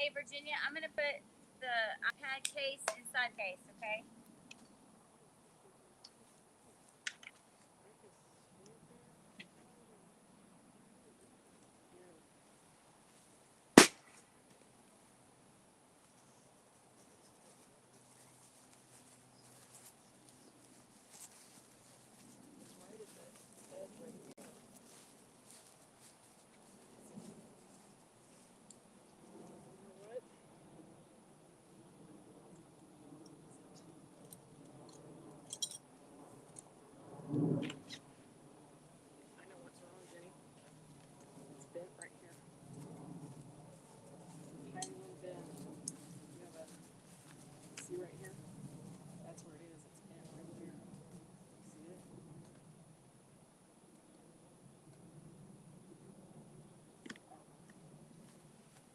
Hey, Virginia, I'm going to put the iPad case inside case, okay?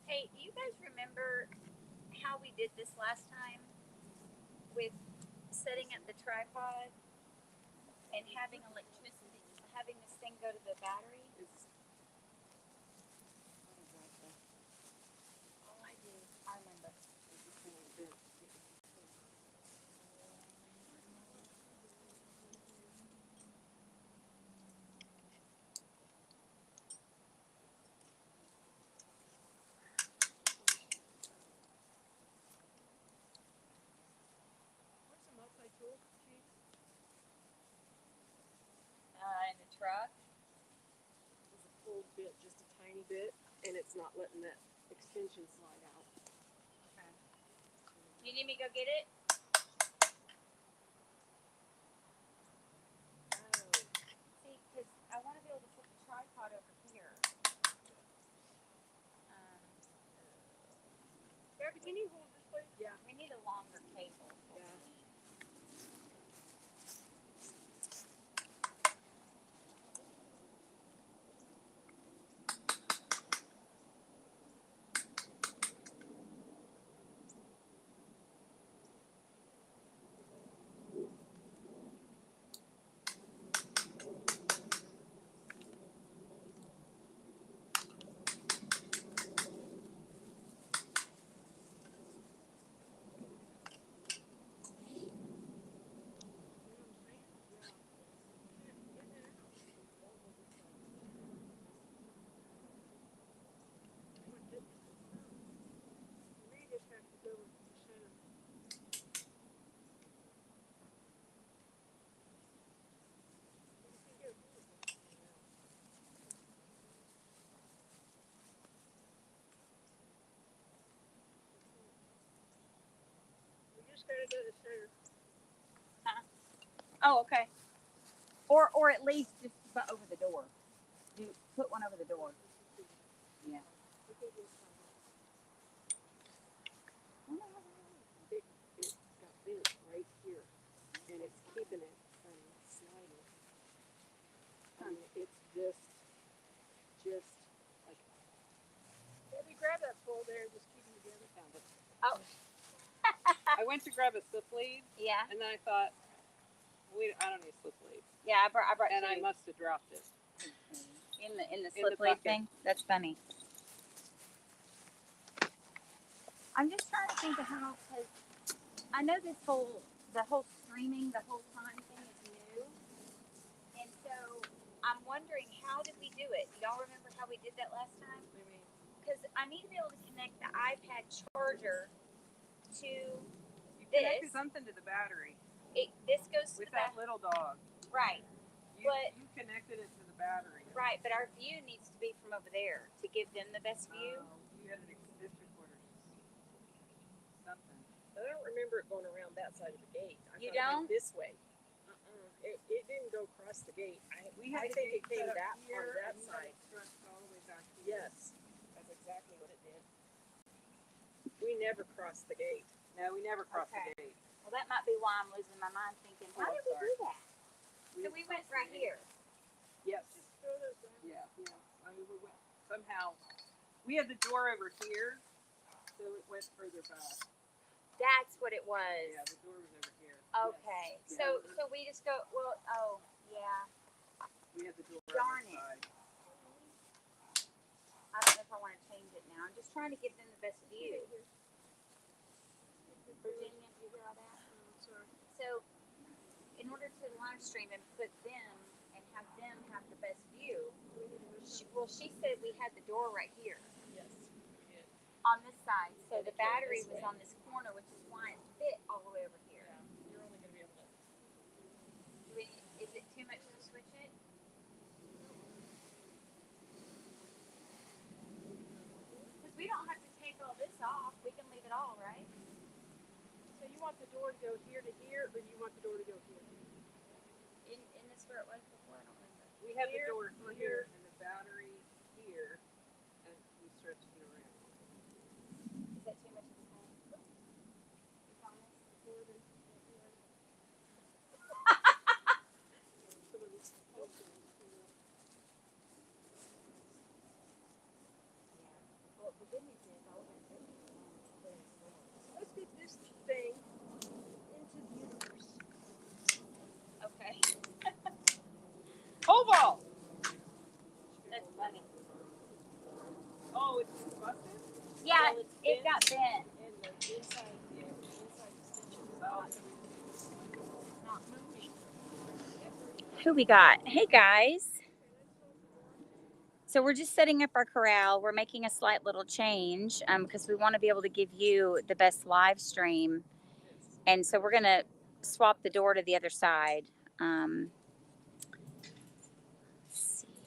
Hey, do you guys remember how we did this last time with setting up the tripod and having electricity, having this thing go to the battery? Oh, I do. I remember. In the truck. There's a pulled bit, just a tiny bit, and it's not letting that extension slide out. Okay. You need me to go get it? Oh. See, because I want to be able to put the tripod over here. Gabby, can you hold this, please? Yeah. We need a longer cable. Yeah. Gotta go to the center. Oh, okay. Or at least just over the door. You put one over the door. Yeah. It got bent right here, and it's keeping it from sliding. I mean, it's just like. Maybe grab that pole there and just keep them together. Found it. Oh. I went to grab a slip lead. Yeah. And then I thought, I don't need slip lead. Yeah, I brought And two. I must have dropped it. In the slip lead thing? That's funny. I'm just trying to think of how, because I know the whole streaming the whole time thing is new. And so I'm wondering, how did we do it? Y'all remember how we did that last time? What do you mean? Because I need to be able to connect the iPad charger to You connected something to the battery. This goes to with that little dog. Right. You connected it to the battery. Right, but our view needs to be from over there to give them the best view. You had an extension cord or something. I don't remember it going around that side of the gate. You don't? It went this way. It didn't go across the gate. I think it came on that side. All the way back here. Yes, that's exactly what it did. We never crossed the gate. No, we never crossed the gate. Well, that might be why I'm losing my mind thinking, why did we do that? So we went right here. Yes. Just throw those down. Yeah. I mean, we went somehow. We had the door over here, so it went further back. That's what it was. Yeah, the door was over here. Okay. Yes. So we just go. Well, oh yeah. We had the door. Darn it. I don't know if I want to change it now. I'm just trying to give them the best view. Virginia, you hear all that? So, in order to live stream and put them and have them have the best view, she said we had the door right here. Yes. On this side. So the battery was on this corner, which is why it fit all the way over here. Yeah. You're only going to be able to. Is it too much to switch it? Because we don't have to take all this off. We can leave it all, right? So you want the door to go here to here, or you want the door to go here? In this where it was before? I don't remember. We have the door here and the battery here, and we stretch it around. Is that too much of a time? You promise? Well, the good news is all of our things are Let's get this thing into the universe. okay. Oval! That's funny. Oh, it's busted? Yeah, Well, it's it got bent. And the inside stitches is out. Not moving. Who we got? Hey guys. So we're just setting up our corral. We're making a slight little change because we want to be able to give you the best live stream. And so we're going to swap the door to the other side. Let's see.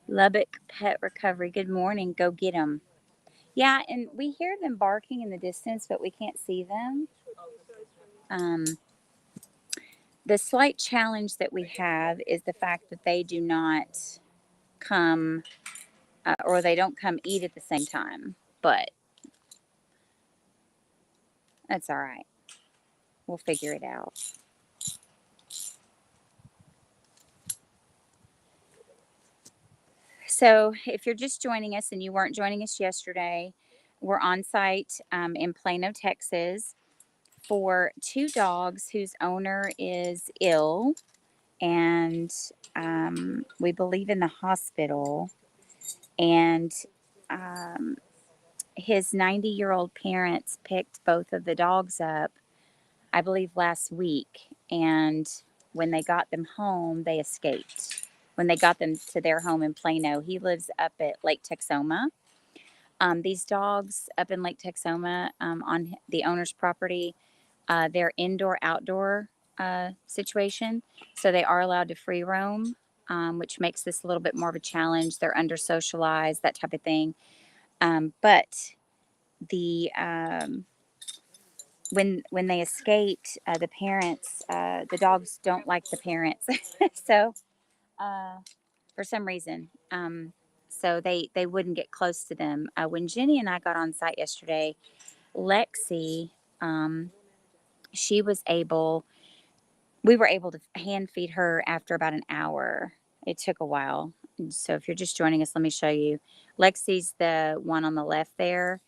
Lubbock Pet Recovery. Good morning. Go get them. Yeah, and we hear them barking in the distance, but we can't see them. The slight challenge that we have is the fact that they do not come or they don't come eat at the same time. But that's all right. We'll figure it out. So if you're just joining us and you weren't joining us yesterday, we're on site in Plano, Texas for two dogs whose owner is ill and we believe in the hospital. And his 90-year-old parents picked both of the dogs up, I believe, last week. And when they got them home, they escaped. When they got them to their home in Plano, he lives up at Lake Texoma. These dogs up in Lake Texoma on the owner's property, they're indoor-outdoor situation. So they are allowed to free roam, which makes this a little bit more of a challenge. They're under-socialized, that type of thing. But the when they escaped, the parents, the dogs don't like the parents. So for some reason, so they wouldn't get close to them. When Jenny and I got on site yesterday, Lexie, she was able. We were able to hand feed her after about an hour. It took a while. So if you're just joining us, let me show you. Lexie's the one on the left there,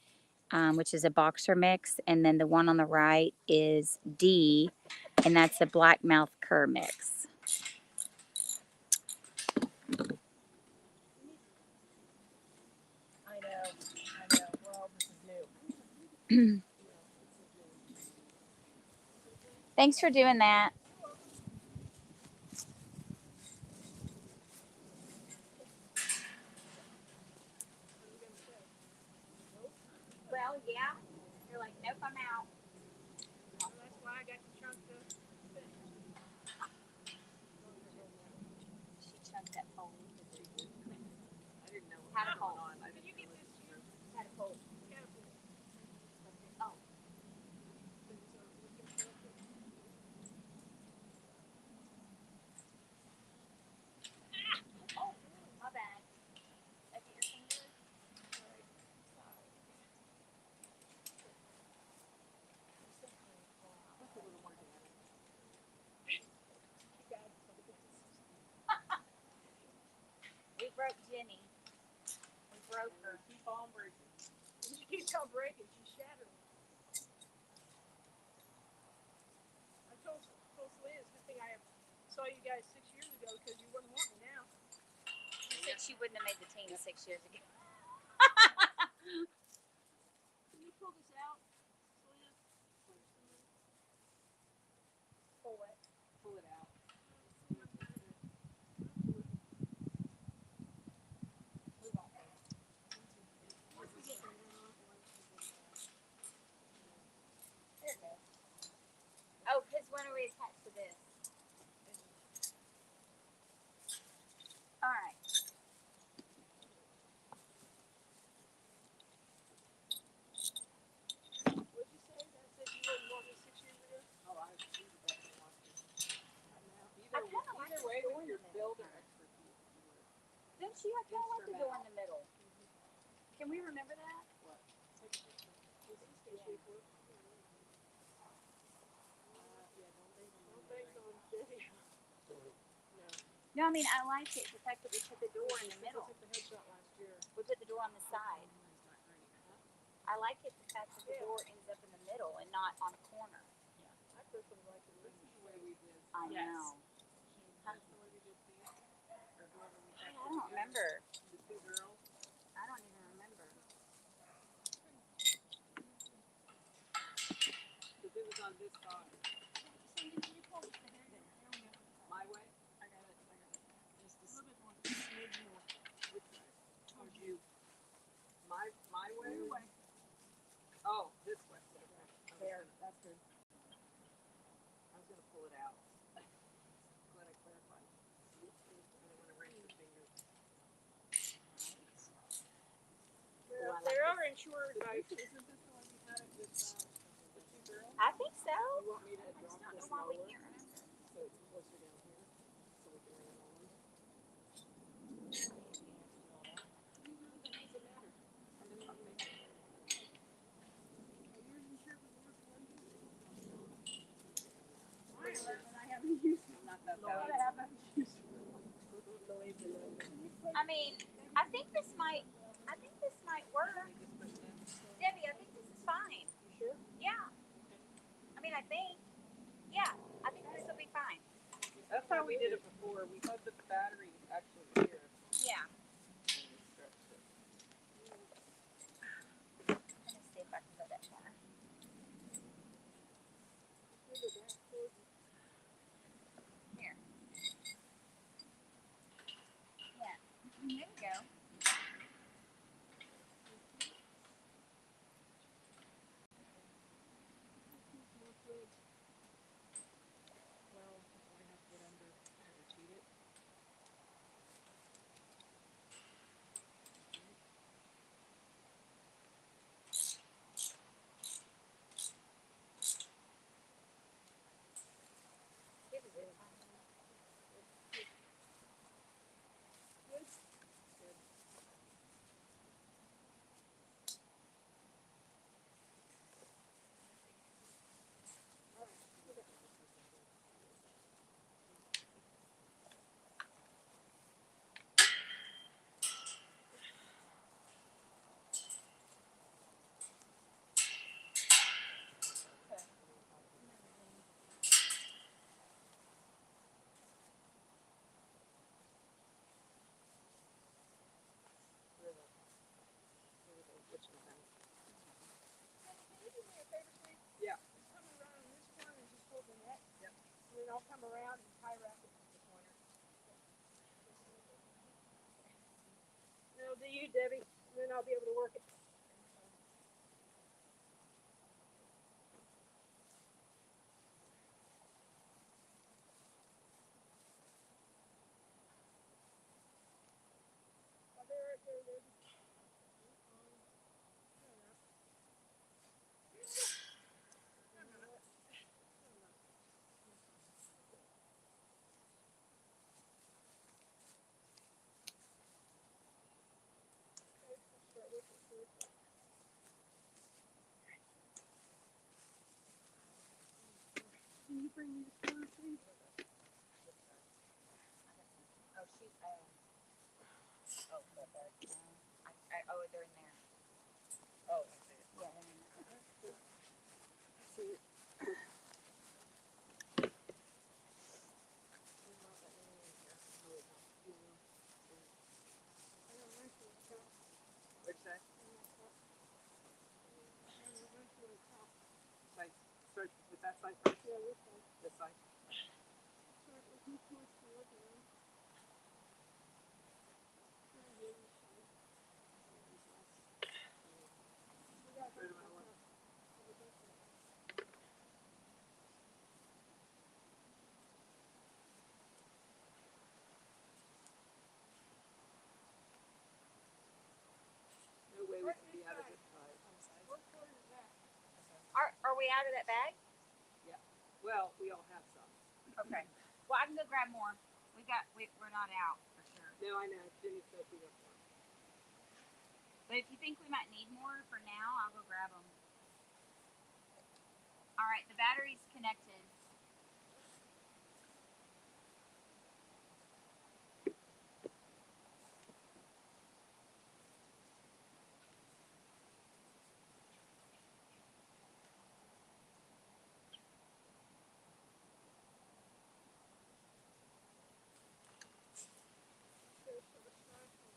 which is a boxer mix. And then the one on the right is D, and that's a black mouth cur mix. I know. Well, this is new. Thanks for doing that. Well, yeah. You're like, nope, I'm out. Well, that's why I got to chunk the fish. She chunked that pole. I didn't know what Had a was pole. going on. I didn't know what to do. Had a pole. Oh. Oh, my bad. Look at your fingers. We broke Jenny. broke her. Keep on breaking. She keeps on breaking. She's shattering. I told Celine, it's a good thing I saw you guys 6 years ago because you wouldn't want me now. She said she wouldn't have made the team 6 years ago. Can you pull this out, Celine? Pull it. Pull it out. There it goes. Oh, because when are we attached to this? All right. What'd you say? That said you wouldn't want me 6 years ago? Oh, I definitely want you. Either way, with your builder expertise. Then she had kind of like the door in the middle. Can we remember that? What? Take a picture. Is this the shape work? Don't bank on video. No, I mean, I like it, the fact that we put the door in the middle. I took the headshot last year. We put the door on the side. I like it, the fact that the door ends up in the middle and not on a corner. I personally like it. This is the way we did. I know. That's the way we did these. Or whoever we had. I don't remember. The two girls. I don't even remember. Because it was on this side. My way? I got it. Just a little bit more. Maybe more. Which way? Towards you. My way? Your way. Oh, this way. There. That's good. I was going to pull it out. Glad I clarified. I don't want to wrench your fingers. They are insured by. Isn't this the one you had it with the two girls? I think so. You want me to I just drop don't this know why we lower? can't remember. So it's closer down here, so we can lay it on. It doesn't matter. I'm just not making it. I haven't used it. Not that bad. I haven't used it. I mean, I think this might work. Debbie, I think this is fine. You sure? Yeah. I mean, I think. Yeah, I think this will be fine. That's how we did it before. We had the battery actually here. Yeah. And we stretched it. Let me see if I can go that far. Here. Yeah. There you go. Well, I have to get under and repeat it. Give it a good time. Yeah. Just come around this corner and just hold the net. Yep. And then I'll come around and tie wrap it to the corner. Now do you, Debbie, and then I'll be able to work it. Can you bring me the corner, please? Oh, shoot. Oh, perfect. Oh, they're in there. Oh, I see it. Yeah, they're in there. See it. What'd you say? Side, start with that side first? Yeah, this one. This side? Start with this one to look around. Wait a minute, what? No way we can be out of this side. Are we out of that bag? Well, we all have some. Okay. Well, I can go grab more. We're not out for sure. No, I know. Jenny said we have one. But if you think we might need more for now, I'll go grab them. All right, the battery's connected.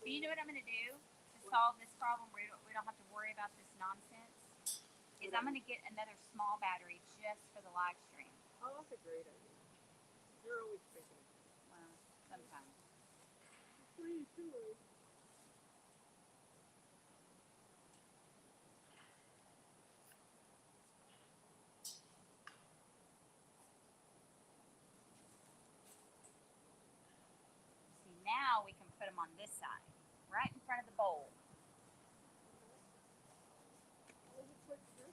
But you know what I'm going to do to solve this problem where we don't have to worry about this nonsense? Is I'm going to get another small battery just for the live stream. Oh, that's a great idea. You're always thinking. Well, sometimes. Pretty sure. See, now we can put them on this side, right in front of the bowl. Was it quick trip?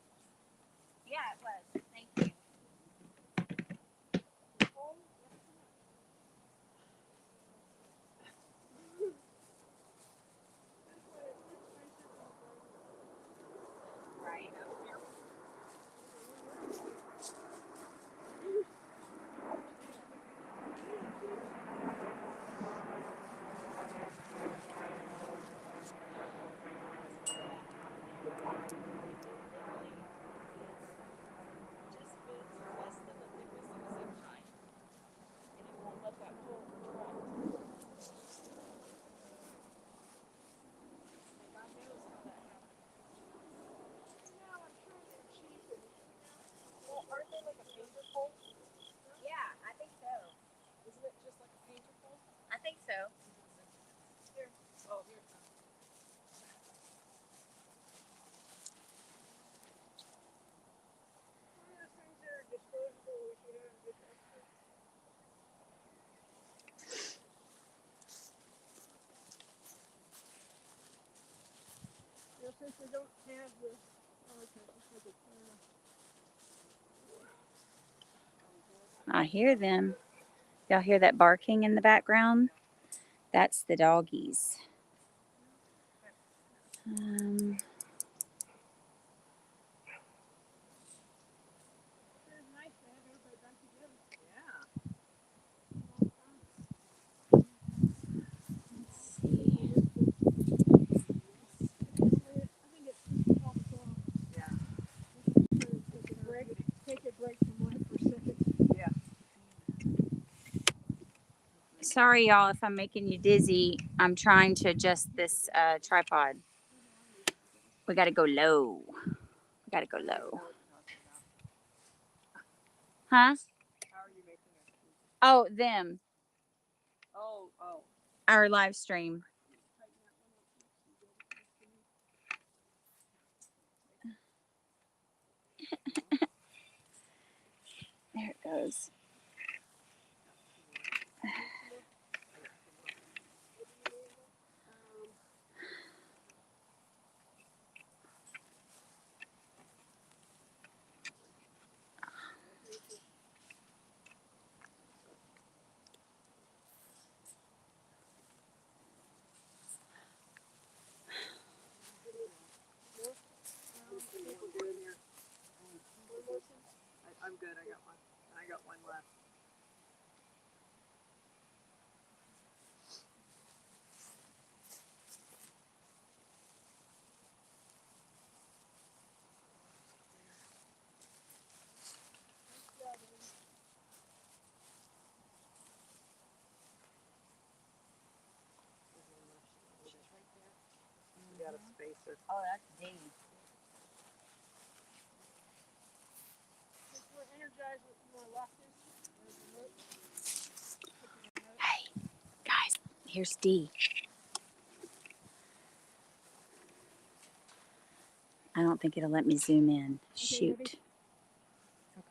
Yeah, it was. Thank you. Oh, that's why it's much nicer than the garden. Right. Just bits less than the thickness of a zip tie. And it won't let that hole crack. And God knows how that happened. No, I'm sure they're cheap and Well, aren't they like a painter pole? Yeah, I think so. Isn't it just like a painter pole? I think so. Here. Oh, here. one of those things that are disposable we should have just extra. You know, since we don't have the just like a Plano. I hear them. Y'all hear that barking in the background? That's the doggies. It's nice to have everybody back together. Yeah. Let's see. I think it's just 12 o'clock. Yeah. Take a break from life for a second. Yeah. Sorry, y'all, if I'm making you dizzy. I'm trying to adjust this tripod. We got to go low. We got to go low. Huh? How are you making it? Oh, them. Oh, oh. Our live stream. There it goes. I'm good. I got one. I got one left. got a spacer. Oh, that's D. Since we're energized, you want to lock this? Hey, guys, here's D. I don't think it'll let me zoom in. Shoot. Debbie.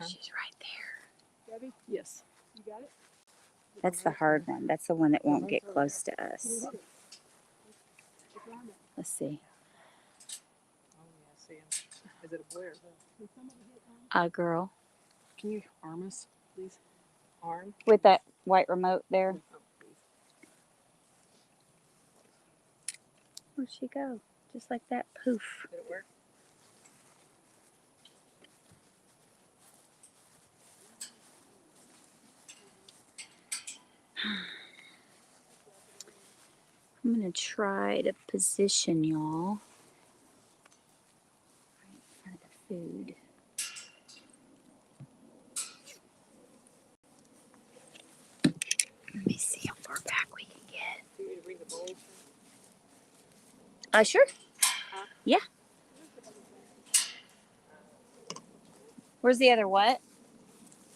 Okay. She's right there. Debbie, Yes. you got it? That's the hard one. That's the one that won't get close to us. Hit it. It's on there. Let's see. Oh yeah, I see him. Is it a boy or a girl? Can somebody hit on? A girl Can you arm us, please? Arm. with that white remote there. Oh, please. Where'd she go? Just like that. Poof. Did it work? I'm gonna try to position y'all right in front of the food. Let me see how far back we can get. Do you need to bring the bowls? Sure. Yeah. Where's the other what?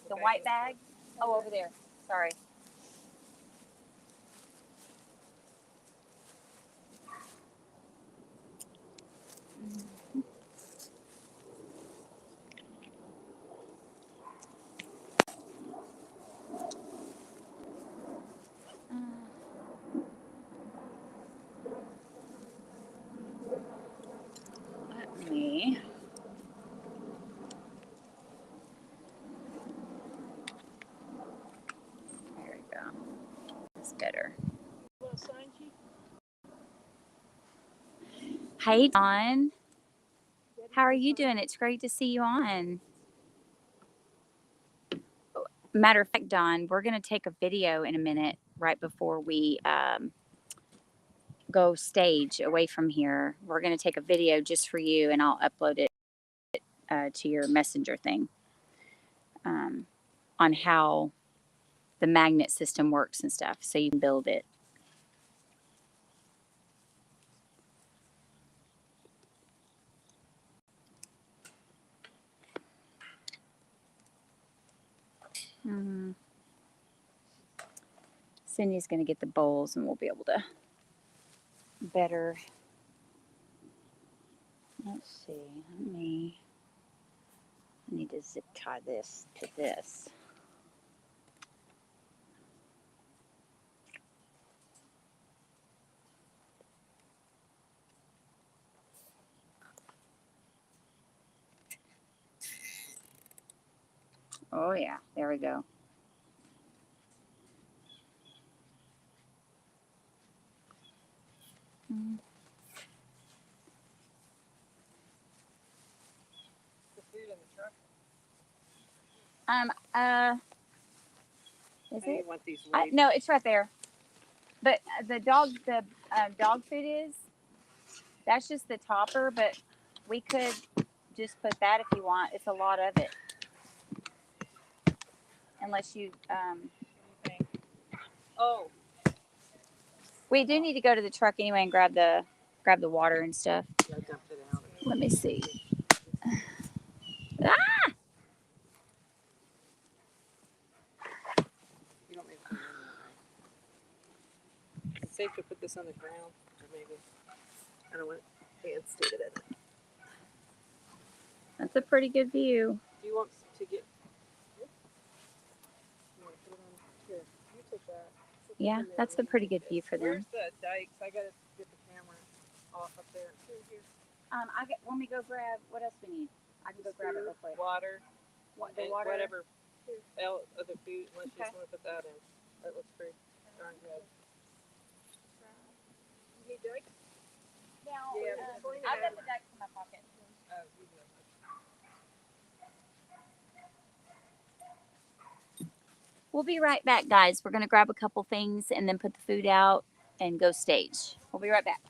The white bag? Oh, over there. Sorry. Let me. There we go. That's better. Little sign sheet. Hey, Dawn. How are you doing? It's great to see you on. Matter of fact, Dawn, we're going to take a video in a minute right before we go stage away from here. We're going to take a video just for you, and I'll upload it to your messenger thing on how the magnet system works and stuff, so you can build it. Cindy's going to get the bowls, and we'll be able to better. Let's see. I need to zip tie this to this. Oh yeah, there we go. The food in the truck. Is Hey, it? you want these weighed? No, it's right there. But the dog food is. That's just the topper, but we could just put that if you want. It's a lot of it. Unless you, Anything? Oh. we do need to go to the truck anyway and grab the water and stuff. I dumped it out. Let me see. You don't need to put it in that, right? It's safe to put this on the ground, or maybe. I don't want hands sticking in it. That's a pretty good view. Do you want to get? You want to put it on here? You take that. Yeah, that's a pretty good view for Where's them. the dikes? I gotta get the camera off up there. Here. Let me go grab. What else we need? I can go grab it real quick. Water. The water. Whatever else other food. Unless you just Okay. want to put that in. That looks pretty darn good. You need dikes? Now, Yeah, I've got the dikes in my pocket. Oh, you do. We'll be right back, guys. We're going to grab a couple things and then put the food out and go stage. We'll be right back.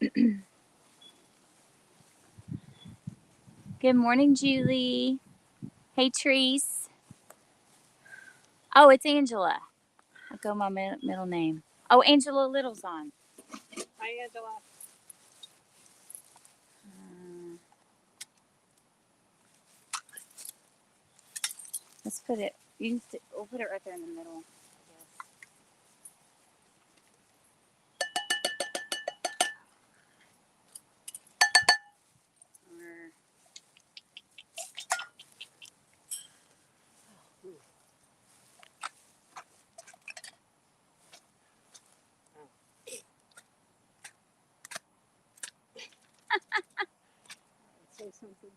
Good morning, Julie. Hey, Treese. Oh, it's Angela. I'll go my middle name. Oh, Angela Little's on. Hi, Angela. Let's put it. We'll put it right there in the middle. I guess. Or, Say something.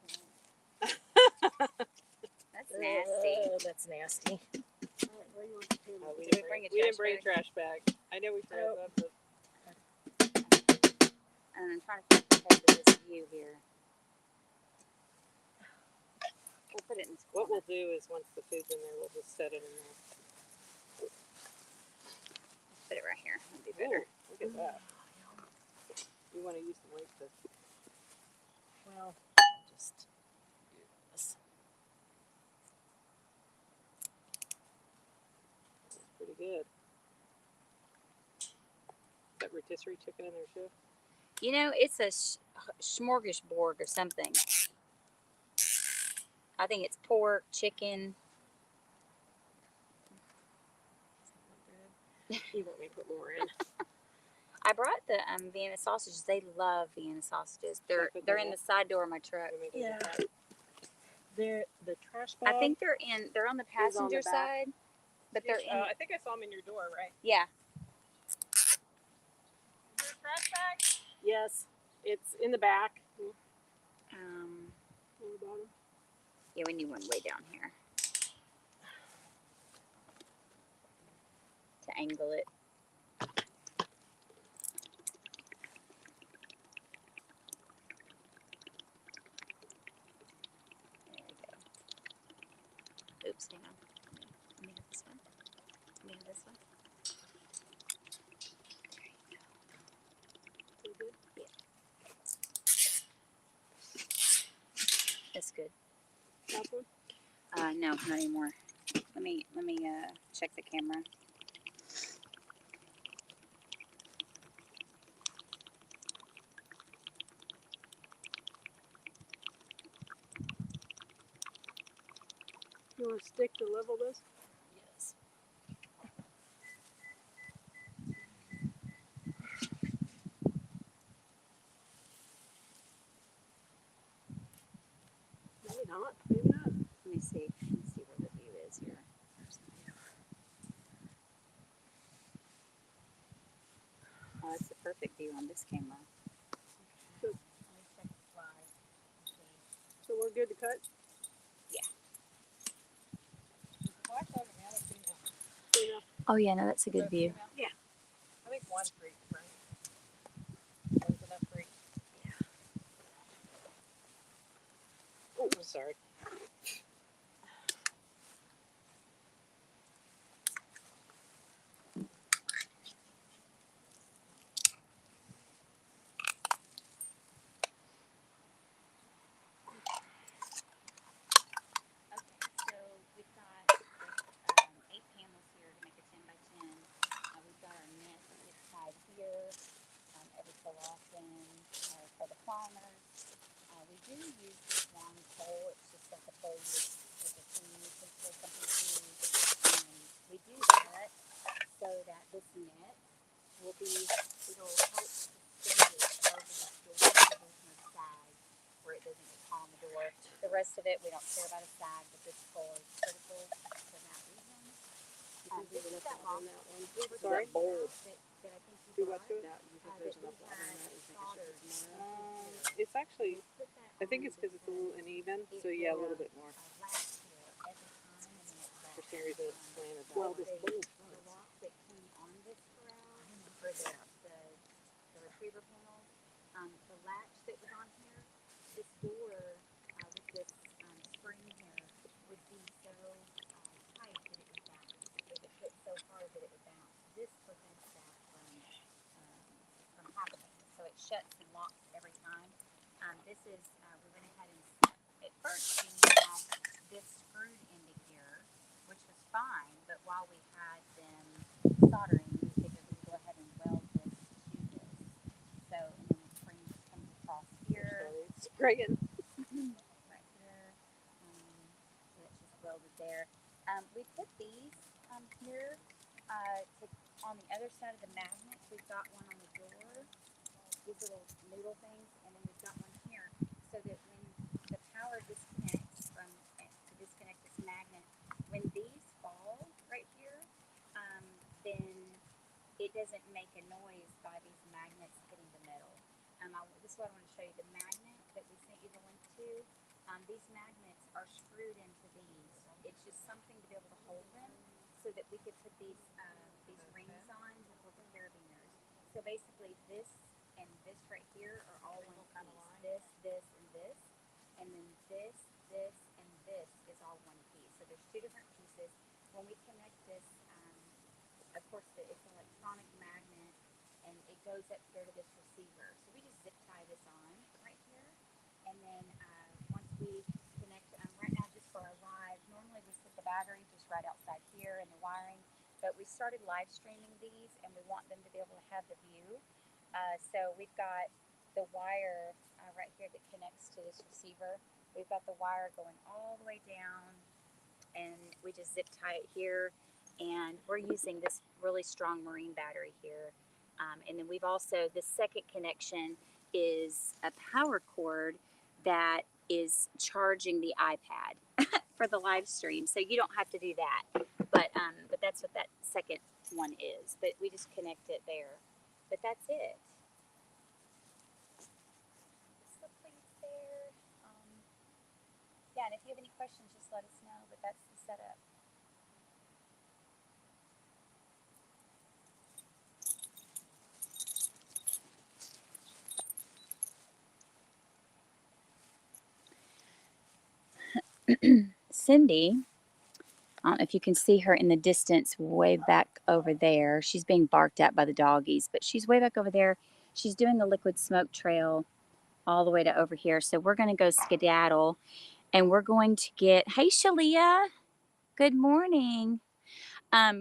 that's nasty. That's nasty. All right, where you want the table? We Did we bring a didn't trash bring a bag? trash bag. I know we forgot that, but And I'm trying to find this view here. We'll put it in this what corner. we'll do is once the food's in there, we'll just set it in there. Put it right here. That'd be better. Ooh, look at that. You want to use the weight to. Well, I'll just do this. That's pretty good. Is that rotisserie chicken in there too? You know, it's a smorgasbord or something. I think it's pork, chicken. You want me to put more in? I brought the Vienna sausages. They love Vienna sausages. They're in the side door of my truck. Yeah. They're the trash bag. I think they're on the passenger back. side, but they're in. I think I saw them in your door, right? Yeah. Is there a trash bag? Yes, it's in the back. Yeah, we need one way down here to angle it. There we go. Oops, hang on. Let me have this one. Let me have this one. There you go. Yeah. That's good. That one? No, not anymore. Let me check the camera. You want to stick to level this? Yes. Maybe not. Maybe not. Let me see. Let me see where the view is here. Oh, it's the perfect view on this camera. Good. Let me check the slide. So we're good to cut? Oh yeah, no, that's a good view. Yeah. I think one's for each, right? One's enough for each. Yeah. Oh, I'm sorry. So we've got 8 panels here to make a 10 by 10. We've got our net that gets tied here every so often for the climbers. We do use this long pole. It's just like a pole with a thing you can pull something to. We do that so that this net will it'll help suspend it over the door so there's no sag where it doesn't get caught on the door. The rest of it, we don't care about a sag, but this pole is critical for that reason. This is that long Sorry. Bowl. that I think you Do brought. what to it? There's enough water in that. Soldered. It's actually, I think it's because it's a little uneven. So yeah, a little bit more. Last year, every time, and then it For some reason, it's slanted that Well, way. this bowl. the lock that came on this corral for the retriever panel, the latch that was on here, this door with this spring here would be so tight that it would bounce. It would hit so hard that it would bounce. This prevents that from happening. So it shuts and locks every time. This is, we went ahead and, at first we had this screwed into here, which was fine, but while we had them soldering, we figured we'd go ahead and weld this to this. So, and then the spring just comes across here. Spraying. Right here. So it's just welded there. We put these here on the other side of the magnets. We've got one on the door, these little noodle things, and then we've got one here, so that when the power disconnects to disconnect this magnet, when these fall right here, then it doesn't make a noise by these magnets hitting the metal. This is what I want to show you. The magnet that we sent you the link to, these magnets are screwed into these. It's just something to be able to hold them so that we could put these rings on for the carabiners. So basically this and this right here are all one piece. This, and this. And then this, and this is all one piece. So there's two different pieces. When we connect this, of course, it's an electronic magnet, and it goes up here to this receiver. So we just zip tie this on right here, and then once we connect, right now just for our live, normally we put the battery just right outside here and the wiring, but we started live streaming these, and we want them to be able to have the view. So we've got the wire right here that connects to this receiver. We've got the wire going all the way down, and we just zip tie it here. And we're using this really strong marine battery here. And then we've also, the second connection is a power cord that is charging the iPad for the live stream. So you don't have to do that. But that's what that second one is. But we just connect it there. But that's it. The sleeves there. Yeah, and if you have any questions, just let us know. But that's the setup. Cindy, I don't know if you can see her in the distance way back over there. She's being barked at by the doggies, but she's way back over there. She's doing a liquid smoke trail all the way to over here. So we're going to go skedaddle, and we're going to get, hey, Shalia, good morning.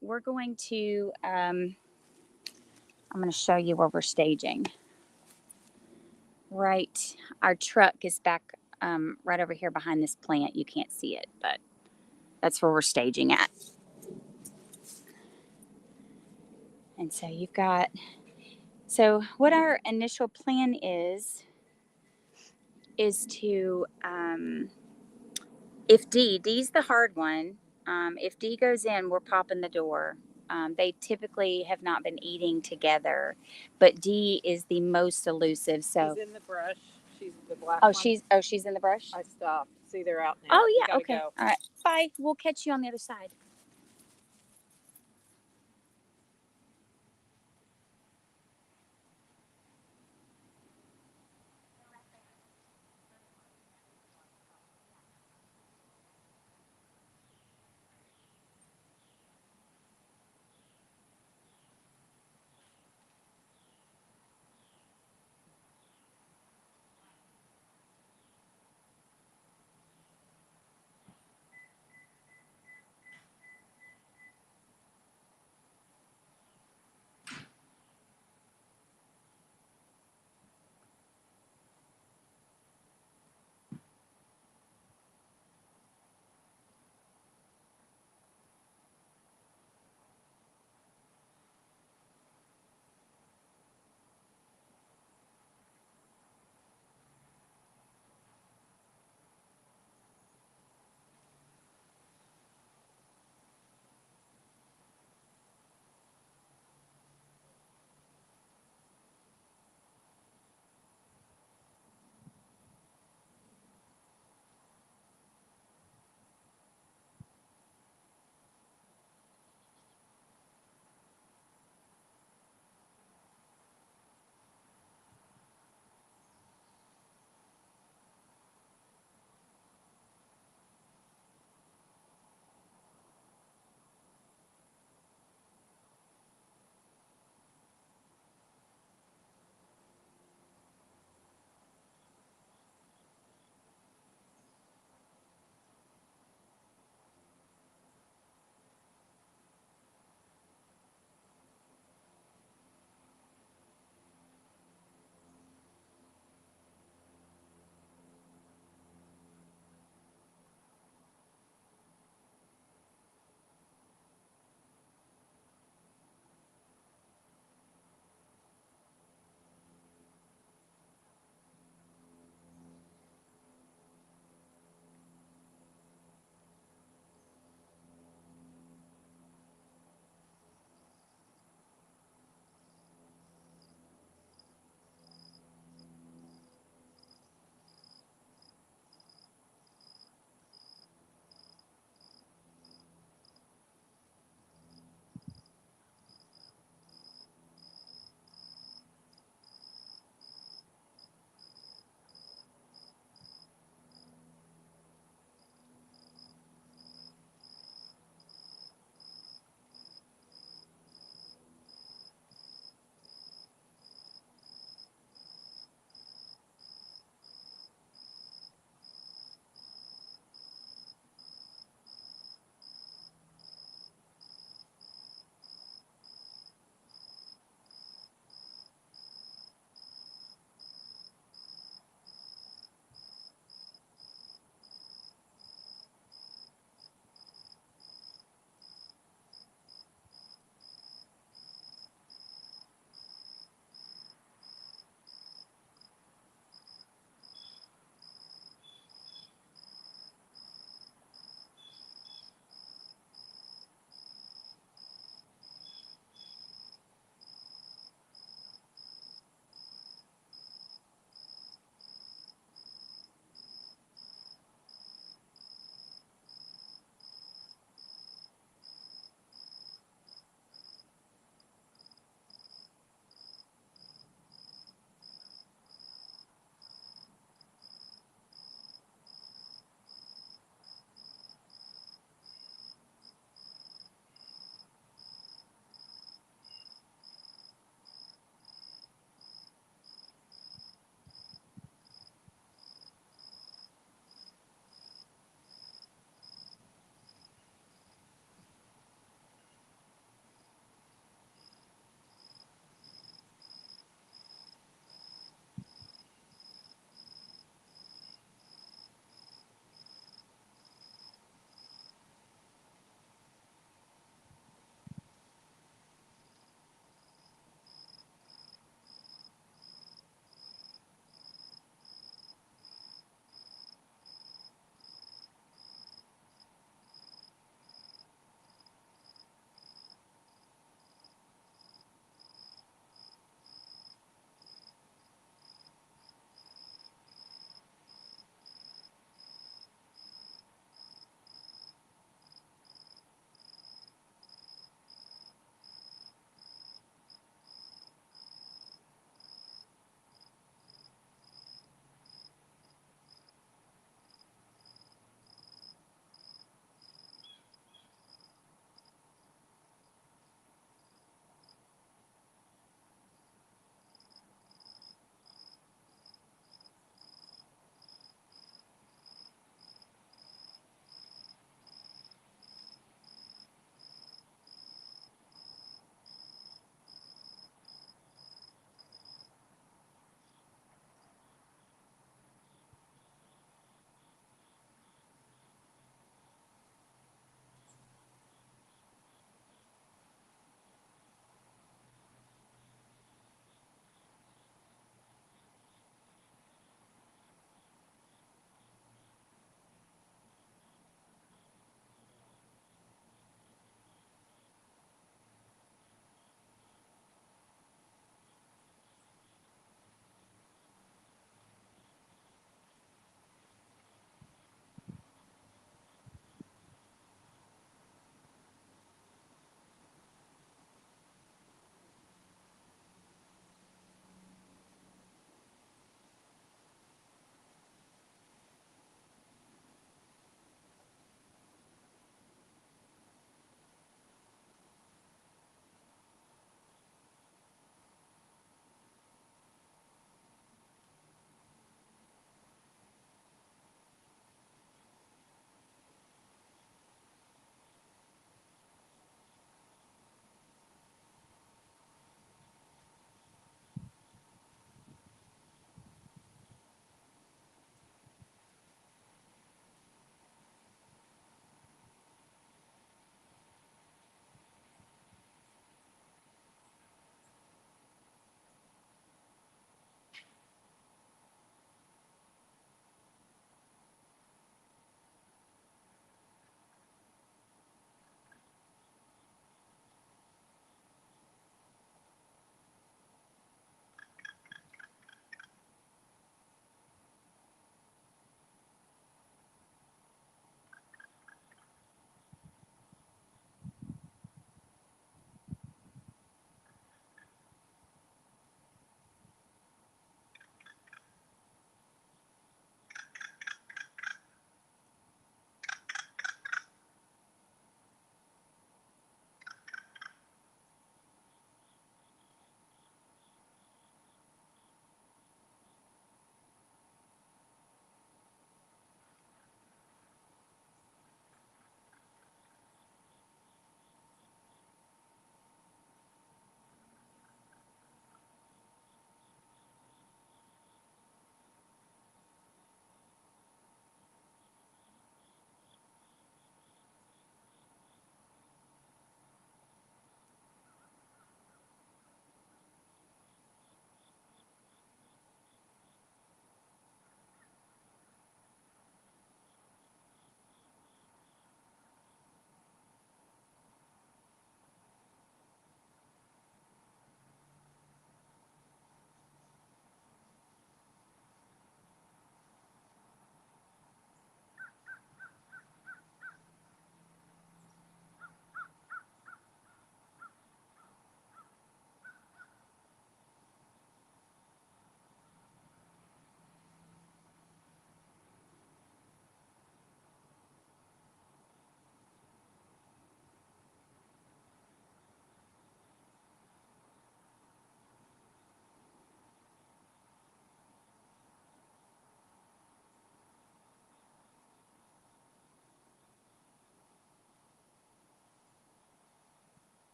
We're going to, I'm going to show you where we're staging. Right, our truck is back right over here behind this plant. You can't see it, but that's where we're staging at. And so you've got, so what our initial plan is to, if D's the hard one, if D goes in, we're popping the door. They typically have not been eating together, but D is the most elusive. So She's in the brush. She's the black oh, one. she's in the brush. I stopped. See, they're out now. Oh yeah, okay. Go. All right, bye. We'll catch you on the other side.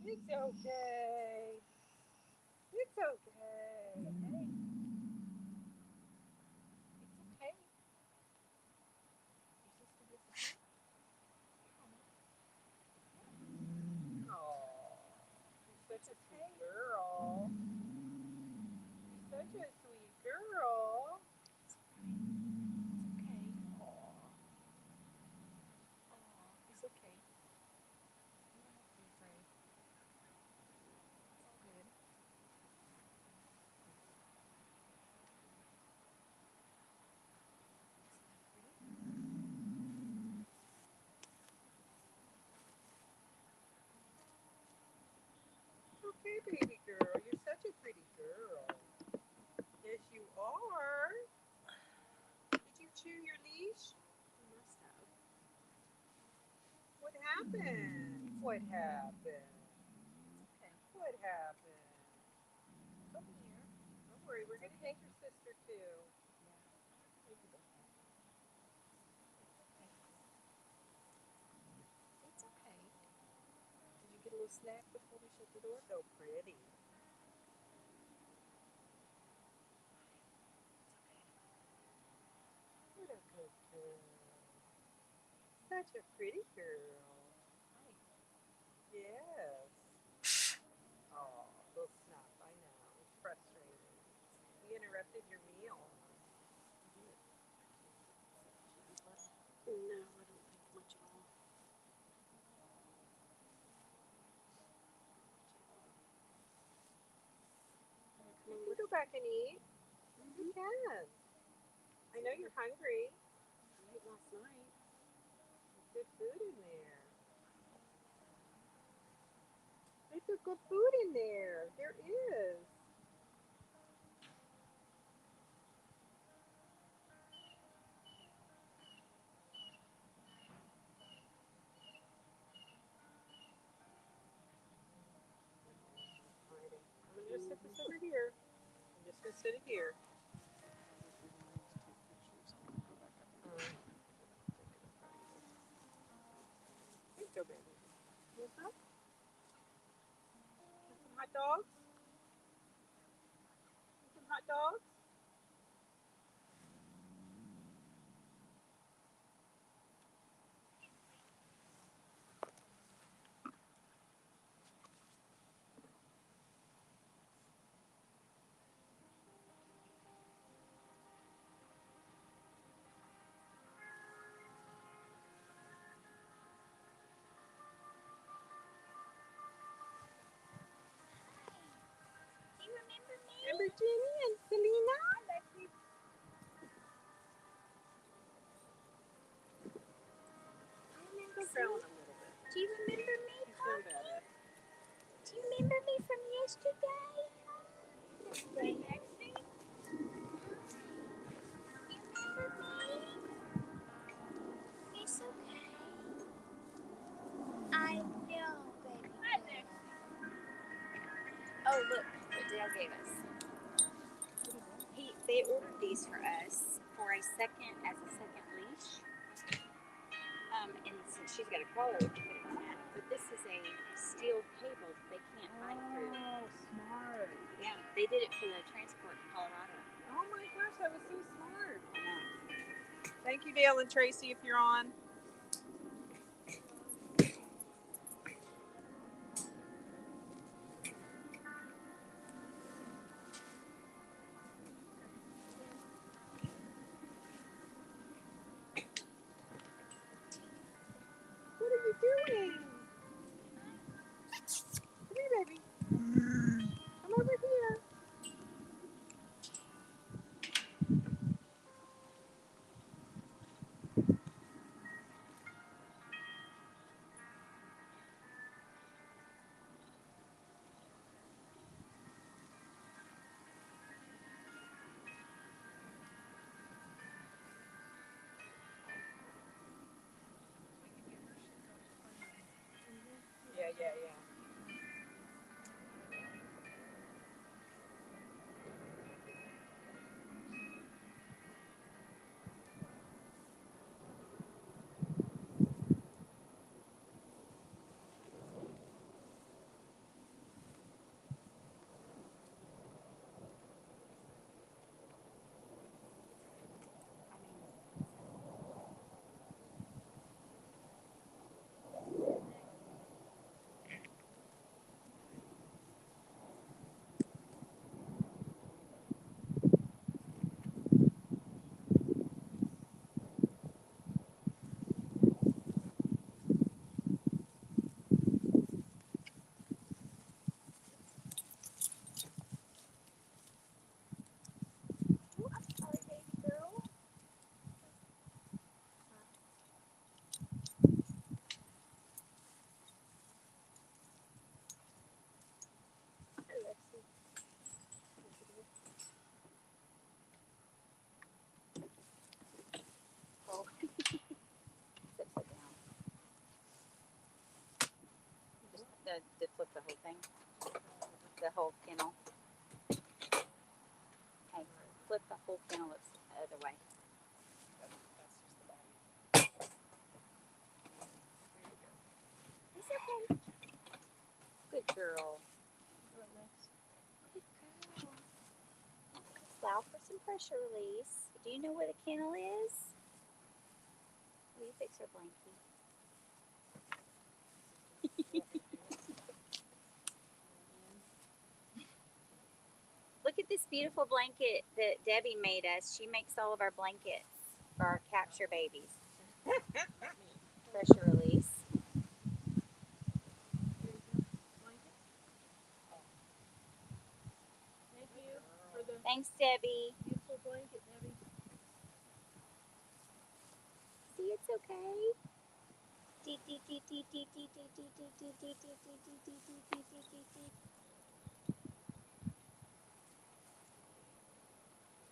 It's okay. It's okay. Hey. It's okay. Your sister disappeared? Oh, you're such a sweet girl. You're such a sweet girl. It's okay. Aw. Aw, it's okay. You don't have to be afraid. It's all good. Okay, baby girl. You're such a pretty girl. Yes, you are. Did you chew your leash? You must have. What happened? What happened? Okay. What happened? Come here. Don't worry, we're gonna take your sister too. Yeah. Maybe don't have to. It's okay. Did you get a little snack before we shut the door? So pretty. What a good girl. Such a pretty girl. Hi. Yes. Oh, little snap. I know. It's frustrating. We interrupted your meal. No, I don't think much at all. You can go back and eat. You can. I know you're hungry. You ate last night. There's good food in there. There's good food in there. There is. Alrighty. I'm gonna just sit this over here. I'm just gonna sit it here. Here you go, baby. You want some? Want some hot dogs? Want some hot dogs? Do you remember me? Remember Jenny and Selena? Hi, Lexie. I remember Growling you. a little bit. Do you remember me, She's doing Poppy? better. Do you remember me from yesterday? Yesterday, Lexie? You remember me? It's okay. I know, baby. Hi, Lexie. Oh, look what Dale gave us. They ordered these for us for a second leash. And since she's got a collar, we can put it on that. But this is a steel cable that they can't bite through. Oh, smart. Yeah, they did it for the transport in Colorado. Oh my gosh, that was so smart. I know. Thank you, Dale and Tracy, if you're on. What are you doing? Come here, baby. Come over here. The flip the whole thing, the whole kennel. Okay, flip the whole kennel the other way. That's just the body. It's okay. Good girl. Good girl. Allow for some pressure release. Do you know where the kennel is? Will you fix her blankie? Look at this beautiful blanket that Debbie made us. She makes all of our blankets for our capture babies. Pressure release. Thank you for the Thanks, Debbie. beautiful blanket, Debbie. See, it's okay.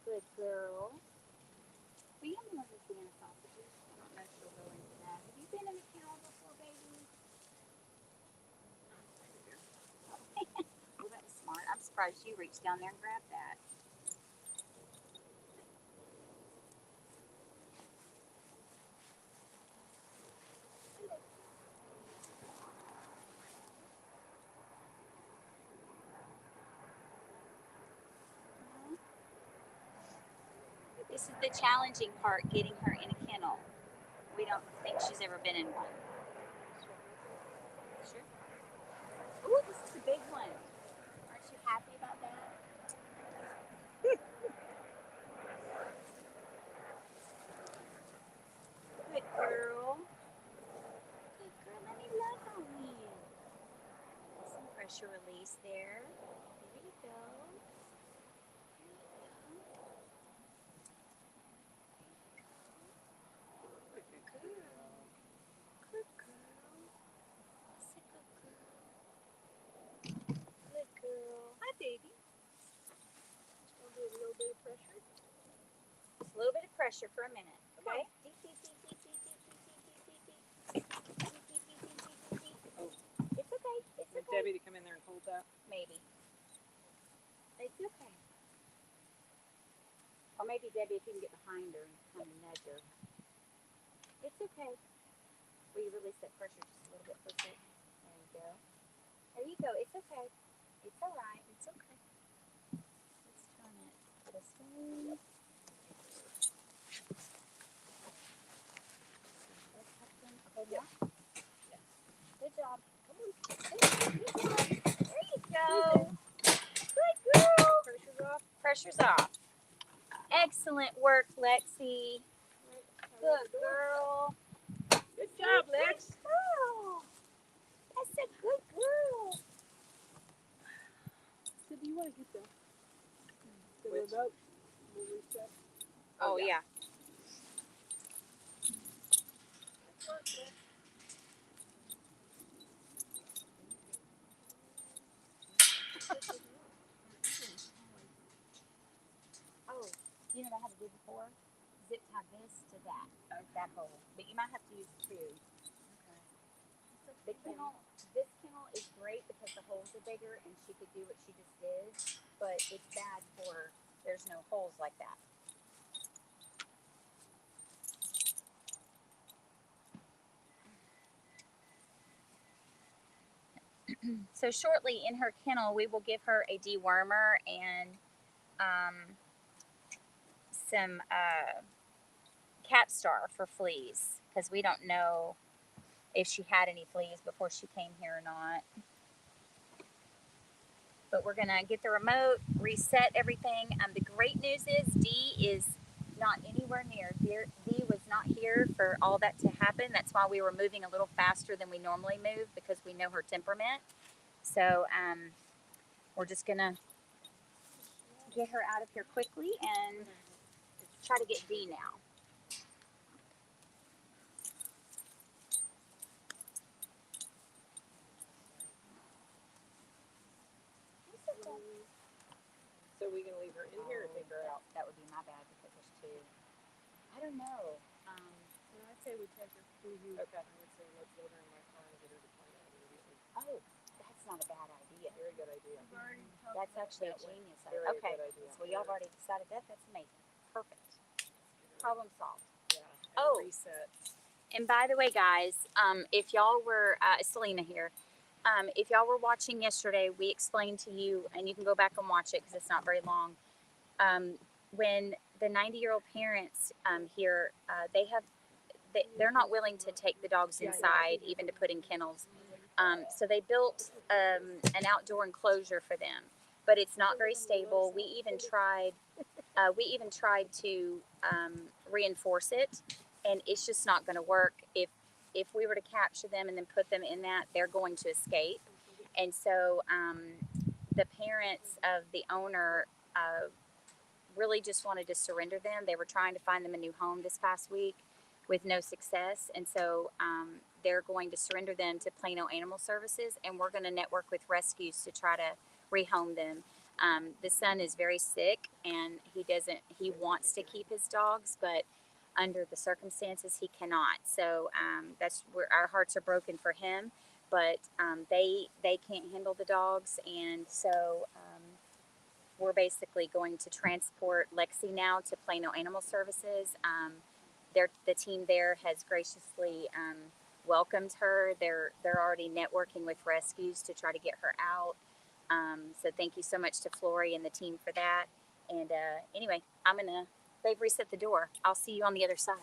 Good girl. We have one of the Vienna sausages. I don't know if she'll go into that. Have you been in a kennel before, baby? Well, that was smart. I'm surprised you reached down there and grabbed that. This is the challenging part, getting her in a kennel. We don't think she's ever been in one. Sure. Ooh, this is a big one. Aren't you happy about that? Good girl. Good girl. Let me love on you. Some pressure release there. There you go. Good girl. Good girl. That's a good girl. Good girl. Hi, baby. Just gonna do a little bit of pressure. Just a little bit of pressure for a minute, okay? Deep, deep, deep, deep, deep, deep, deep, deep, deep, deep, deep. Oh. It's okay. It's Need okay. Debbie to come in there and hold that. Maybe. It's okay. Or maybe Debbie, if you can get behind her and kind of nudge her. It's okay. Will you release that pressure just a little bit for a sec? There you go. There you go. It's okay. It's all right. It's okay. Let's turn it this way. Okay, now. Good job. Come on. Good job. There you go. Good girl. Pressure's off. Pressure's off. Excellent work, Lexie. Good girl. Good job, Lex. Good girl. That's a good girl. So do you want to get the Which? remote? We'll reset. Oh, yeah. Good work, Lex. Oh, you know what I had to do before? Zip tie this to that, that hole. But you might have to use two. Okay. The kennel, this kennel is great because the holes are bigger and she could do what she just did. But it's bad for, there's no holes like that. So shortly in her kennel, we will give her a dewormer and some cat star for fleas because we don't know if she had any fleas before she came here or not. But we're gonna get the remote, reset everything. The great news is Dee is not anywhere near. Dee was not here for all that to happen. That's why we were moving a little faster than we normally move because we know her temperament. So we're just gonna get her out of here quickly and try to get Dee now. So we can leave her in here or take her out? That would be my bad because there's two. I don't know. Well, I'd say we take her through you. Okay. I would say let's load her in my car and get her to Plano immediately. Oh, that's not a bad idea. Very good idea. We've already talked That's about actually a that way. genius Very idea. Okay, good idea. so y'all have already decided that. That's amazing. Perfect. Problem solved. Yeah. And Oh. reset. And by the way, guys, if y'all were, Selena here, if y'all were watching yesterday, we explained to you, and you can go back and watch it because it's not very long. When the 90-year-old parents here, they're not willing to take the dogs inside, even to put in kennels. So they built an outdoor enclosure for them, but it's not very stable. We even tried to reinforce it, and it's just not going to work. If we were to capture them and then put them in that, they're going to escape. And so the parents of the owner really just wanted to surrender them. They were trying to find them a new home this past week with no success, and so they're going to surrender them to Plano Animal Services, and we're going to network with rescues to try to rehome them. The son is very sick, and he wants to keep his dogs, but under the circumstances he cannot. So that's where our hearts are broken for him, but they can't handle the dogs, and so we're basically going to transport Lexie now to Plano Animal Services. The team there has graciously welcomed her. They're already networking with rescues to try to get her out. So thank you so much to Flory and the team for that. And anyway, they've reset the door. I'll see you on the other side.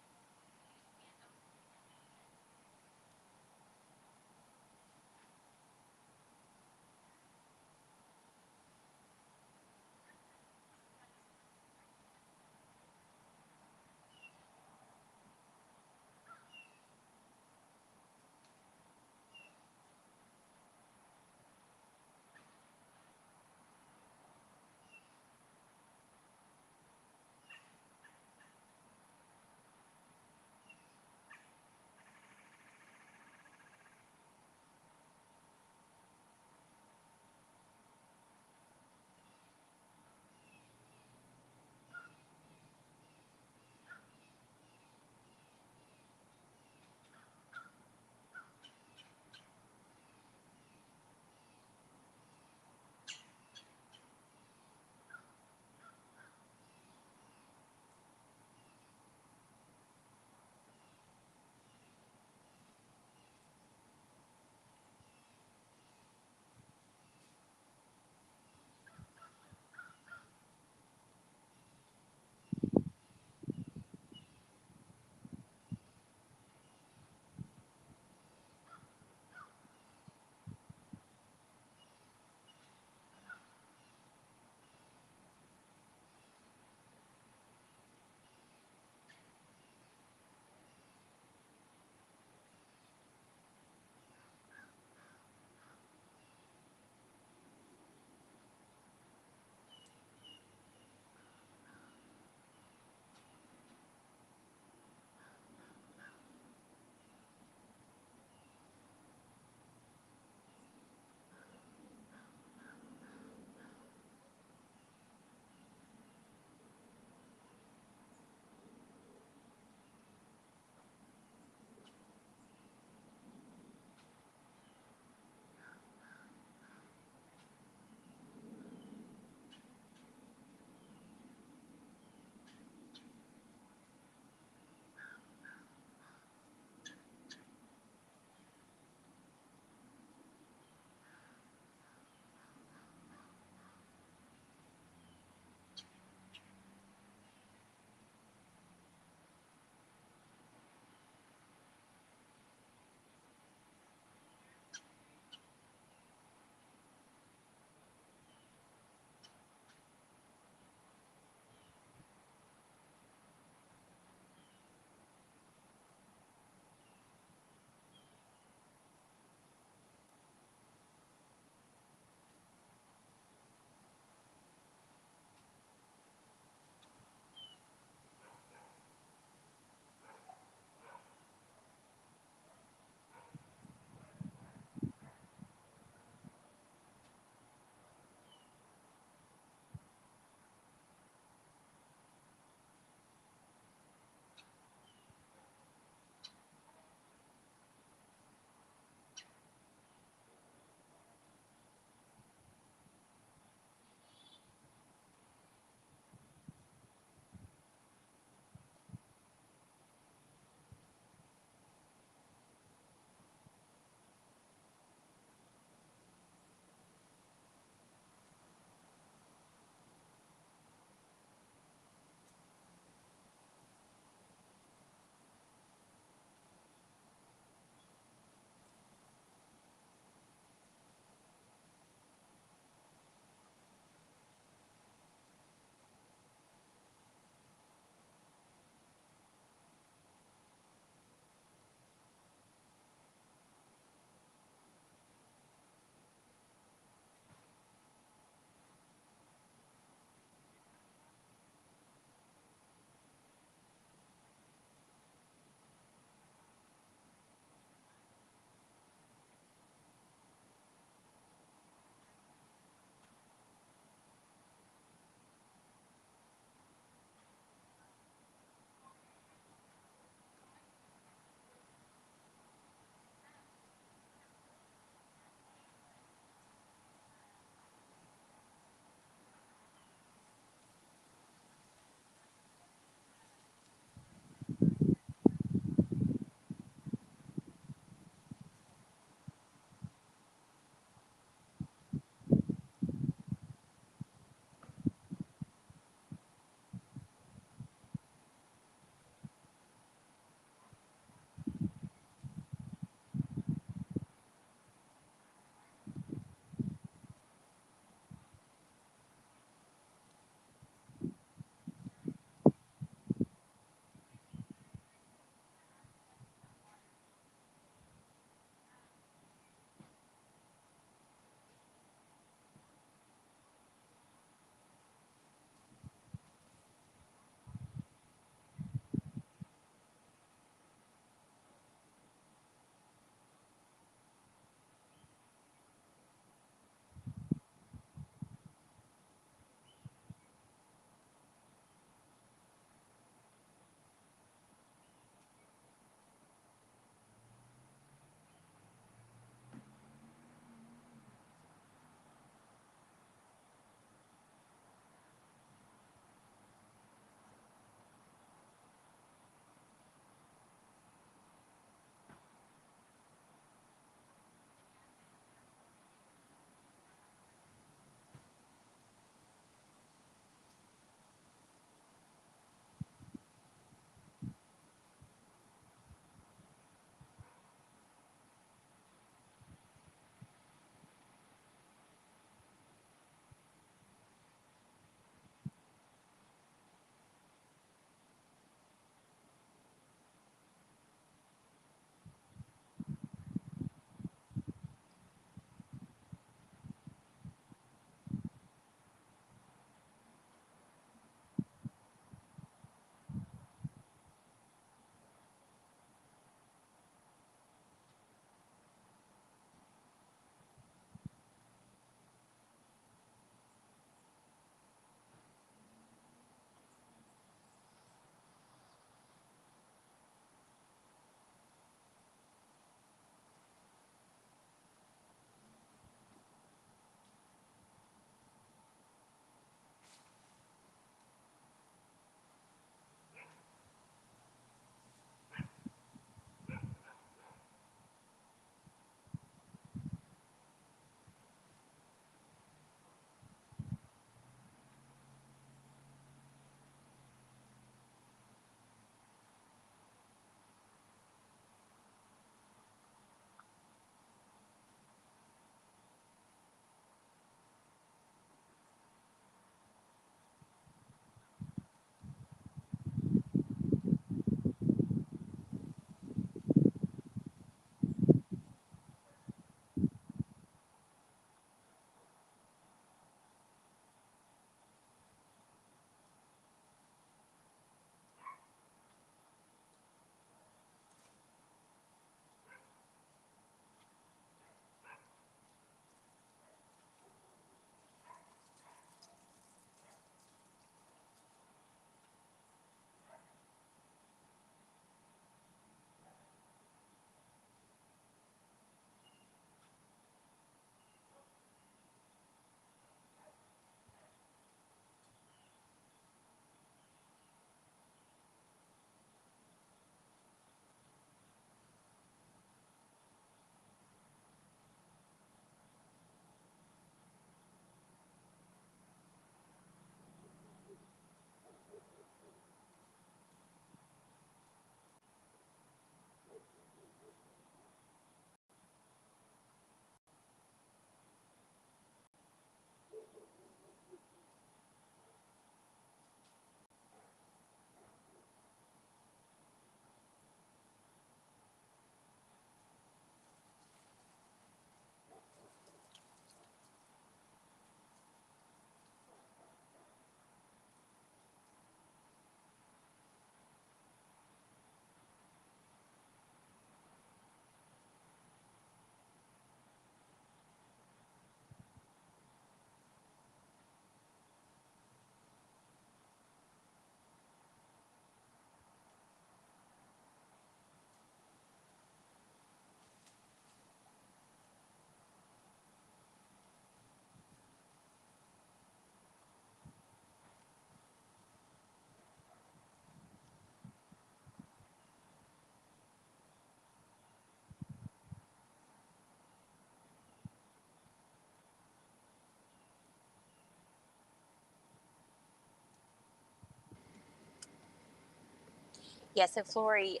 Yeah, so Flory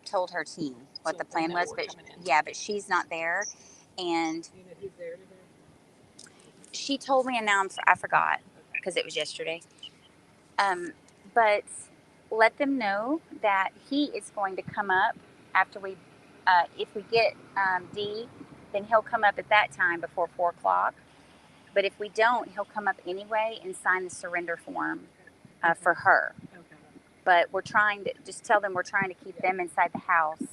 told her team what So the they plan know was, we're but coming in. yeah, but she's not there. And Do you know who's there today? she told me, and now I forgot because it was yesterday. But let them know that he is going to come up after we, if we get D, then he'll come up at that time before 4 o'clock. But if we don't, he'll come up anyway and sign the surrender form for her. Okay. But we're trying to just tell them we're trying to keep them inside the house,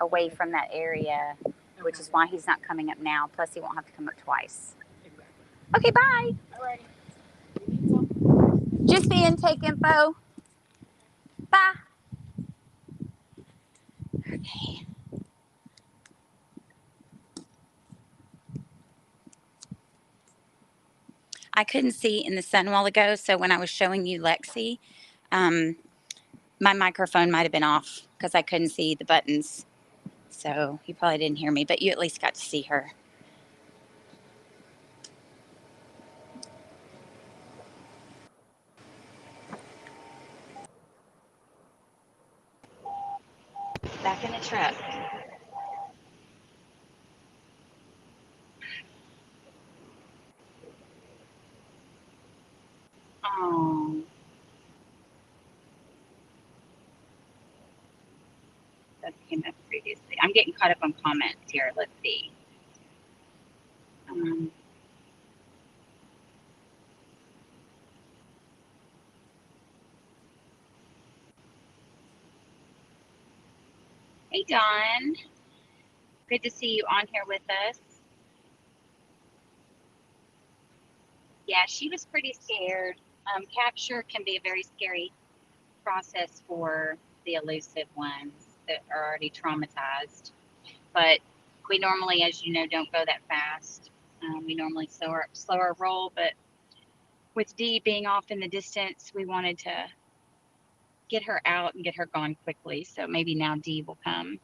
away from that area, which is why he's not coming up now. Plus, he won't have to come up twice. Exactly. Okay, bye. Alrighty. You need something? Just the intake info. Bye. Okay. I couldn't see in the sun a while ago, so when I was showing you Lexie, um, my microphone might have been off because I couldn't see the buttons. So you probably didn't hear me, but you at least got to see her. Back in the truck. Oh, that came up previously. I'm getting caught up on comments here. Let's see. Um, hey, Dawn. Good to see you on here with us. Yeah, she was pretty scared. Capture can be a very scary process for the elusive ones that are already traumatized. But we normally, as you know, don't go that fast. We normally slow our roll, but with Dee being off in the distance, we wanted to get her out and get her gone quickly. So maybe now Dee will come.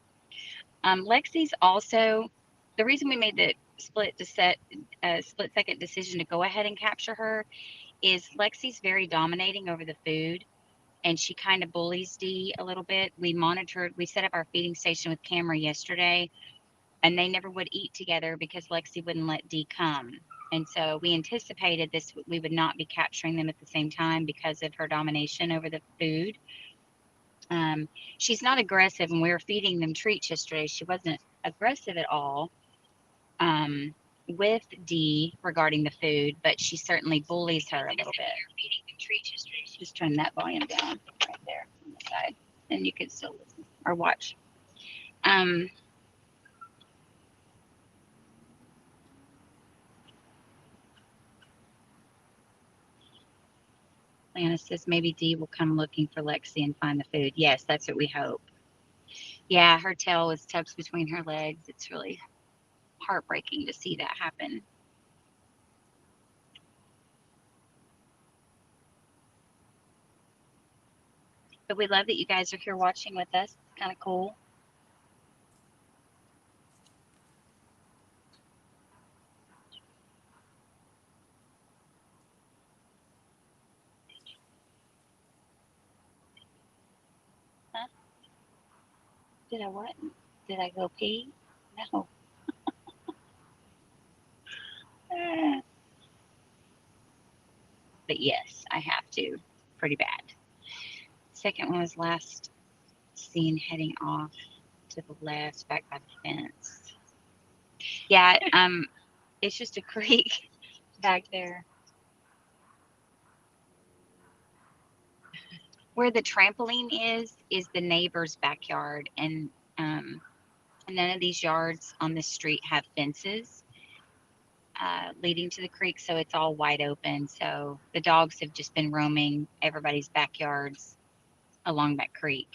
Lexie's also the reason we made the split second decision to go ahead and capture her is Lexie's very dominating over the food, and she kind of bullies Dee a little bit. We set up our feeding station with camera yesterday, and they never would eat together because Lexie wouldn't let Dee come. And so we anticipated we would not be capturing them at the same time because of her domination over the food. She's not aggressive, and we were feeding them treats yesterday. She wasn't aggressive at all with Dee regarding the food, but she certainly bullies her a little bit. Just turn that volume down right there on the side, and you can still listen or watch. Lana says maybe Dee will come looking for Lexie and find the food. Yes, that's what we hope. Yeah, her tail was tucked between her legs. It's really heartbreaking to see that happen. But we love that you guys are here watching with us. It's kind of cool. Huh? Did I what? Did I go pee? No. But yes, I have to. Pretty bad. Second one was last seen heading off to the left, back by the fence. Yeah, it's just a creek back there. Where the trampoline is the neighbor's backyard, and none of these yards on this street have fences leading to the creek, so it's all wide open. So the dogs have just been roaming everybody's backyards along that creek.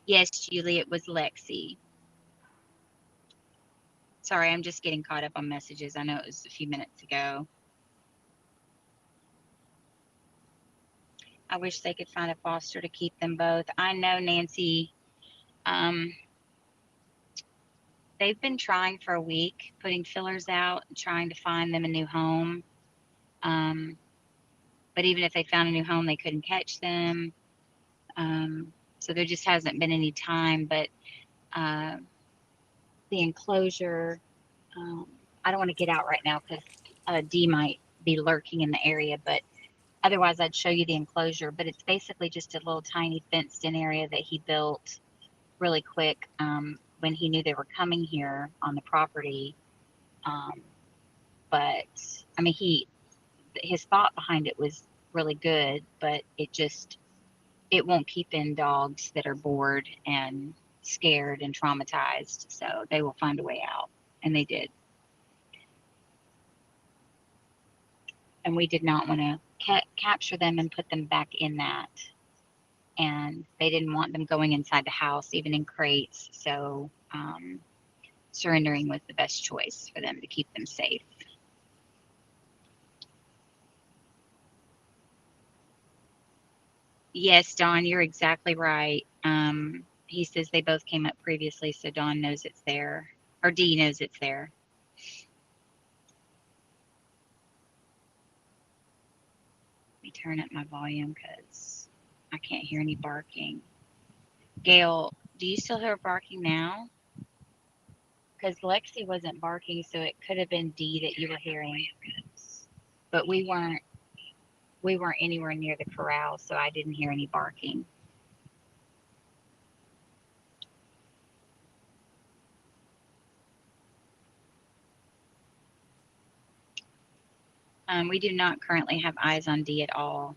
Yes, Julie, it was Lexie. Sorry, I'm just getting caught up on messages. I know it was a few minutes ago. I wish they could find a foster to keep them both. I know, Nancy. Um, they've been trying for a week, putting fillers out, trying to find them a new home. But but even if they found a new home, they couldn't catch them. So there just hasn't been any time. But the enclosure, I don't want to get out right now because D might be lurking in the area, but otherwise I'd show you the enclosure. But it's basically just a little tiny fenced in area that he built really quick when he knew they were coming here on the property. But I mean, his thought behind it was really good, but it won't keep in dogs that are bored and scared and traumatized. So they will find a way out, and they did. And we did not want to capture them and put them back in that. And they didn't want them going inside the house, even in crates. So surrendering was the best choice for them to keep them safe. Yes, Dawn, you're exactly right. He says they both came up previously, so Dawn knows it's there, or Dee knows it's there. Let me turn up my volume because I can't hear any barking. Gail, do you still hear barking now? Because Lexie wasn't barking, so it could have been Dee that you were hearing. But we weren't anywhere near the corral, so I didn't hear any barking. We do not currently have eyes on Dee at all.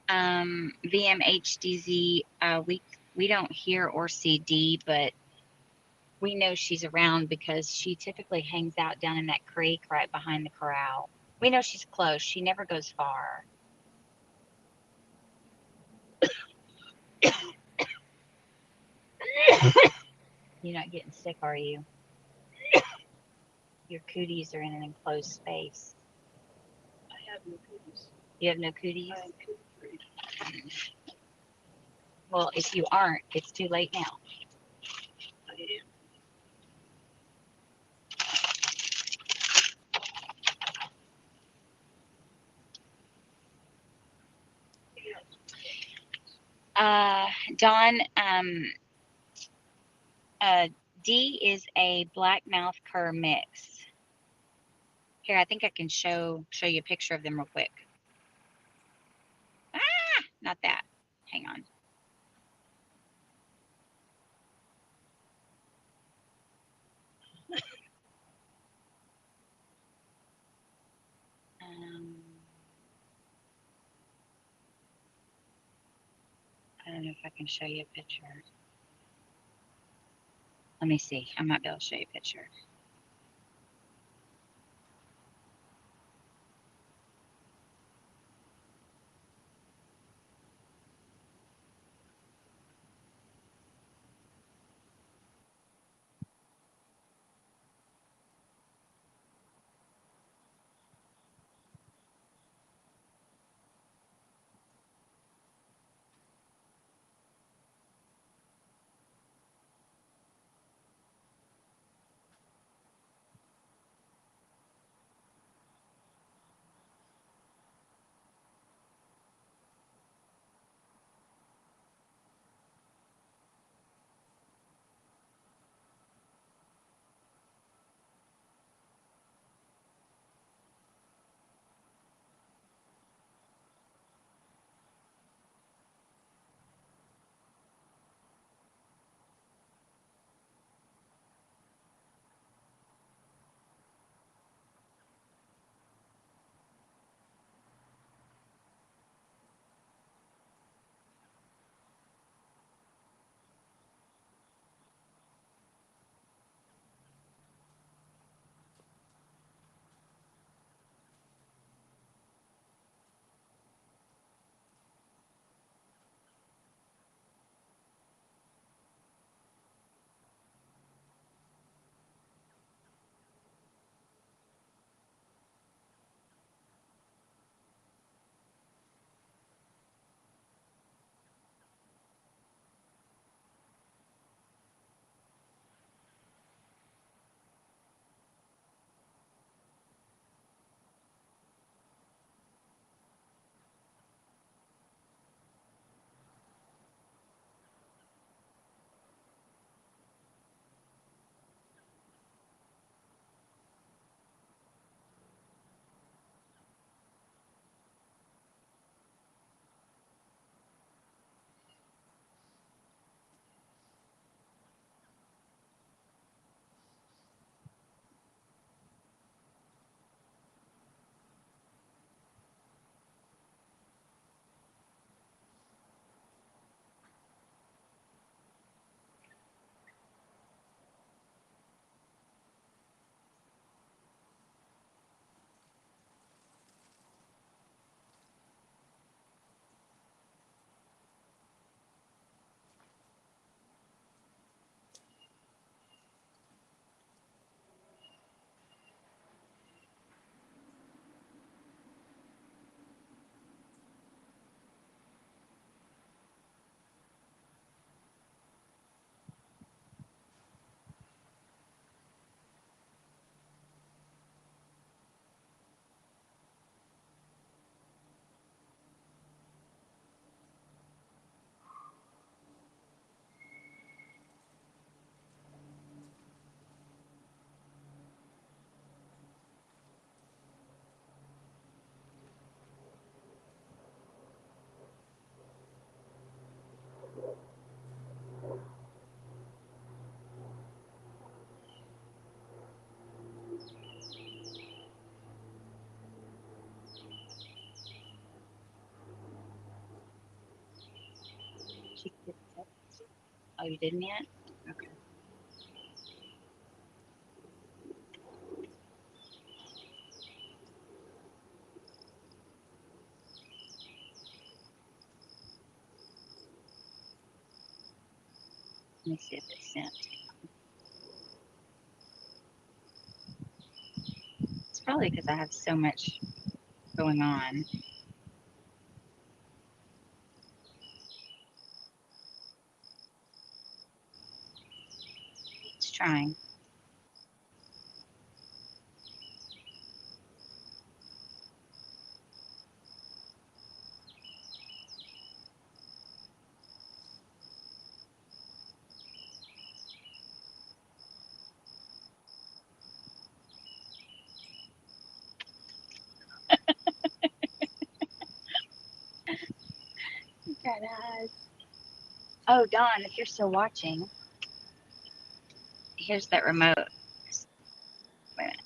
VMHDZ, we don't hear or see Dee, but we know she's around because she typically hangs out down in that creek right behind the corral. We know she's close. She never goes far. You're not getting sick, are you? Your cooties are in an enclosed space. I have no cooties. You have no cooties? I am cootie free. Well, if you aren't, it's too late now. I am. Dawn, D is a black mouth cur mix. Here, I think I can show you a picture of them real quick. Ah, not that. Hang on. I don't know if I can show you a picture. Let me see. I might be able to show you a picture. Oh, you didn't yet? Okay. Let me see if it's sent. It's probably because I have so much going on. It's trying. Got eyes. Oh, Dawn, if you're still watching, here's that remote. Wait a minute.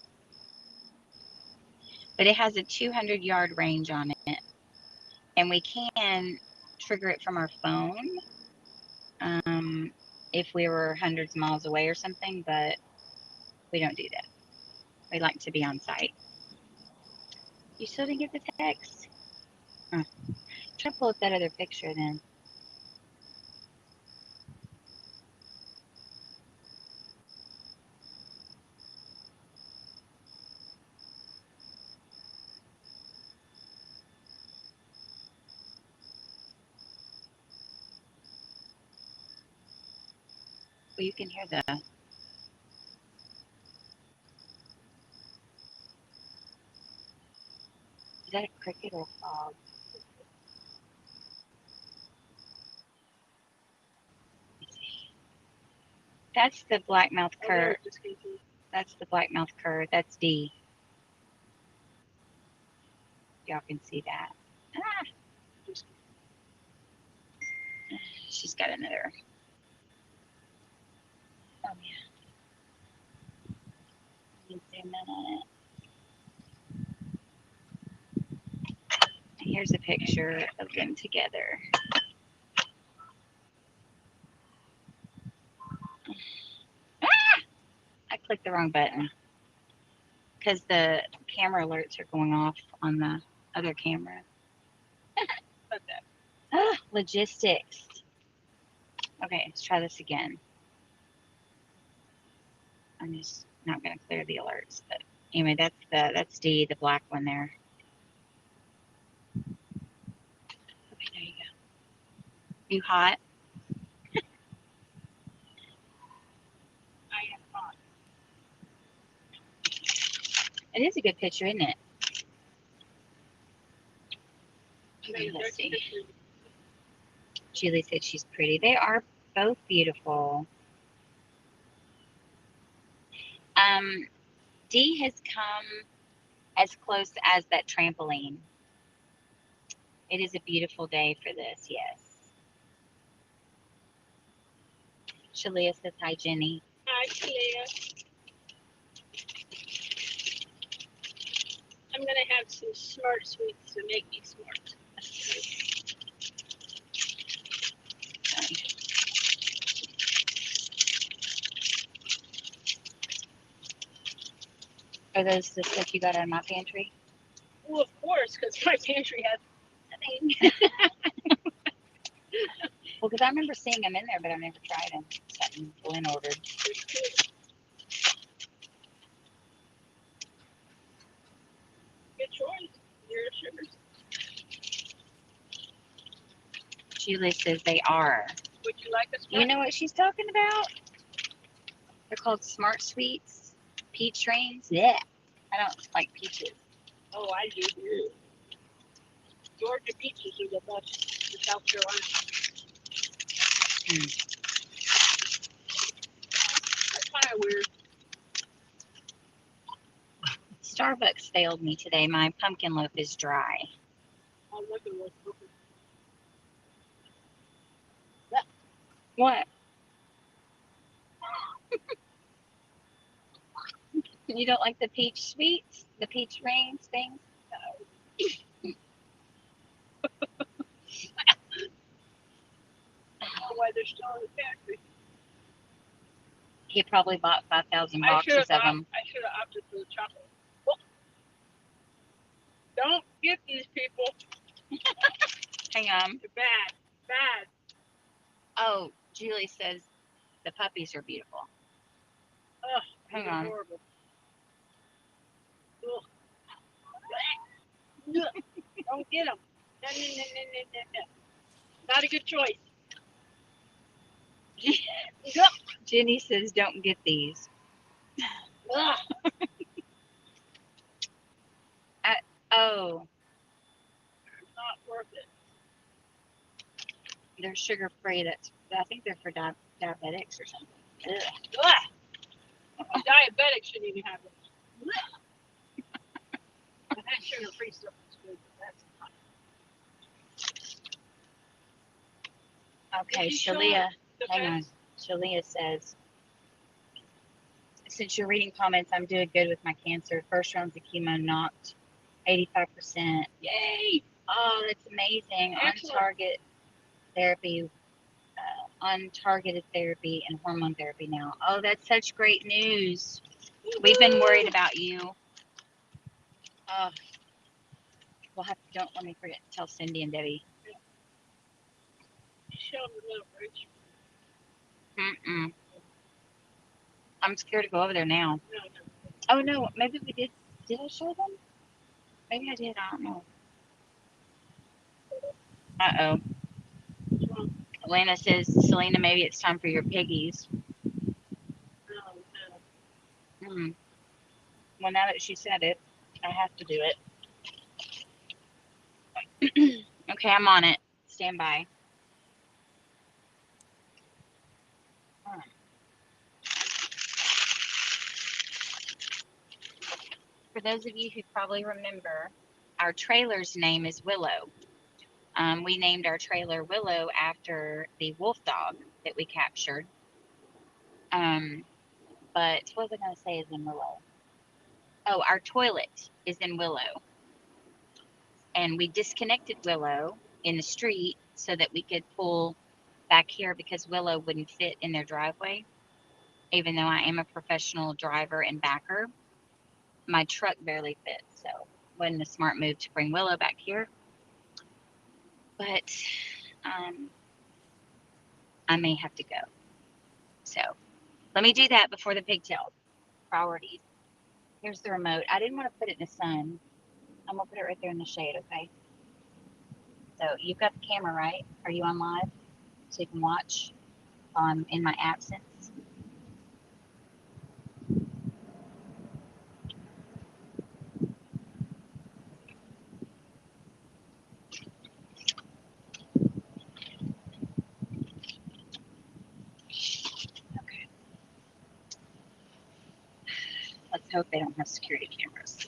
But it has a 200-yard range on it, and we can trigger it from our phone if we were hundreds of miles away or something, but we don't do that. We like to be on site. You still didn't get the text? Huh. Try to pull up that other picture then. Well, you can hear the... Is that a cricket or a frog? That's the blackmouth cur. That's the blackmouth cur. That's D. Y'all can see that. Ah, she's got another. Oh yeah. You can zoom in on it. Here's a picture of them together. Ah! I clicked the wrong button because the camera alerts are going off on the other camera. Ah, logistics. Okay, let's try this again. I'm just not going to clear the alerts, but anyway, that's D, the black one there. Okay, there you go. You hot? I am hot. It is a good picture, isn't it? Okay, Let's see. Julie said she's pretty. They are both beautiful. D has come as close as that trampoline. It is a beautiful day for this, yes. Shalia says hi, Jenny. Hi, Claire. I'm gonna have some smart sweets to make me smart. Are those the stuff you got out of my pantry? Well, of course, because my pantry has nothing. Well, because I remember seeing them in there, but I've never tried them. Something Glenn ordered. Good choice. Zero sugars. Julie says they are. Would you like a smart? You know what she's talking about? They're called Smart Sweets. Peach trains. Yeah. I don't like peaches. Oh, I do. Georgia peaches are the best in South Carolina. That's kind of weird. Starbucks failed me today. My pumpkin loaf is dry. I'm looking with cookies. What? You don't like the peach sweets? The peach rains thing? The weather's Oh, the factory. He probably bought 5,000 boxes of them. I should have opted for the chocolate. Well, don't get these people. Hang on. They're bad. Bad. Oh, Julie says the puppies are beautiful. Ugh, Hang they're on. horrible. Ugh. Ugh. Don't get them. No. Not a good choice. Jenny says don't get these. Ugh. Oh, Not worth it. they're sugar free. I think they're for diabetics or something. Ugh. Ugh. A diabetic shouldn't even have this. That sugar-free stuff is good, but that's not. Okay, Did you show Shalia. the Hang on. pets? Shalia says, since you're reading comments, I'm doing good with my cancer. First rounds of chemo knocked 85%. Yay! Oh, that's amazing. Excellent. On target therapy, untargeted therapy, and hormone therapy now. Oh, that's such great news. We've been worried about you. Oh, we'll have to, don't let me forget to tell Cindy and Debbie. Show them the little bridge. Mm-mm. I'm scared to go over there now. No. Oh, no, maybe we did. Did I show them? Maybe I did. I don't know. Uh-oh. What's wrong? Elena says, Selena, maybe it's time for your piggies. No. Well, now that she said it, I have to do it. Okay, I'm on it. Stand by. For those of you who probably remember, our trailer's name is Willow. We named our trailer Willow after the wolf dog that we captured. But what was I going to say is in Willow? Oh, our toilet is in Willow. And we disconnected Willow in the street so that we could pull back here because Willow wouldn't fit in their driveway. Even though I am a professional driver and backer, my truck barely fits. So it wasn't a smart move to bring Willow back here. But I may have to go. So let me do that before the pigtails. Priorities. Here's the remote. I didn't want to put it in the sun. I'm going to put it right there in the shade, okay? So you've got the camera, right? Are you on live? So you can watch while I'm in my absence. Okay. Let's hope they don't have security cameras.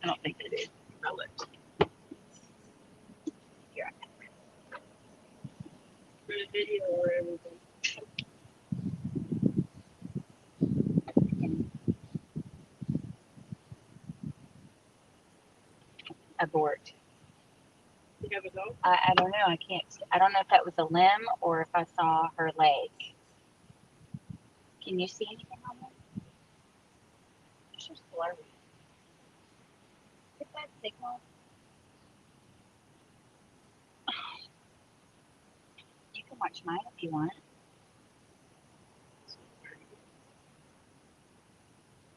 I don't think they do. I'll look. Here. For the video or everything. And abort. You have a dog? I don't know. I can't. I don't know if that was a limb or if I saw her leg. Can you see anything on there? It's just blurry. Is that signal? You can watch mine if you want.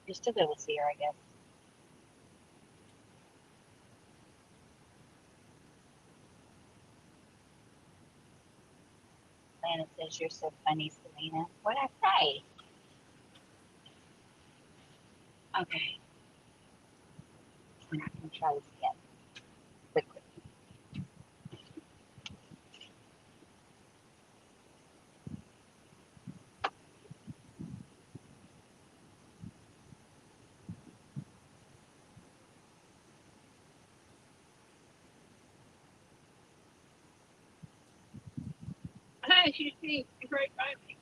Just a little seer, I guess. Lana says you're so funny, Selena. What'd I say? Okay. We're not going to try this again. Quickly. Hi, she's being right by me.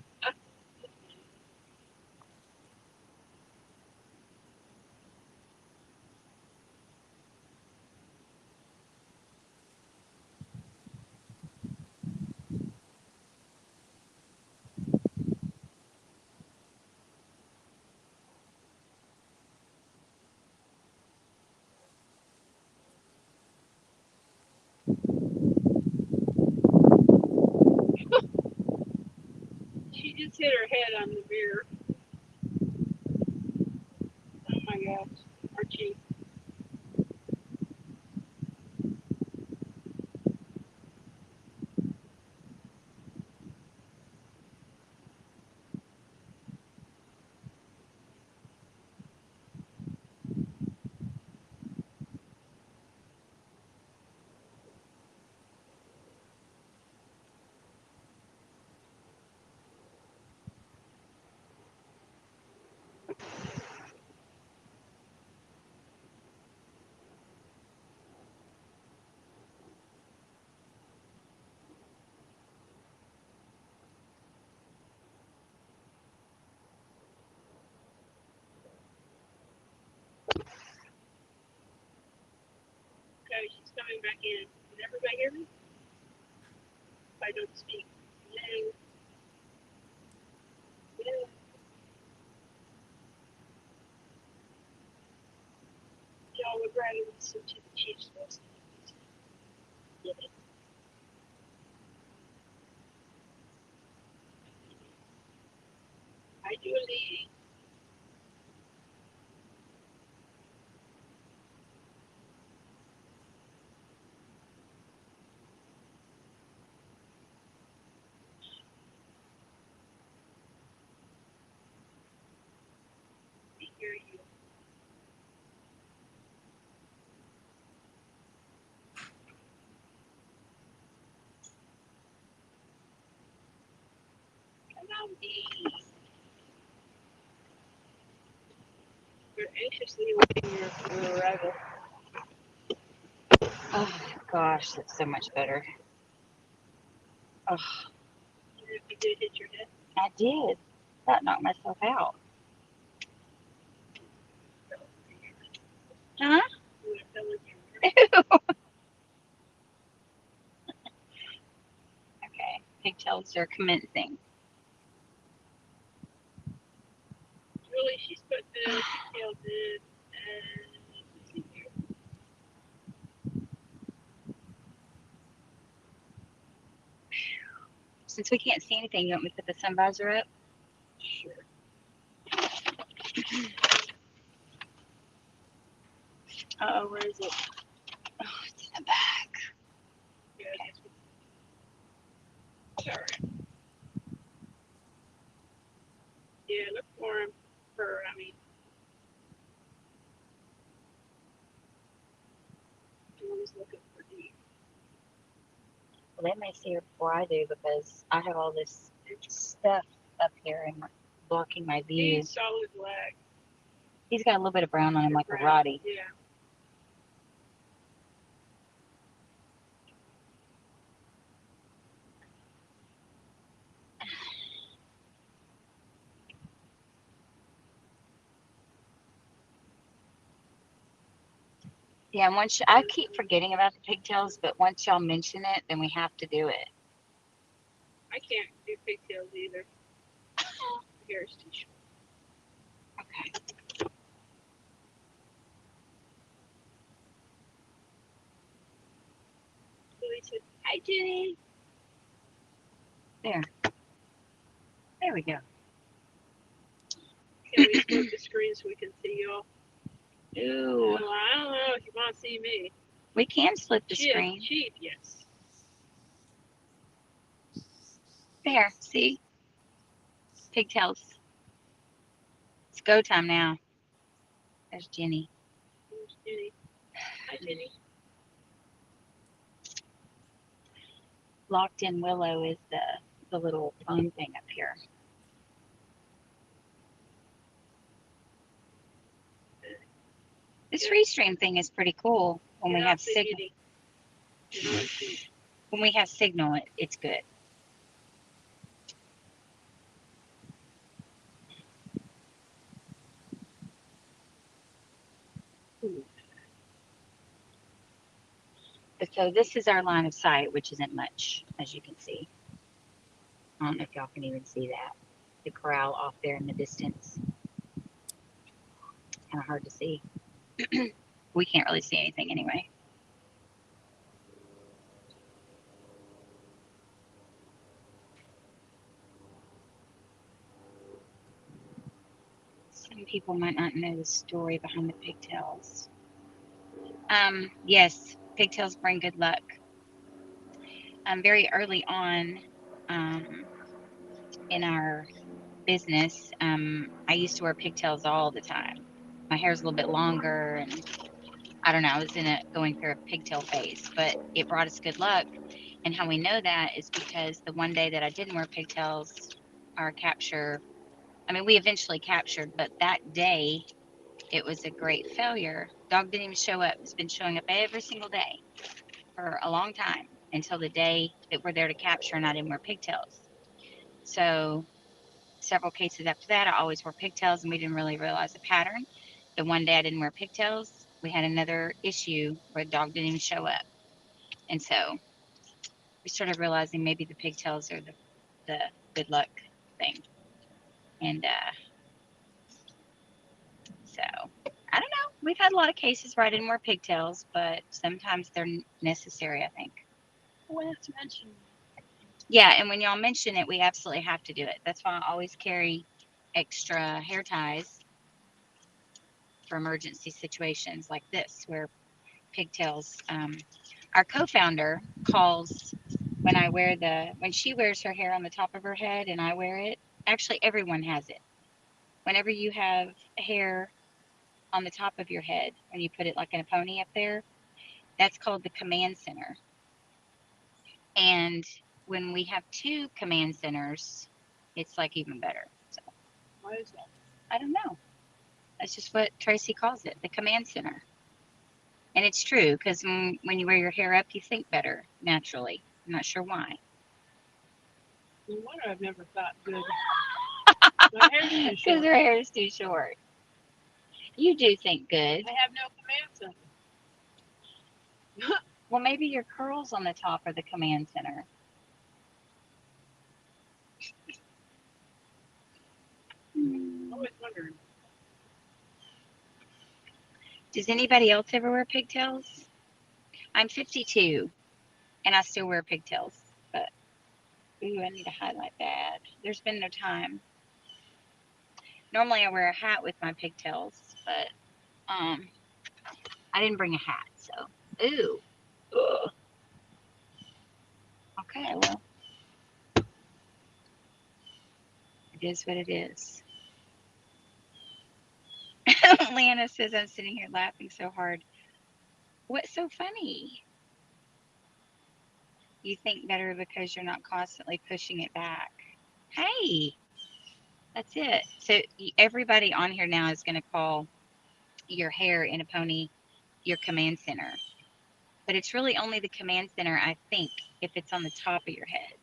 just hit her head on the mirror. Oh my gosh, Archie. Okay, she's coming back in. Can everybody hear me? If I don't speak. Yay. Yay. Y'all would rather listen to the Chiefs voice. Get it. I do a leading. I hear you. Come on, D. We're anxiously waiting for your arrival. Oh gosh, that's so much better. Oh, You did hit your head. I did. That knocked myself out. Huh? You would have fell in your Okay, pigtails are commencing. Really, she's put the details in, and let's see here. Since we can't see anything, you want me to put the sun visor up? Sure. Oh, where is it? Oh, it's in the back. Yeah, that's all right. Yeah, look for him. I mean, Dawn's looking for D. Well, they may see her before I do because I have all this stuff up here and blocking my view. He's solid black. He's got a little bit of brown on him, like a Roddy. Yeah. Yeah, and once I keep forgetting about the pigtails, but once y'all mention it, then we have to do it. I can't do pigtails either. Hair is too short. Okay. Billy said, "Hi, Jenny." There we go. Can we flip the screen so we can see y'all? Ooh. Well, I don't know if you want to see me. We can split the Cheat, screen. cheat, yes. There, see? Pigtails. It's go time now. There's Jenny. Here's Jenny. Hi, Jenny. Locked in Willow is the little phone thing up here. This restream thing is pretty cool when we have signal. When we have signal, it's good. So this is our line of sight, which isn't much, as you can see. I don't know if y'all can even see that. The corral off there in the distance. It's kind of hard to see. We can't really see anything anyway. people might not know the story behind the pigtails. Yes, pigtails bring good luck. Very early on, in our business, I used to wear pigtails all the time. My hair's a little bit longer, and I don't know, I was going through a pigtail phase, but it brought us good luck. And how we know that is because the one day that I didn't wear pigtails, our capture, I mean, we eventually captured, but that day it was a great failure. Dog didn't even show up. It's been showing up every single day for a long time until the day that we're there to capture and I didn't wear pigtails. So several cases after that, I always wore pigtails and we didn't really realize the pattern. The one day I didn't wear pigtails, we had another issue where the dog didn't even show up. And so we started realizing maybe the pigtails are the good luck thing. And so I don't know. We've had a lot of cases where I didn't wear pigtails, but sometimes they're necessary, I think. We'll have to mention. Yeah, and when y'all mention it, we absolutely have to do it. That's why I always carry extra hair ties for emergency situations like this, where pigtails. Our co-founder calls when she wears her hair on the top of her head and I wear it. Actually, everyone has it. Whenever you have hair on the top of your head, when you put it like in a pony up there, that's called the command center. And when we have two command centers, it's like even better. So Why is that? I don't know. That's just what Tracy calls it, the command center. And it's true because when you wear your hair up, you think better naturally. I'm not sure why. No wonder I've never thought good. My hair's too Because short. her hair is too short. You do think good. I have no command center. Well, maybe your curls on the top are the command center. Always wondering. Does anybody else ever wear pigtails? I'm 52 and I still wear pigtails, but ooh, I need to highlight that. There's been no time. Normally I wear a hat with my pigtails, but I didn't bring a hat, so ooh. Ugh. Okay, well, it is what it is. Lana says I'm sitting here laughing so hard. What's so funny? You think better because you're not constantly pushing it back. Hey, that's it. So everybody on here now is going to call your hair in a pony your command center. But it's really only the command center, I think, if it's on the top of your head.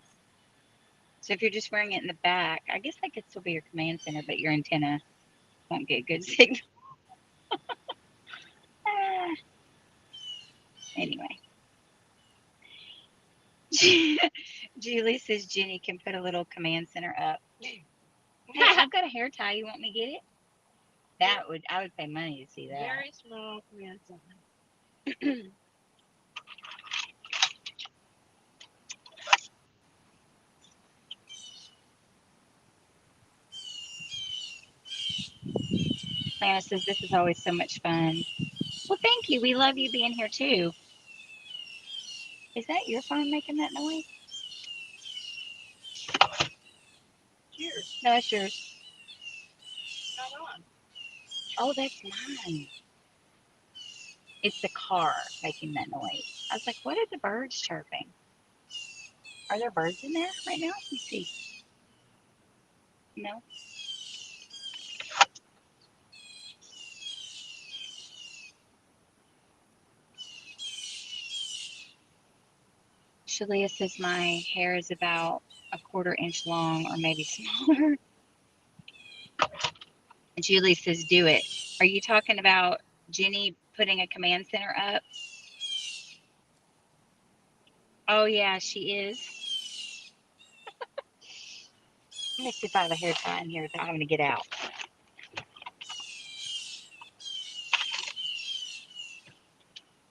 So if you're just wearing it in the back, I guess that could still be your command center, but your antenna won't get good signal. Anyway. Julie says Jenny can put a little command center up. Hey, I've got a hair tie. You want me to get it? I would pay money to see that. Very small command center. Lana says this is always so much fun. Well, thank you. We love you being here too. Is that your phone making that noise? Cheers. No, it's yours. Not on. Oh, that's mine. It's the car making that noise. I was like, what are the birds chirping? Are there birds in there right now? Let me see. No. Shalia says my hair is about a 1/4 inch long or maybe smaller. Julie says do it. Are you talking about Jenny putting a command center up? Oh yeah, she is. Let me see if I have a hair tie in here without having to get out.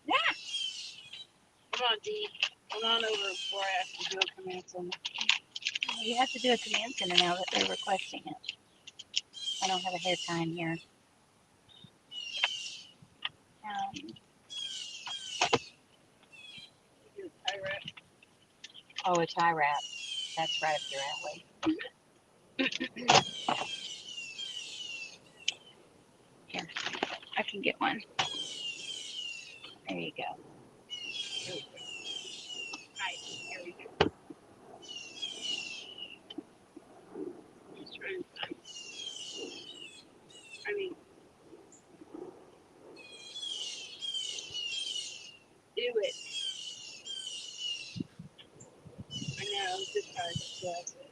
Yeah. Come on, Dee. Come on over before I have to do a command center. You have to do a command center now that they're requesting it. I don't have a hair tie in here. You tie wrap. Oh, a tie wrap. That's right up your alley. Here, I can get one. There you go. Right, here we go. Just trying to find. I mean, do it. I know, this hard to does it.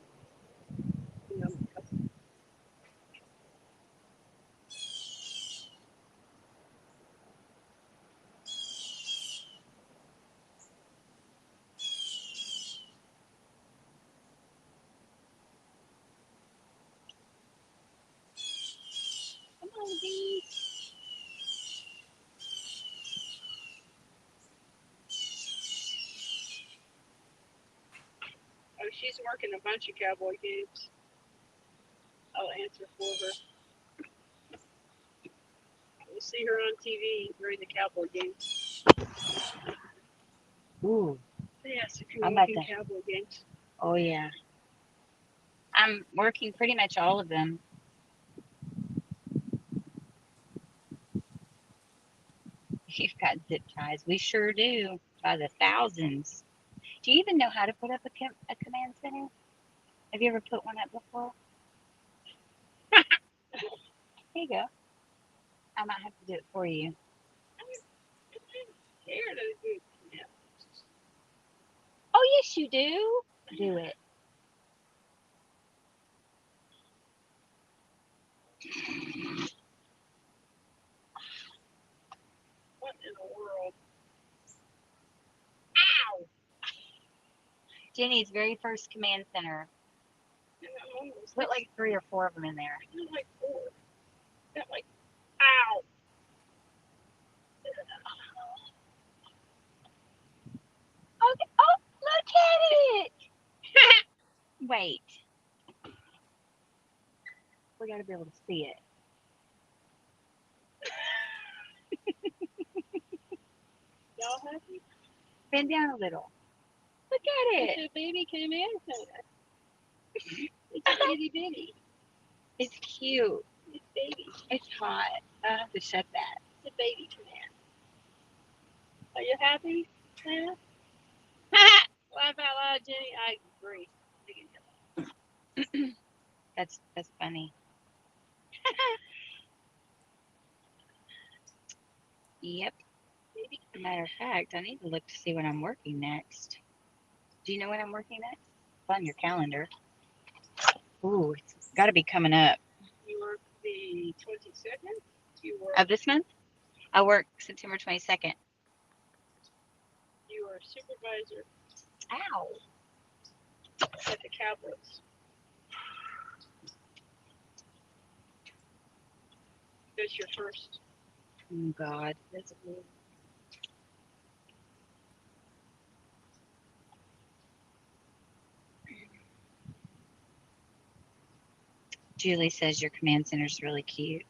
You know, because come on, Dee. Oh, she's working a bunch of cowboy games. I'll answer for her. We'll see her on TV during the cowboy games. Ooh. Yes, if you're I'm about working to. cowboy games. Oh, yeah. I'm working pretty much all of them. You've got zip ties. We sure do. By the thousands. Do you even know how to put up a command center? Have you ever put one up before? There you go. I might have to do it for you. Here to do. Yeah. Oh, yes, you do. Do it. What in the world? Ow! Jenny's very first command center. Put like 3 or 4 of them in there. Like 4. Got like, ow. Okay. Oh, look at it. Wait. We got to be able to see it. Y'all happy? Bend down a little. Look at it. It's a baby command center. It's itty bitty. It's cute. It's baby. It's hot. I have to shut that. It's a baby command. Are you happy? Yeah. Laugh out loud, Jenny. I agree. That's funny. Yep. Baby. Matter of fact, I need to look to see when I'm working next. Do you know when I'm working next? It's on your calendar. Ooh, it's got to be coming up. You work the 22nd? You work. Of this month? I work September 22nd. You are supervisor Ow. at the Cowboys. That's your first. Oh, God. Visible. Julie says your command center is really cute.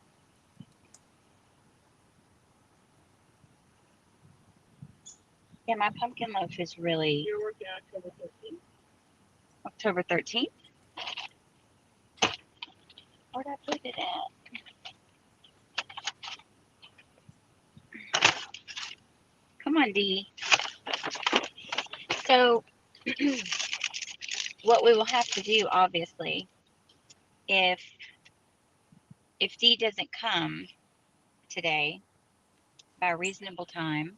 Yeah, my pumpkin loaf is really You're working October 13th. October 13th. Where'd I put it at? Come on, Dee. So, what we will have to do, obviously, if Dee doesn't come today by a reasonable time,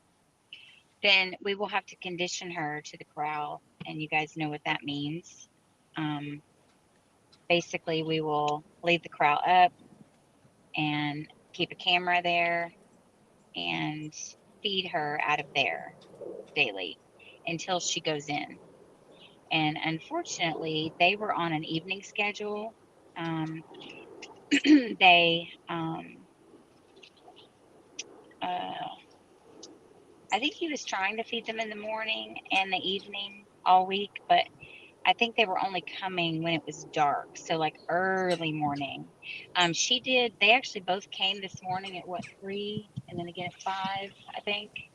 then we will have to condition her to the corral, and you guys know what that means. Basically, we will leave the corral up and keep a camera there and feed her out of there daily until she goes in. And unfortunately, they were on an evening schedule. They, I think he was trying to feed them in the morning and the evening all week, but I think they were only coming when it was dark, so like early morning. They actually both came this morning at what, 3 and then again at 5, I think.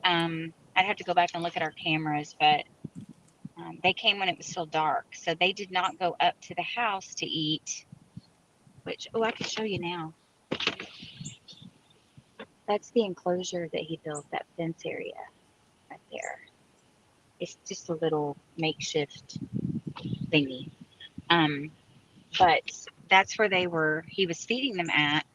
I'd have to go back and look at our cameras, but they came when it was still dark. So they did not go up to the house to eat, which, oh, I can show you now. That's the enclosure that he built, that fence area right there. It's just a little makeshift thingy. But that's where he was feeding them at.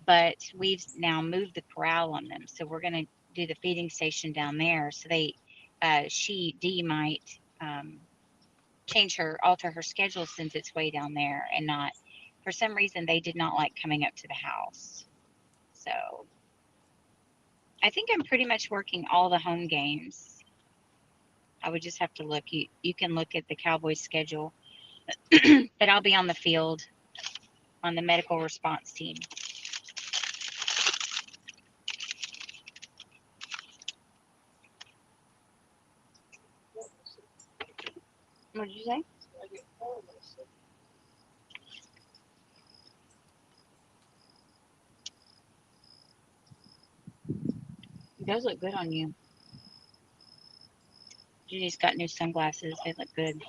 But we've now moved the corral on them. So we're going to do the feeding station down there. So Dee might alter her schedule since it's way down there and not, for some reason, they did not like coming up to the house. So I think I'm pretty much working all the home games. I would just have to look. You can look at the Cowboys schedule, but I'll be on the field on the medical response team. What did you say? It does look good on you. Judy's got new sunglasses. They look good.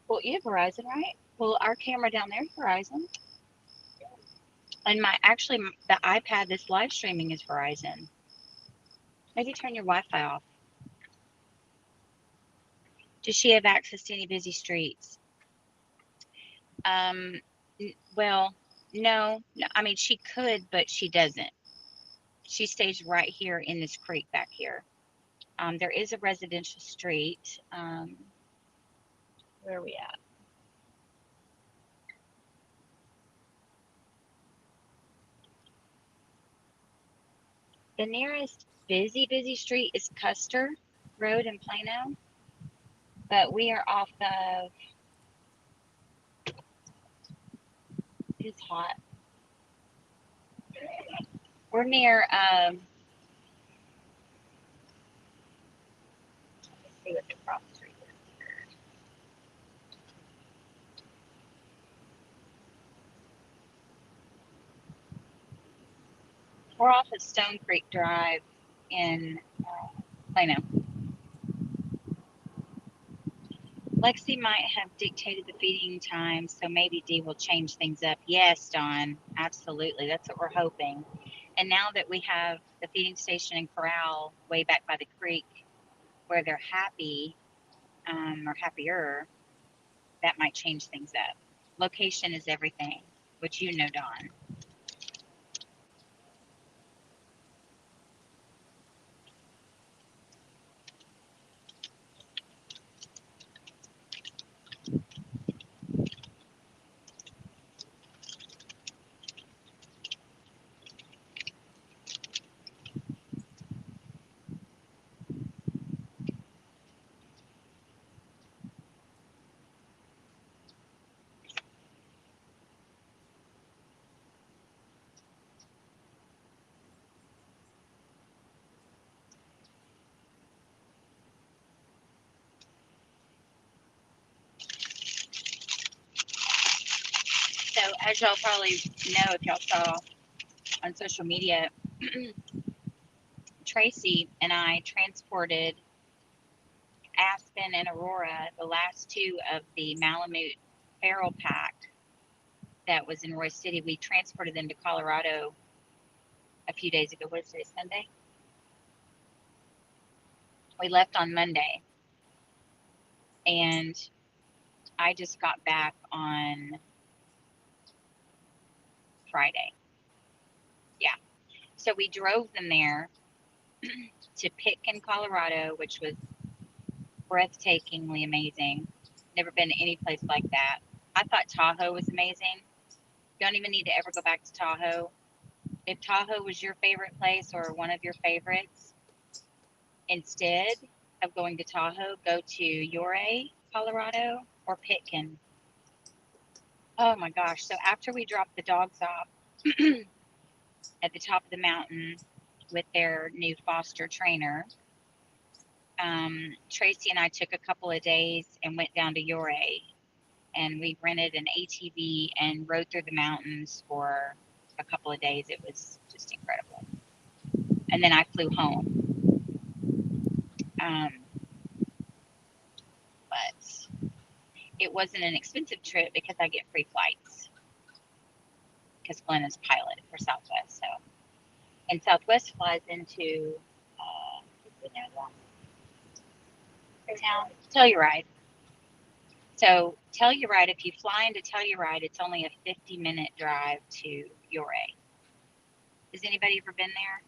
Well, you have Verizon, right? Well, our camera down there is Verizon. And the iPad that's live streaming is Verizon. Maybe turn your Wi-Fi off. Does she have access to any busy streets? Well, no. I mean, she could, but she doesn't. She stays right here in this creek back here. There is a residential street. Where are we at? The nearest busy street is Custer Road in Plano, but we are off of, it's hot. We're near, let's see what the cross street is. We're off of Stone Creek Drive in Plano. Lexie might have dictated the feeding time, so maybe Dee will change things up. Yes, Dawn, absolutely. That's what we're hoping. And now that we have the feeding station and corral way back by the creek where they're happy, or happier, that might change things up. Location is everything, which you know, Dawn. So as y'all probably know, if y'all saw on social media, Tracy and I transported Aspen and Aurora, the last two of the Malamute feral pack that was in Roy City. We transported them to Colorado a few days ago. What is today, Sunday? We left on Monday, and I just got back on Friday. Yeah. So we drove them there to Pitkin, Colorado, which was breathtakingly amazing. Never been to any place like that. I thought Tahoe was amazing. Don't even need to ever go back to Tahoe. If Tahoe was your favorite place or one of your favorites, instead of going to Tahoe, go to Ouray, Colorado, or Pitkin. Oh my gosh. So after we dropped the dogs off at the top of the mountain with their new foster trainer, Tracy and I took a couple of days and went down to Ouray, and we rented an ATV and rode through the mountains for a couple of days. It was just incredible. And then I flew home. Um, but it wasn't an expensive trip because I get free flights because Glenn is pilot for Southwest. So, and Southwest flies into what's the name of that town? Telluride. So Telluride, if you fly into Telluride, it's only a 50-minute drive to Ouray. Has anybody ever been there?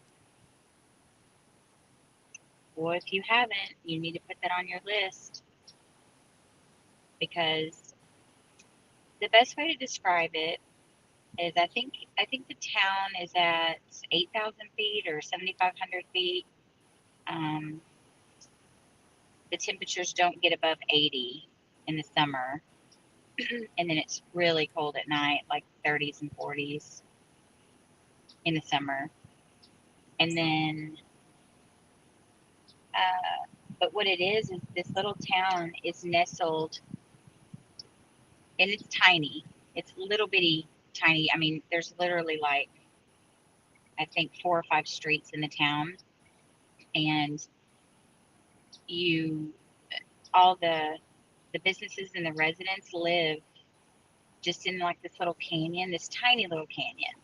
Well, if you haven't, you need to put that on your list because the best way to describe it is I think the town is at 8,000 feet or 7,500 feet. Um, the temperatures don't get above 80 in the summer, and then it's really cold at night, like 30s and 40s in the summer. And then, but what it is this little town is nestled, and it's tiny. It's little bitty tiny. I mean, there's literally like, I think 4 or 5 streets in the town, and you, all the businesses and the residents live just in like this little canyon, this tiny little canyon.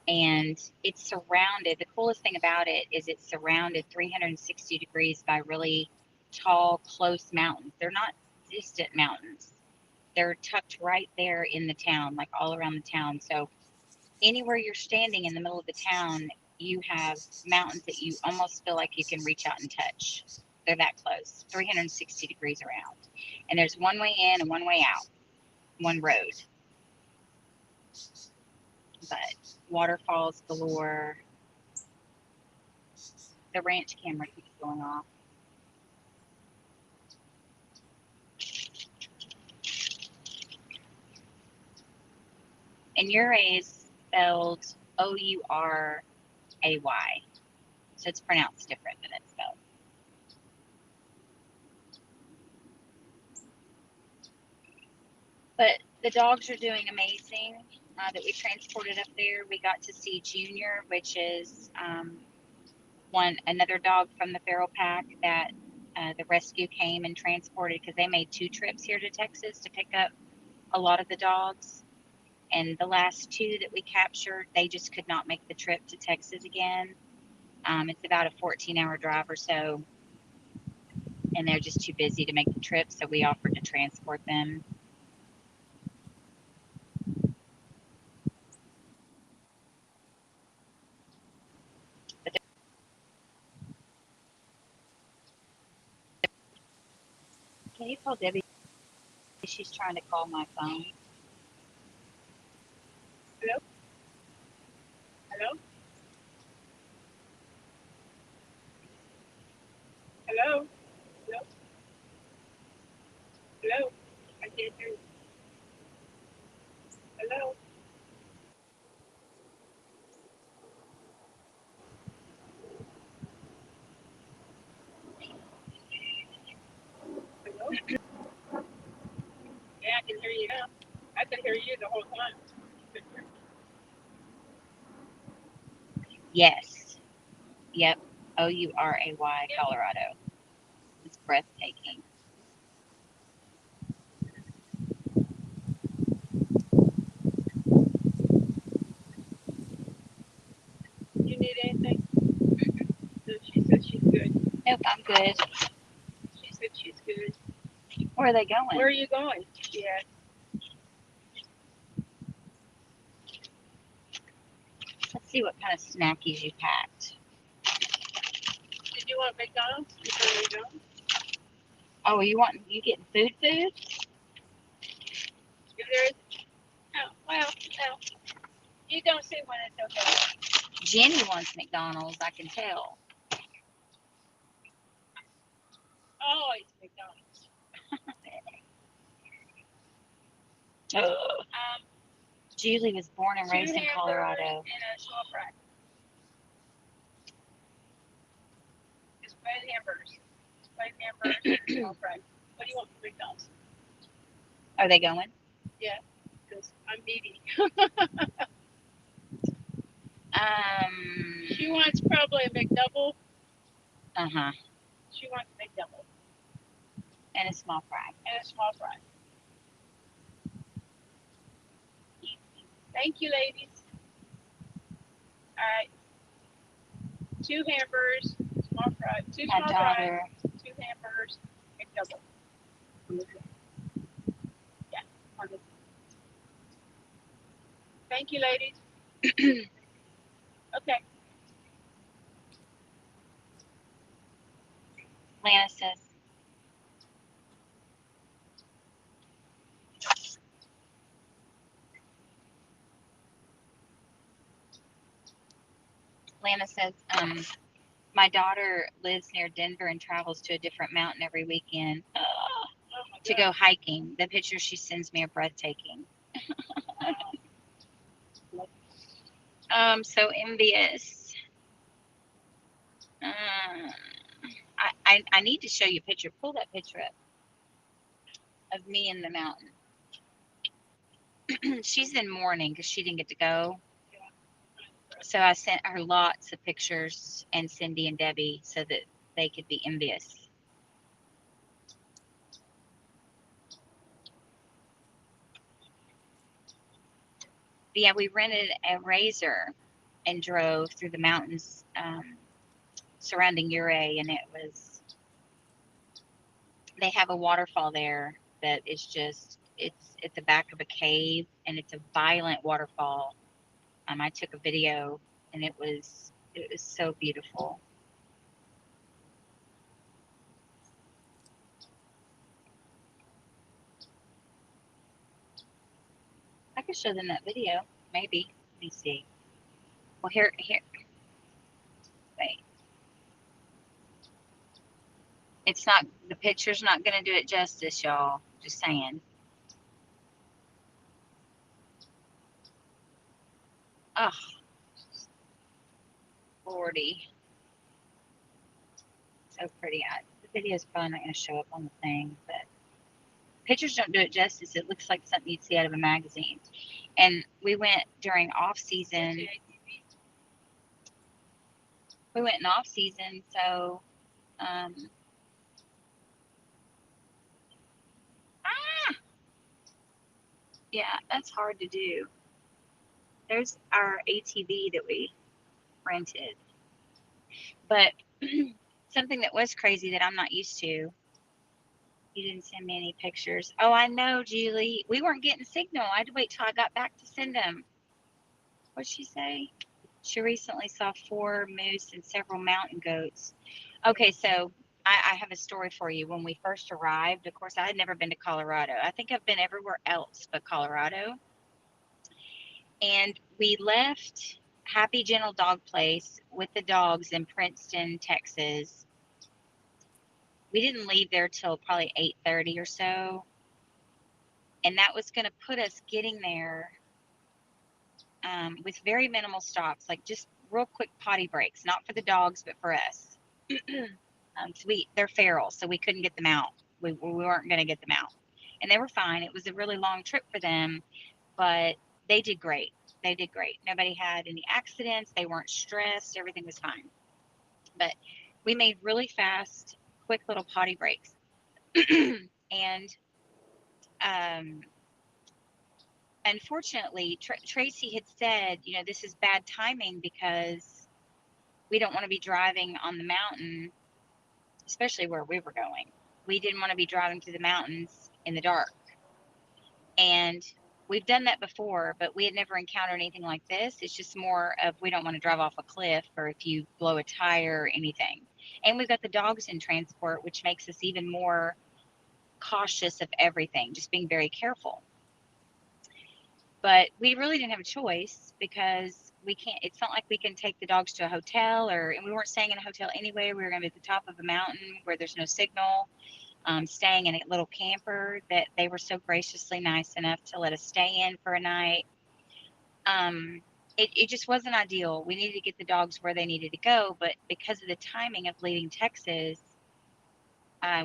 And it's surrounded, the coolest thing about it is it's surrounded 360 degrees by really tall, close mountains. They're not distant mountains. They're tucked right there in the town, like all around the town. So anywhere you're standing in the middle of the town, you have mountains that you almost feel like you can reach out and touch. They're that close, 360 degrees around. And there's one way in and one way out, one road. But waterfalls galore. The ranch camera keeps going off. And Ouray is spelled Ouray. So it's pronounced different than it's spelled. But the dogs are doing amazing that we transported up there. We got to see Junior, which is another dog from the feral pack that the rescue came and transported because they made 2 trips here to Texas to pick up a lot of the dogs. And the last 2 that we captured, they just could not make the trip to Texas again. It's about a 14-hour drive or so, and they're just too busy to make the trip, so we offered to transport them. But can you call Debbie? She's trying to call my phone. Hello? Hello? Hello? Hello? Hello? I can't hear you. Hello? Hello? Yeah, I can hear you now. I can hear you the whole time. Yes. Yep. Ouray, Colorado. It's breathtaking. You need anything? No, she said she's good. Nope, I'm good. She said she's good. Where are they going? Where are you going? She asked. Let's see what kind of snackies you packed. Did you want McDonald's? McDonald's? Oh, you getting food? If there is, oh, well, no. You don't see when it's okay. Jenny wants McDonald's, I can tell. Always McDonald's. Julie was born and 2 raised in hamburgers Colorado. and a small fry. Just plain hamburgers. Plain hamburgers and a small fry. What do you want from McDonald's? Are they going? Yeah, because I'm needy. She wants probably a McDouble. Uh-huh. She wants a McDouble. And a small fry. And a small fry. Thank you, ladies. All right. 2 hamburgers, small fry, 2 My small daughter. fries, 2 hamburgers, McDouble. Yeah. Thank you, ladies. Okay. Lana says, my daughter lives near Denver and travels to a different mountain every weekend to go hiking. The pictures she sends me are breathtaking. So envious. I need to show you a picture. Pull that picture up of me in the mountain. She's in mourning because she didn't get to go. So I sent her lots of pictures and Cindy and Debbie so that they could be envious. But yeah, we rented a Razor and drove through the mountains surrounding Ouray, and they have a waterfall there that is just, it's at the back of a cave, and it's a violent waterfall. I took a video, and it was so beautiful. I could show them that video, maybe. Let me see. Well, here, wait. It's not, the picture's not going to do it justice, y'all. Just saying. Oh, Lordy. So pretty. The video's probably not going to show up on the thing, but pictures don't do it justice. It looks like something you'd see out of a magazine. And we went during off season. We went in off season, so yeah, that's hard to do. There's our ATV that we rented. But something that was crazy that I'm not used to. You didn't send me any pictures. Oh, I know, Julie. We weren't getting signal. I had to wait till I got back to send them. What'd she say? She recently saw 4 moose and several mountain goats. Okay, so I have a story for you. When we first arrived, of course, I had never been to Colorado. I think I've been everywhere else but Colorado. And we left Happy Gentle Dog Place with the dogs in Princeton, Texas. We didn't leave there till probably 8:30 or so. And that was going to put us getting there with very minimal stops, like just real quick potty breaks, not for the dogs, but for us. They're feral, so we couldn't get them out. We weren't going to get them out. And they were fine. It was a really long trip for them, but they did great. They did great. Nobody had any accidents. They weren't stressed. Everything was fine. But we made really fast, quick little potty breaks. And unfortunately, Tracy had said, this is bad timing because we don't want to be driving on the mountain, especially where we were going. We didn't want to be driving through the mountains in the dark. And we've done that before, but we had never encountered anything like this. It's just more of we don't want to drive off a cliff or if you blow a tire or anything. And we've got the dogs in transport, which makes us even more cautious of everything, just being very careful. But we really didn't have a choice because we can't, it's not like we can take the dogs to a hotel and we weren't staying in a hotel anyway. We were going to be at the top of a mountain where there's no signal, staying in a little camper that they were so graciously nice enough to let us stay in for a night. It just wasn't ideal. We needed to get the dogs where they needed to go, but because of the timing of leaving Texas,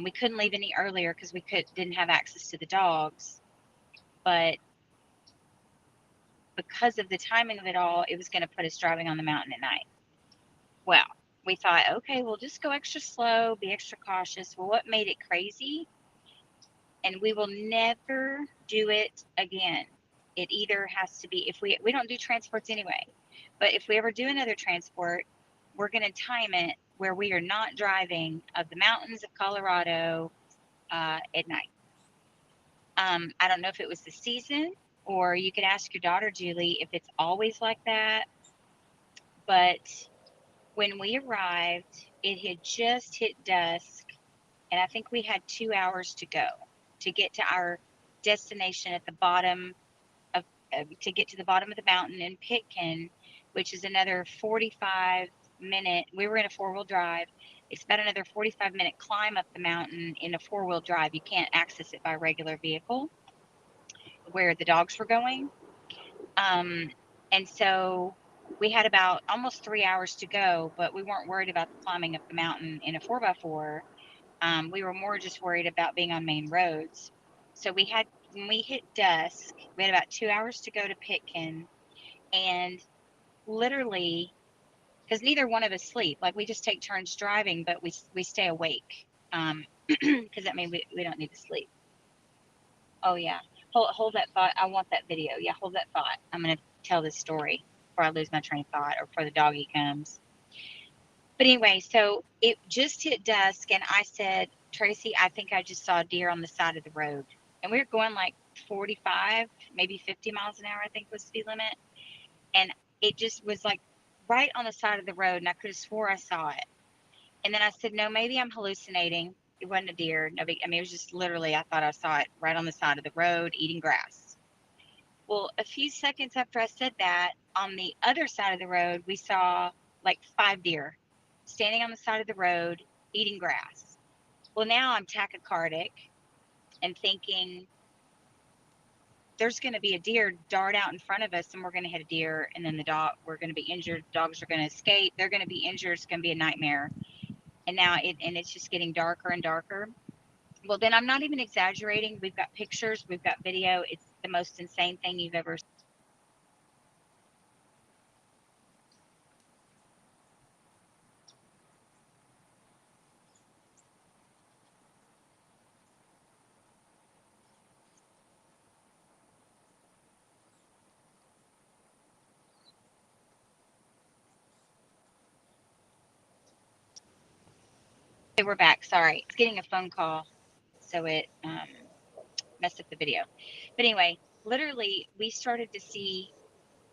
we couldn't leave any earlier because we didn't have access to the dogs. But because of the timing of it all, it was going to put us driving on the mountain at night. Well, we thought, okay, we'll just go extra slow, be extra cautious. Well, what made it crazy? And we will never do it again. It either has to be, if we don't do transports anyway, but if we ever do another transport, we're going to time it where we are not driving of the mountains of Colorado at night. I don't know if it was the season, or you could ask your daughter, Julie, if it's always like that. But when we arrived, it had just hit dusk, and I think we had 2 hours to go to get to our destination at the bottom of to get to the bottom of the mountain in Pitkin, which is another 45-minute. We were in a 4-wheel drive. It's about another 45-minute climb up the mountain in a 4-wheel drive. You can't access it by regular vehicle where the dogs were going. And so we had about almost 3 hours to go, but we weren't worried about the climbing up the mountain in a 4x4. We were more just worried about being on main roads. So when we hit dusk, we had about 2 hours to go to Pitkin, and literally, because neither one of us sleep, like we just take turns driving, but we stay awake, because that means we don't need to sleep. Oh yeah, hold that thought. I want that video. Yeah, hold that thought. I'm gonna tell this story before I lose my train of thought or before the doggy comes. But anyway, so it just hit dusk, and I said, Tracy, I think I just saw a deer on the side of the road. And we were going like 45, maybe 50 miles an hour, I think was the speed limit. And it just was like right on the side of the road, and I could have swore I saw it. And then I said, no, maybe I'm hallucinating. It wasn't a deer. No big, I mean, it was just literally, I thought I saw it right on the side of the road eating grass. Well, a few seconds after I said that, on the other side of the road, we saw like 5 deer standing on the side of the road eating grass. Well, now I'm tachycardic and thinking there's going to be a deer dart out in front of us, and we're going to hit a deer, and then we're going to be injured. Dogs are going to escape. They're going to be injured. It's going to be a nightmare. And now it's just getting darker and darker. Well, then I'm not even exaggerating. We've got pictures, we've got video. It's the most insane thing you've ever seen. Okay, we're back. Sorry. It's getting a phone call, so it messed up the video. But anyway, literally, we started to see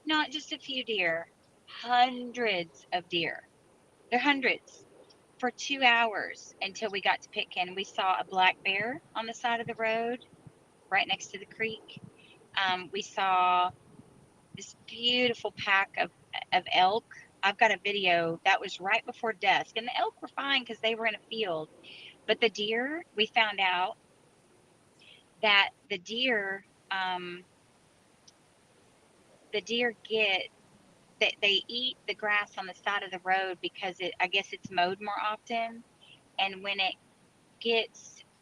not just a few deer, hundreds of deer. They're hundreds for 2 hours until we got to Pitkin. We saw a black bear on the side of the road right next to the creek. We saw this beautiful pack of elk. I've got a video that was right before dusk, and the elk were fine because they were in a field. But the deer, we found out that the deer get that they eat the grass on the side of the road because I guess it's mowed more often, and when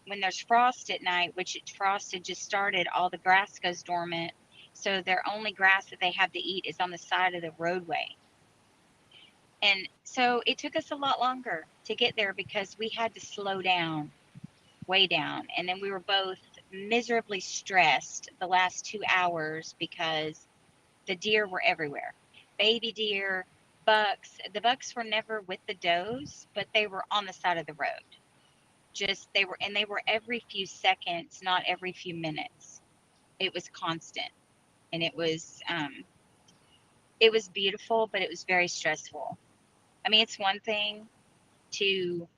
there's frost at night, which frost had just started, all the grass goes dormant. So their only grass that they have to eat is on the side of the roadway. And so it took us a lot longer to get there because we had to slow down, way down. And then we were both miserably stressed the last 2 hours because the deer were everywhere. Baby deer, bucks. The bucks were never with the does, but they were on the side of the road. They were every few seconds, not every few minutes. It was constant. And it was beautiful, but it was very stressful. I mean, it's one thing to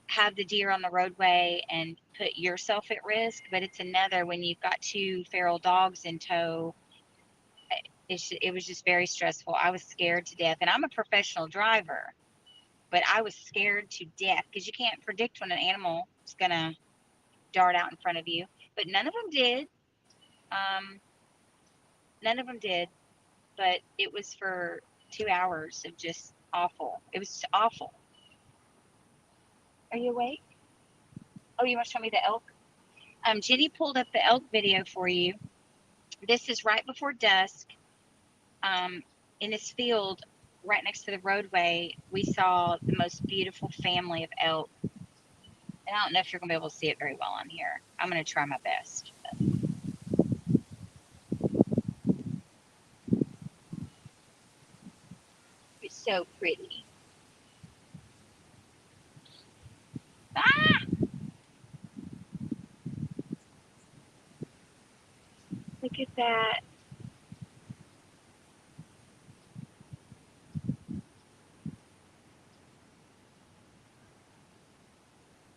have the deer on the roadway and put yourself at risk, but it's another when you've got 2 feral dogs in tow. It was just very stressful. I was scared to death, and I'm a professional driver, but I was scared to death because you can't predict when an animal is gonna dart out in front of you. But none of them did. None of them did. but it was for 2 hours of just awful. It was just awful. Are you awake? Oh, you want to show me the elk? Jenny pulled up the elk video for you. This is right before dusk. In this field, right next to the roadway, we saw the most beautiful family of elk. And I don't know if you're going to be able to see it very well on here. I'm going to try my best. It's so pretty. Ah! Look at that.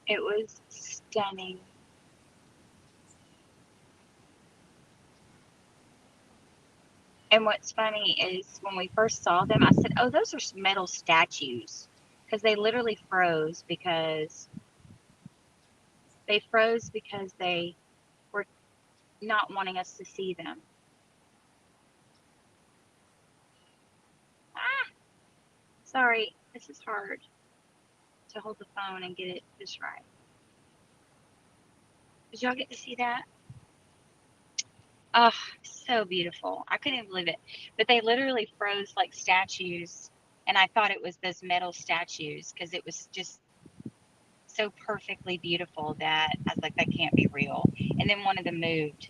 It was stunning. And what's funny is when we first saw them, I said, oh, those are metal statues. Because they literally froze because they were not wanting us to see them. Ah, sorry, this is hard to hold the phone and get it just right. Did y'all get to see that? Oh, so beautiful. I couldn't even believe it. But they literally froze like statues. And I thought it was those metal statues because it was just so perfectly beautiful that I was like, that can't be real. And then one of them moved.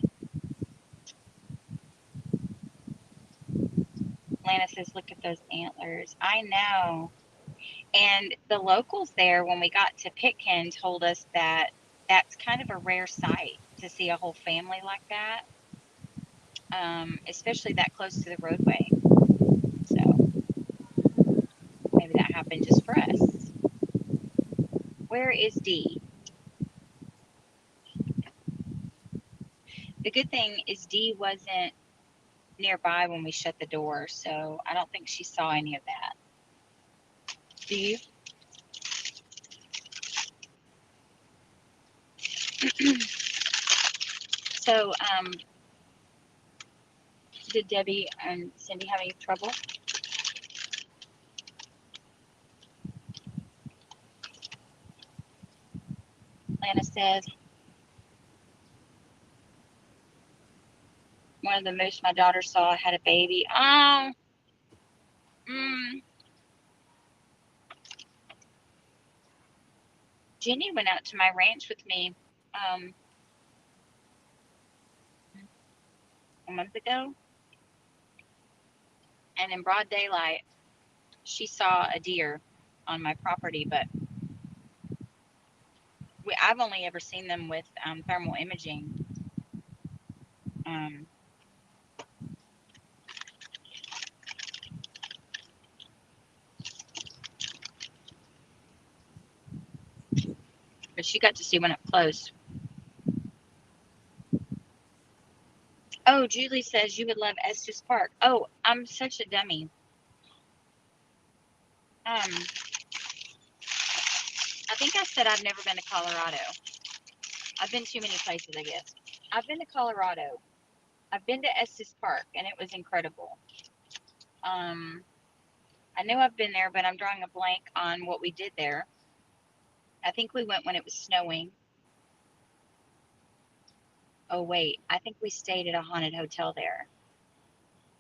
Lana says, look at those antlers. I know. And the locals there, when we got to Pitkin, told us that that's kind of a rare sight to see a whole family like that, especially that close to the roadway. So maybe that happened just for us. Where is Dee? The good thing is Dee wasn't nearby when we shut the door, so I don't think she saw any of that. Do you? So, did Debbie and Cindy have any trouble? Lana says, one of the moose my daughter saw had a baby. Oh, Jenny went out to my ranch with me a month ago, and in broad daylight, she saw a deer on my property, but I've only ever seen them with thermal imaging. But she got to see one up close. Oh, Julie says you would love Estes Park. Oh, I'm such a dummy. I think I said I've never been to Colorado. I've been too many places, I guess. I've been to Colorado. I've been to Estes Park, and it was incredible. I know I've been there, but I'm drawing a blank on what we did there. I think we went when it was snowing. Oh, wait. I think we stayed at a haunted hotel there.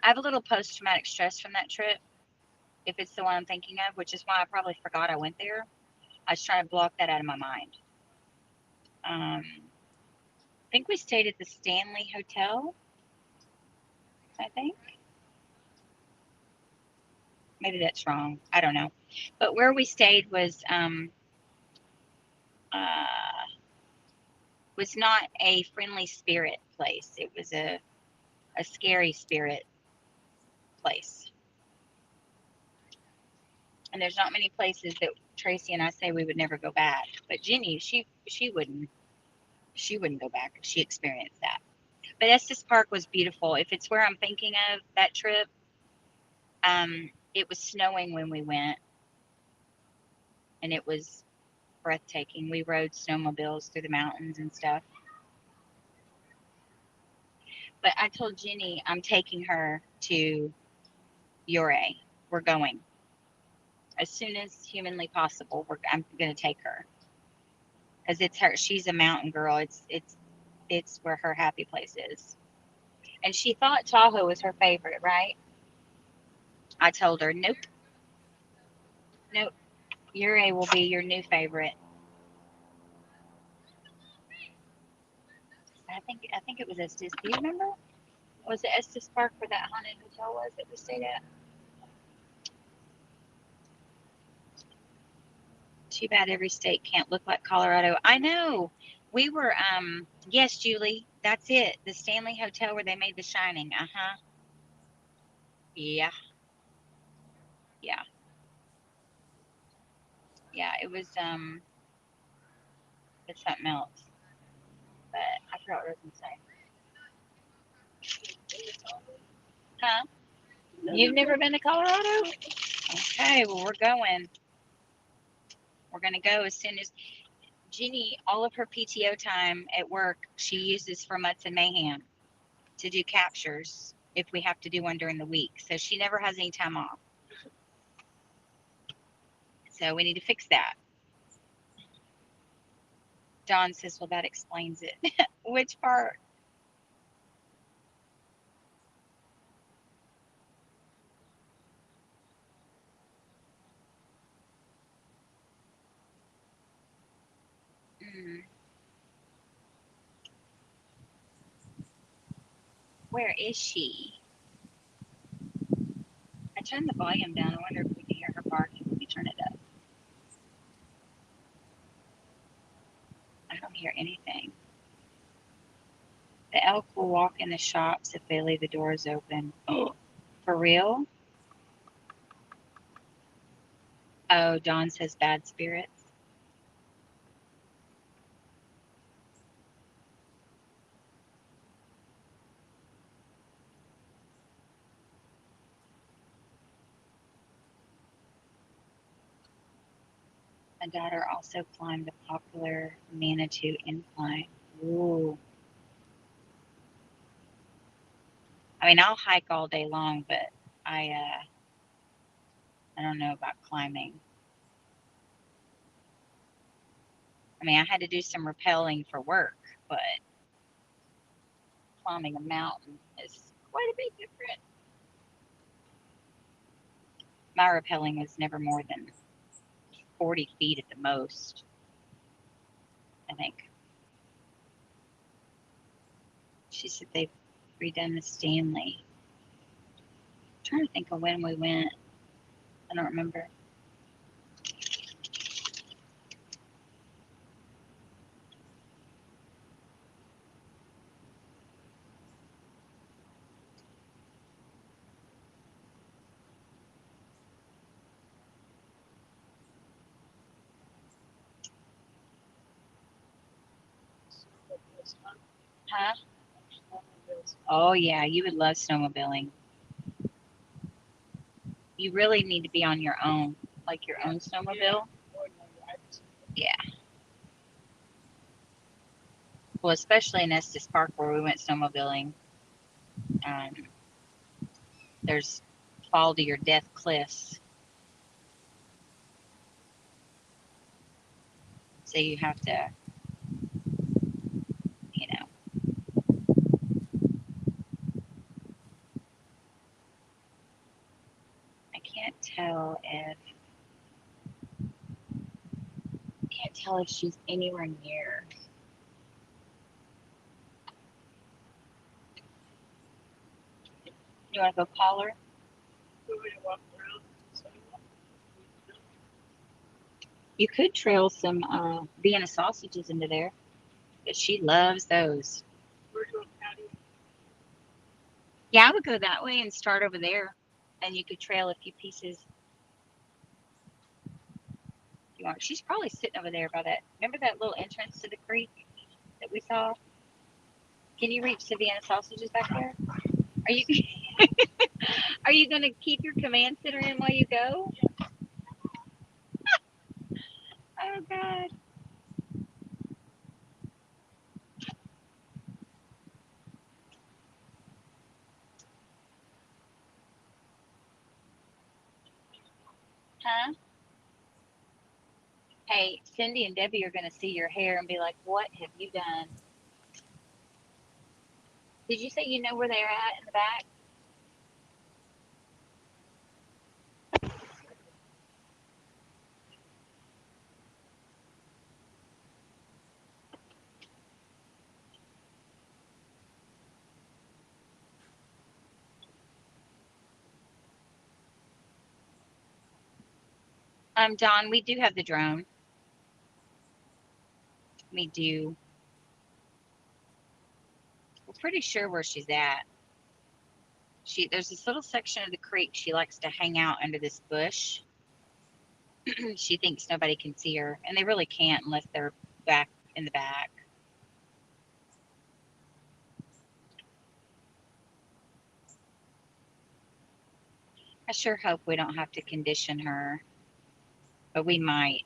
I have a little post-traumatic stress from that trip, if it's the one I'm thinking of, which is why I probably forgot I went there. I was trying to block that out of my mind. I think we stayed at the Stanley Hotel, I think. Maybe that's wrong. I don't know. But where we stayed was not a friendly spirit place. It was a scary spirit place. And there's not many places that Tracy and I say we would never go back. But Jenny, she wouldn't go back if she experienced that. But Estes Park was beautiful. If it's where I'm thinking of that trip, it was snowing when we went, and it was breathtaking. We rode snowmobiles through the mountains and stuff. But I told Jenny I'm taking her to Ure. We're going as soon as humanly possible. I'm gonna take her because it's her. She's a mountain girl. It's where her happy place is. And she thought Tahoe was her favorite, right? I told her, nope, nope. Ure will be your new favorite. I think it was Estes. Do you remember? Was it Estes Park where that haunted hotel was that we stayed at? Too bad every state can't look like Colorado. I know. We were yes, Julie, that's it. The Stanley Hotel where they made The Shining. Uh-huh. Yeah. Yeah. Yeah, it was it's something else. But I forgot what I was gonna say. Huh? You've never been to Colorado? Okay, well we're going. We're gonna go as soon as Jenny, all of her PTO time at work, she uses for Mutts and Mayhem to do captures if we have to do one during the week. So she never has any time off. So we need to fix that. Dawn says, well, that explains it. Which part? Mm, where is she? I turned the volume down. I wonder if we can hear her barking. Let me turn it up. I don't hear anything. The elk will walk in the shops if they leave the doors open. Oh, for real? Oh, Dawn says bad spirits. My daughter also climbed the popular Manitou incline. Ooh. I mean, I'll hike all day long, but I don't know about climbing. I mean, I had to do some rappelling for work, but climbing a mountain is quite a bit different. My rappelling was never more than 40 feet at the most, I think. She said they've redone the Stanley. I'm trying to think of when we went. I don't remember. Huh? Oh, yeah, you would love snowmobiling. You really need to be on your own, like your own snowmobile. Yeah. Well, especially in Estes Park where we went snowmobiling. Um, there's fall to your death cliffs. So you have to, you know, I can't tell if she's anywhere near. You want to go call her? You could trail some Vienna sausages into there, but she loves those. Yeah, I would go that way and start over there, and you could trail a few pieces. If you want. She's probably sitting over there by that. Remember that little entrance to the creek that we saw? Can you reach the Vienna sausages back there? Are you are you gonna keep your command center in while you go? Oh God. Huh? Hey, Cindy and Debbie are going to see your hair and be like, what have you done? Did you say you know where they're at in the back? John, we do have the drone. We do. We're pretty sure where she's at. There's this little section of the creek she likes to hang out under this bush. She thinks nobody can see her, and they really can't unless they're back in the back. I sure hope we don't have to condition her, but we might.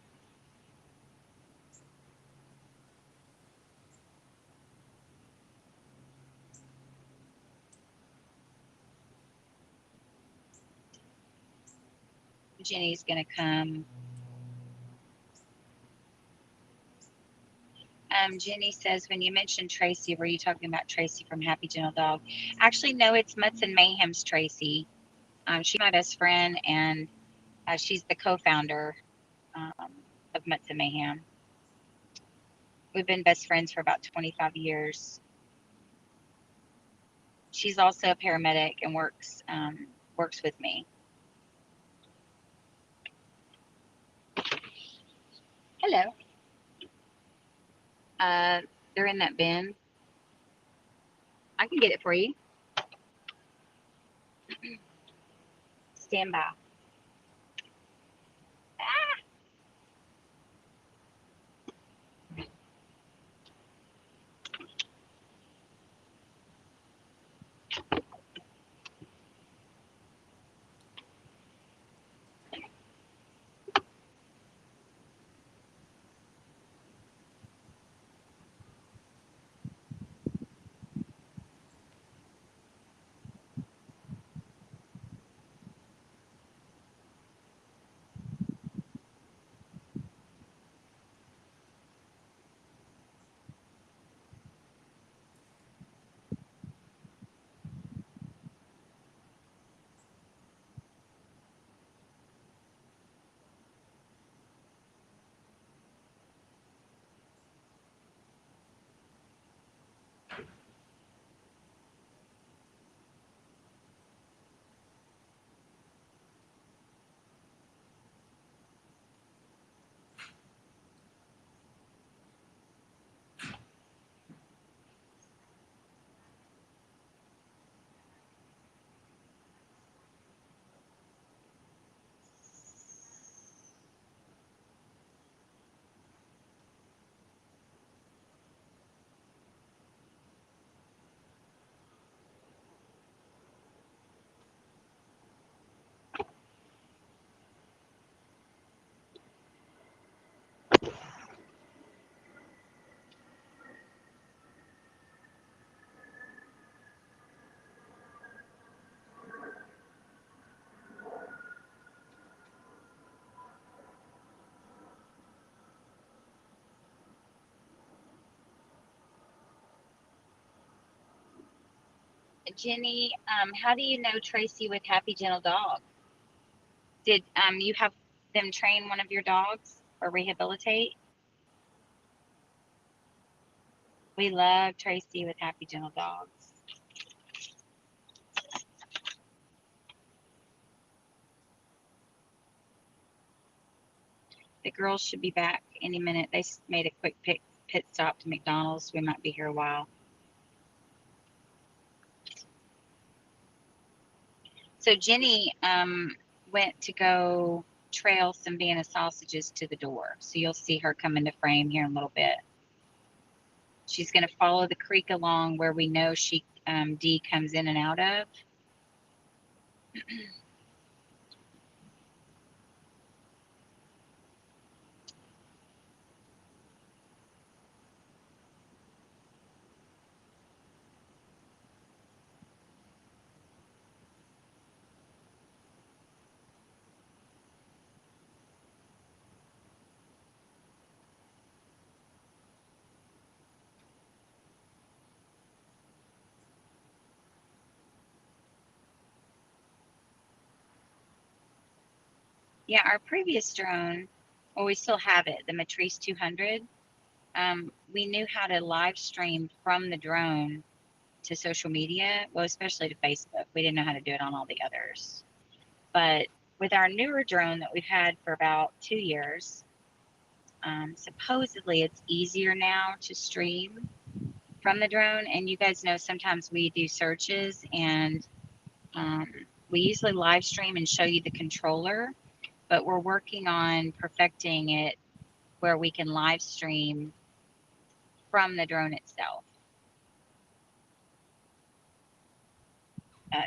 Jenny's gonna come. Jenny says, when you mentioned Tracy, were you talking about Tracy from Happy Gentle Dog? Actually, no, it's Mutts and Mayhem's Tracy. She's my best friend, and she's the co-founder of Mutts and Mayhem. We've been best friends for about 25 years. She's also a paramedic and works with me. Hello. They're in that bin. I can get it for you. Stand by. Jenny, how do you know Tracy with Happy Gentle Dog? Did you have them train one of your dogs or rehabilitate? We love Tracy with Happy Gentle Dogs. The girls should be back any minute. They made a quick pit stop to McDonald's. We might be here a while. So Jenny went to go trail some Vienna sausages to the door. So you'll see her come into frame here in a little bit. She's going to follow the creek along where we know Dee comes in and out of. Yeah, our previous drone, well, we still have it, the Matrice 200. We knew how to live stream from the drone to social media, well, especially to Facebook. We didn't know how to do it on all the others. But with our newer drone that we've had for about 2 years, supposedly it's easier now to stream from the drone. And you guys know sometimes we do searches and we usually live stream and show you the controller, but we're working on perfecting it where we can live stream from the drone itself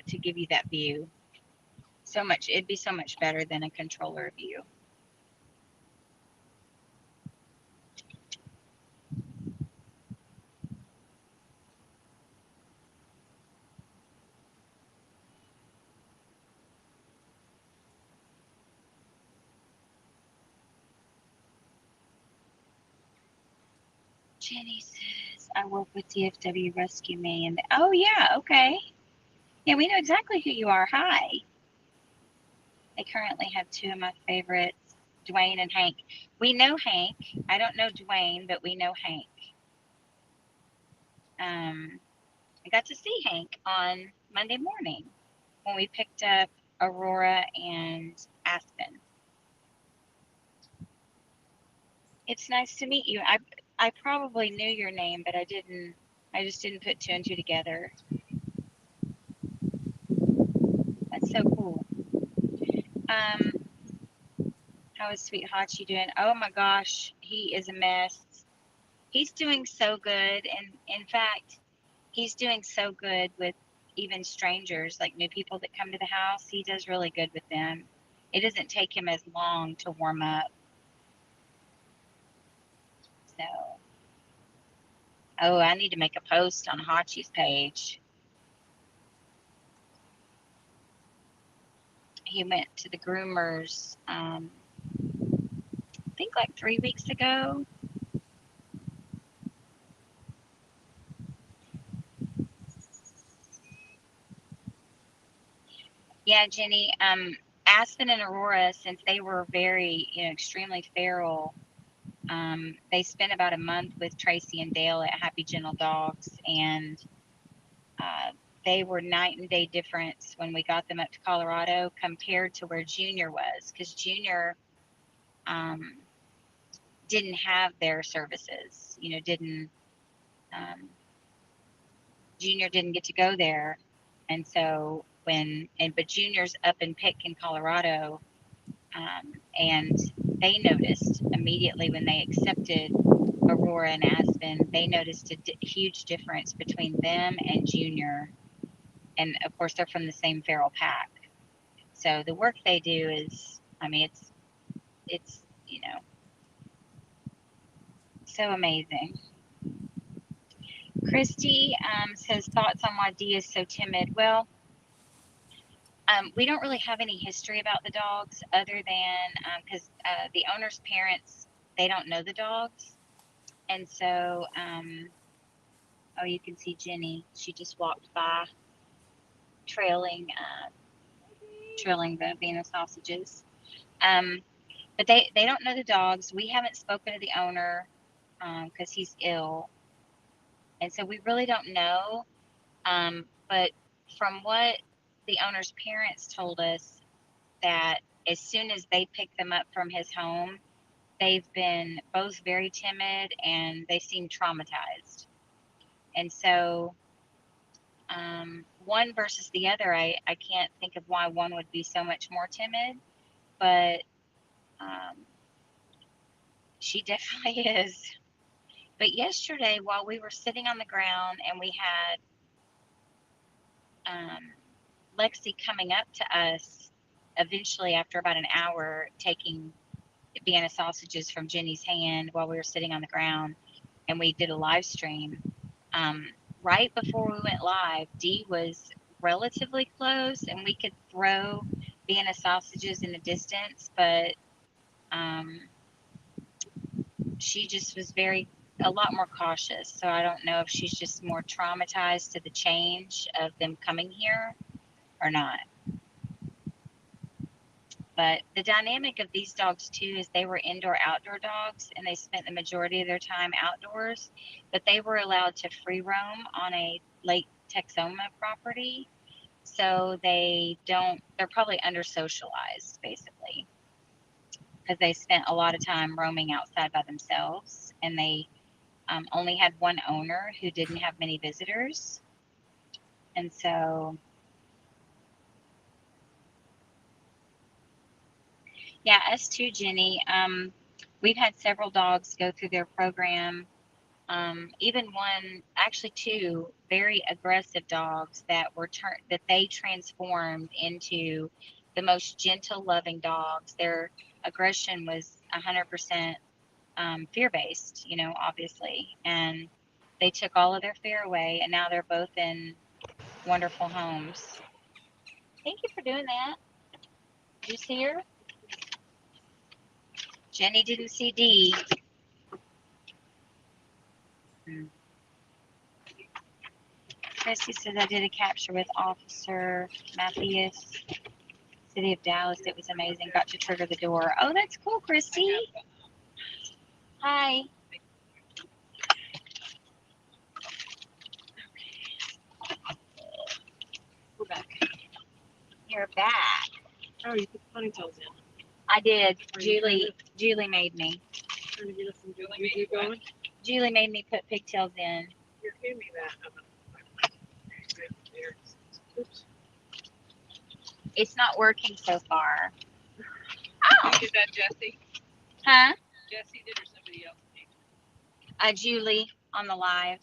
to give you that view. It'd be so much better than a controller view. Jenny says, I work with DFW Rescue Me. And oh, yeah, okay. Yeah, we know exactly who you are. Hi. They currently have two of my favorites, Dwayne and Hank. We know Hank. I don't know Dwayne, but we know Hank. I got to see Hank on Monday morning when we picked up Aurora and Aspen. It's nice to meet you. I probably knew your name, but I just didn't put two and two together. That's so cool. How is Sweet Hachi doing? Oh my gosh, he is a mess. He's doing so good, and in fact, he's doing so good with even strangers, like new people that come to the house. He does really good with them. It doesn't take him as long to warm up. So, oh, I need to make a post on Hachi's page. He went to the groomers, I think like 3 weeks ago. Yeah, Jenny. Aspen and Aurora, since they were very, extremely feral, they spent about a month with Tracy and Dale at Happy Gentle Dogs, and they were night and day difference when we got them up to Colorado compared to where Junior was, because Junior didn't have their services. Junior didn't get to go there, and so but Junior's up in Pick in Colorado, and they noticed immediately when they accepted Aurora and Aspen, they noticed a huge difference between them and Junior. And of course, they're from the same feral pack. So the work they do is, I mean, it's so amazing. Christy says, thoughts on why Dee is so timid. Well, we don't really have any history about the dogs other than because the owner's parents, they don't know the dogs. And so, oh, you can see Jenny. She just walked by trailing the Vienna sausages. But they don't know the dogs. We haven't spoken to the owner because he's ill. And so we really don't know. But from what the owner's parents told us, that as soon as they picked them up from his home, they've been both very timid and they seem traumatized. And so one versus the other, I can't think of why one would be so much more timid, but she definitely is. But yesterday, while we were sitting on the ground and we had Lexie coming up to us, eventually after about an hour, taking Vienna sausages from Jenny's hand while we were sitting on the ground, and we did a live stream. Right before we went live, Dee was relatively close, and we could throw Vienna sausages in the distance, but she just was a lot more cautious. So I don't know if she's just more traumatized to the change of them coming here or not. But the dynamic of these dogs too is they were indoor-outdoor dogs, and they spent the majority of their time outdoors. But they were allowed to free roam on a Lake Texoma property, so they're probably under socialized basically, because they spent a lot of time roaming outside by themselves, and they only had one owner who didn't have many visitors. And so, yeah, us too, Jenny. We've had several dogs go through their program. Even one, actually two, very aggressive dogs that they transformed into the most gentle, loving dogs. Their aggression was 100% fear-based, obviously, and they took all of their fear away, and now they're both in wonderful homes. Thank you for doing that. Did you see her? Jenny didn't see Dee. Christy says I did a capture with Officer Matthias, City of Dallas. It was amazing. Got to trigger the door. Oh, that's cool, Christy. Hi. We're back. You're back. Oh, you put ponytails in. I did. Julie made me. Trying to get us some Julie going. Julie made me put pigtails in. Here, hand me that. Oops. It's not working so far. Oh. Did that Jesse? Huh? Jesse did or somebody else? Julie on the live.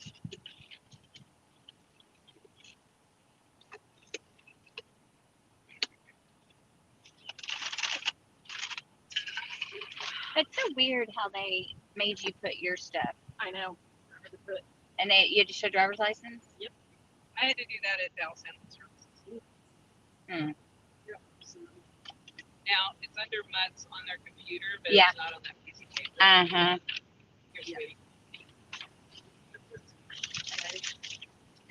It's so weird how they made you put your stuff. I know. And you had to show driver's license? Yep. I had to do that at Dallas Animal Services. Yep. Now, it's under Mutt's on their computer, but it's not on that piece of paper. Uh-huh. Here,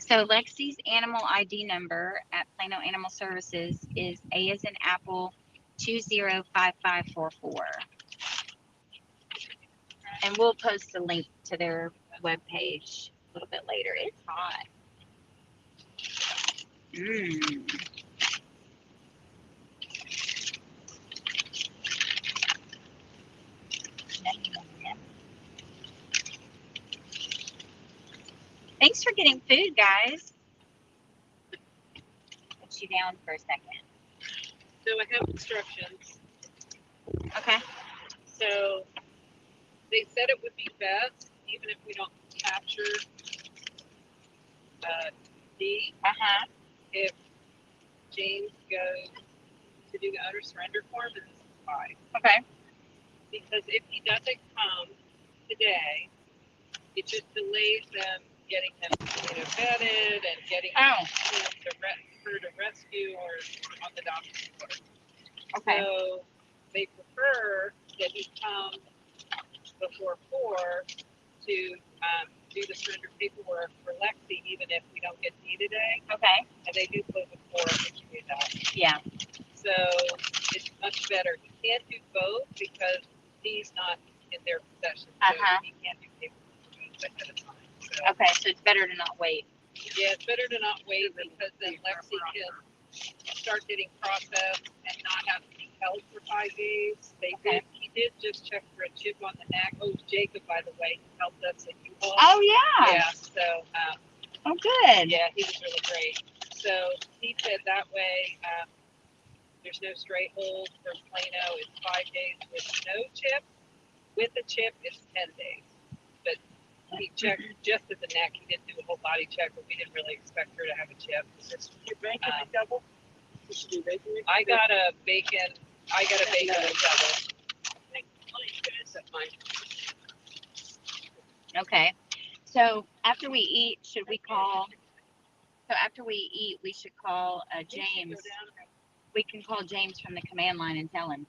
So Lexie's animal ID number at Plano Animal Services is A as in Apple 205544. And we'll post a link to their webpage a little bit later. It's hot. Thanks for getting food, guys. Put you down for a second. So I have instructions. Okay. So they said it would be best, even if we don't capture D, if James goes to do the owner surrender form, and this is why. Okay. Because if he doesn't come today, it just delays them getting him, vetted and getting him to rescue or on the doctor's report. Okay. So they prefer that he come before 4 to do the surrender paperwork for Lexie, even if we don't get D today. Okay. And they do close at 4, which we know. Yeah. So it's much better. He can't do both because he's not in their possession. So he can't do paperwork ahead of time. So, okay, so it's better to not wait. Yeah, it's better to not wait because then Lexie can start getting processed and not have to be held for 5 days. He did just check for a chip on the neck. Oh, Jacob, by the way, helped us at U-Haul. Oh, yeah. Yeah, so. Oh, good. Yeah, he was really great. So he said that way there's no stray hold for Plano. It's 5 days with no chip. With a chip, it's 10 days. But he checked just at the neck. He didn't do a whole body check, but we didn't really expect her to have a chip. Your bacon double? I got a bacon double. Okay. So after we eat, should we call? So after we eat, we should call James. We can call James from the command line and tell him.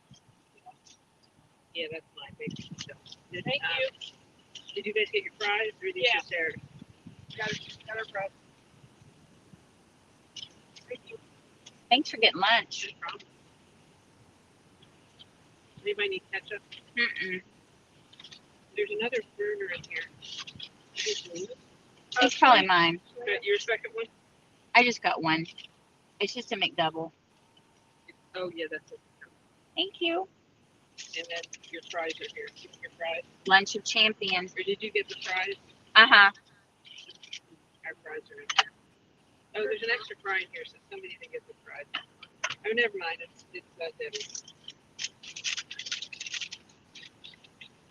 Yeah, that's my bacon double. Thank you. Did you guys get your fries or did you just there? Got our fries. Thank you. Thanks for getting lunch. Anybody need ketchup? Mm-mm. There's another burger in here. It's probably mine. Got your second one? I just got one. It's just a McDouble. Oh, yeah, that's it. Thank you. And then your fries are here. Give me your fries. Lunch of champions. Or did you get the fries? Uh-huh. Our fries are in here. Oh, there's an extra fry in here, so somebody didn't get the fries. Oh, never mind. It's Debbie.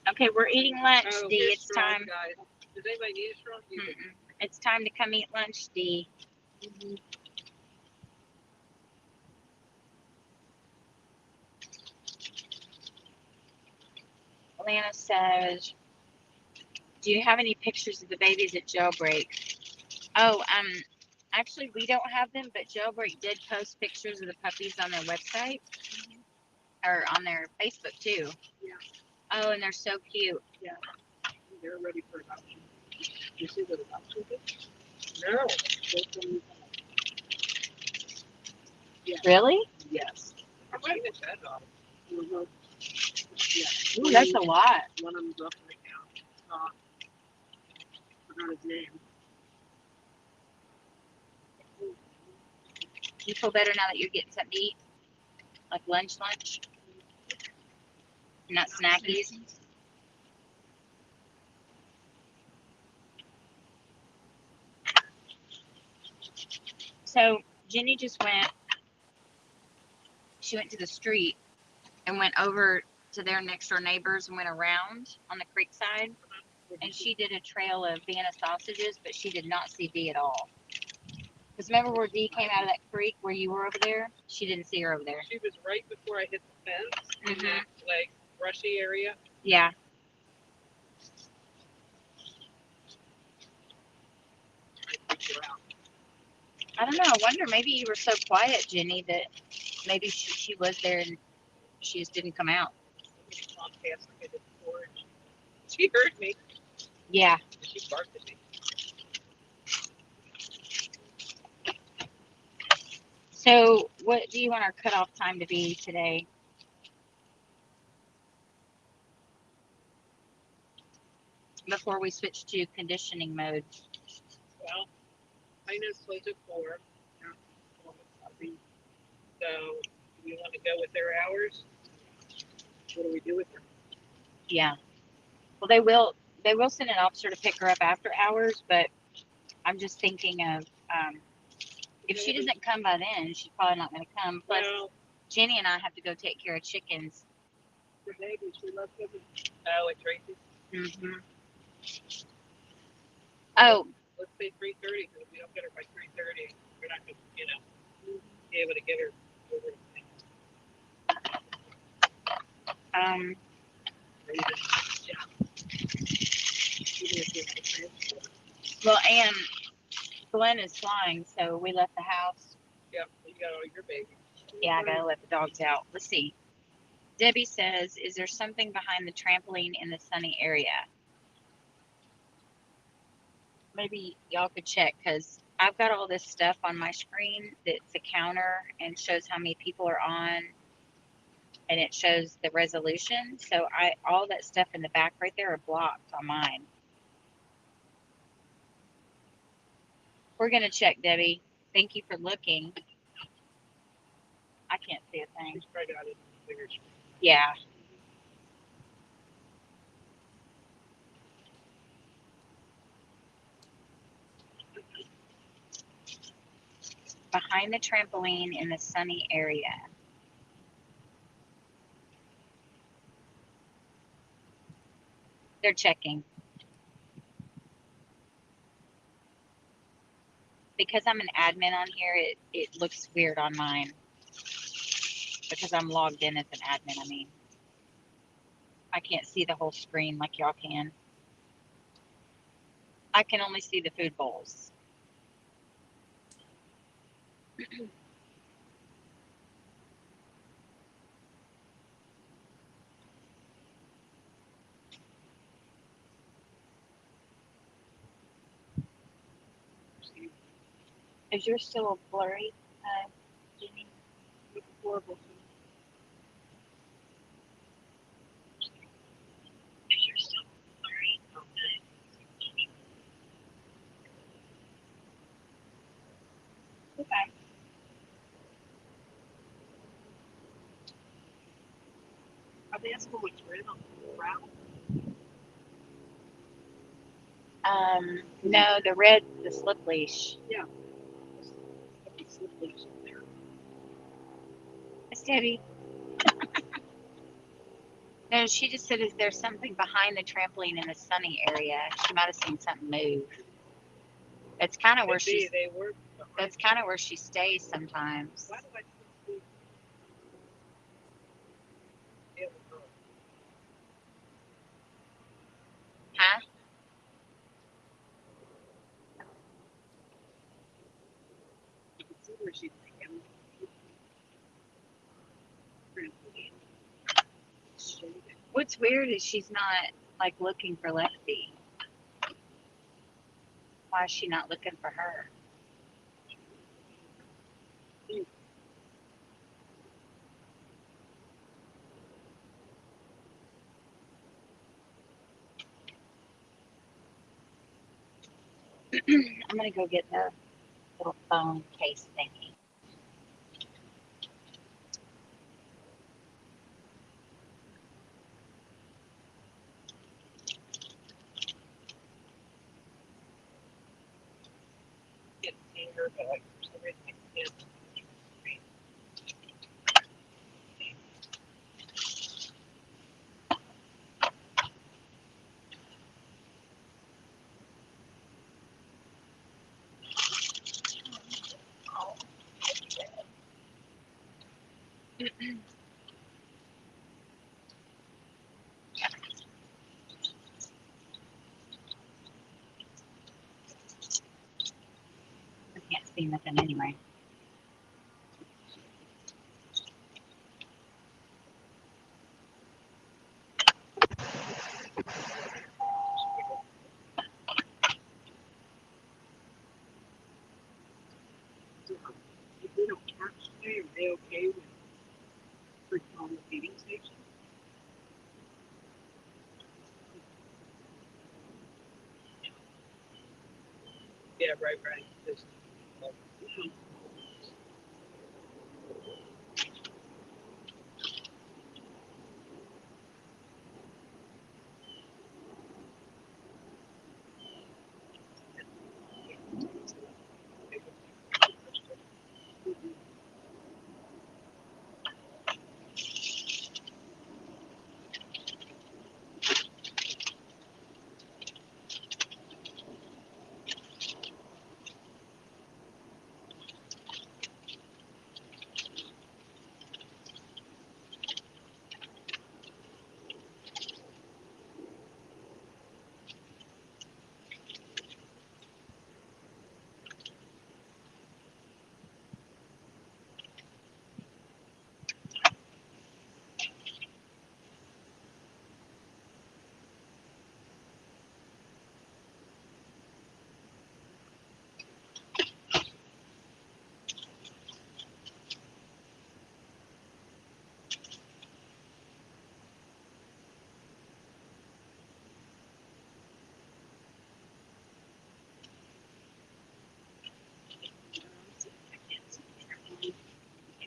Okay, we're eating lunch, Oh, D. here's It's straws, time. guys. Does anybody need a straw? Mm-mm. It's time to come eat lunch, D. Mm-hmm. Lana says, do you have any pictures of the babies at Jailbreak? Oh, actually we don't have them, but Jailbreak did post pictures of the puppies on their website or on their Facebook too. Yeah. Oh, and they're so cute. Yeah. They're ready for adoption. You see what adoption is? No. Yeah. Really? Yes. I might have that dog. Mm-hmm. Yeah. Ooh, that's a lot. One of them's up right now. Forgot his name. You feel better now that you're getting something to eat? Like lunch? Not snackies? So Jenny just she went to the street and went over to their next door neighbors and went around on the creek side. And she did a trail of Vienna sausages, but she did not see Dee at all. Because remember where Dee came out of that creek where you were over there? She didn't see her over there. She was right before I hit the fence in Mhm. that like brushy area. Yeah. I picked her out. I don't know. I wonder, maybe you were so quiet, Jenny, that maybe she was there and she just didn't come out. Somebody saw me pass like I did before. And she heard me. Yeah. She barked at me. So what do you want our cutoff time to be today? Before we switch to conditioning mode. Well, I know it's close at 4. So, do we want to go with their hours? What do we do with them? Yeah. Well, they will send an officer to pick her up after hours, but I'm just thinking of if she doesn't come by then, she's probably not going to come. Plus, Well, Jenny and I have to go take care of chickens. the baby, she loves cooking. Oh, at Tracy's? Mm-hmm. Oh, Let's say 3:30, because if we don't get her by 3:30, we're not going to, be able to get her over. well, and Glenn is flying, so we left the house. Yep, you got all your babies. Yeah, I gotta let the dogs out. Let's see. Debbie says, is there something behind the trampoline in the sunny area? Maybe y'all could check, because I've got all this stuff on my screen that's a counter and shows how many people are on, and it shows the resolution. So all that stuff in the back right there are blocked on mine. We're gonna check, Debbie. Thank you for looking. I can't see a thing. She's probably got it on the bigger screen. Yeah. Behind the trampoline in the sunny area. They're checking. Because I'm an admin on here, it looks weird on mine. Because I'm logged in as an admin, I mean. I can't see the whole screen like y'all can. I can only see the food bowls. Is yours still blurry, Jenny? It's horrible. Okay. Are they asking what's red on the brown? No, the red, the slip leash. Yeah. There's slip leash in there. Miss Debbie. No, she just said, is there something behind the trampoline in the sunny area? She might have seen something move. That's kind of where she's. They were. That's kind of where she stays sometimes. Why do I think Huh? you can see where she's thinking? What's weird is she's not like looking for Lexie. Why is she not looking for her? I'm gonna go get the little phone case thingy. Get anger, but like for some reason I can't. I can't see nothing anyway. If they don't catch today, are they okay with freaking on the feeding station? Yeah, right. Just,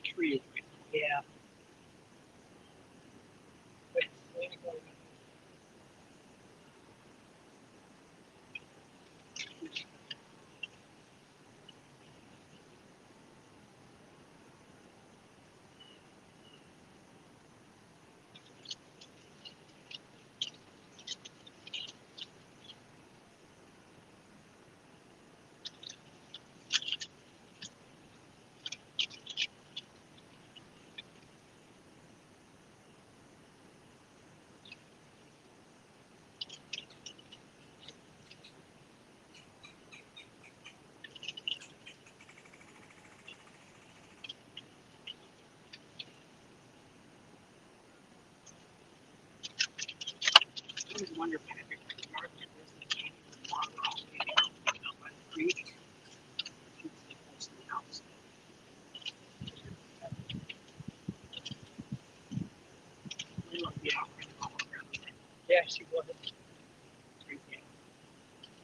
Tree. yeah. Wait, I always wonder if Patrick Martin is came from Monroe, you know, by the creek. He was like close to the house. We love the outfit all around. yeah, she was.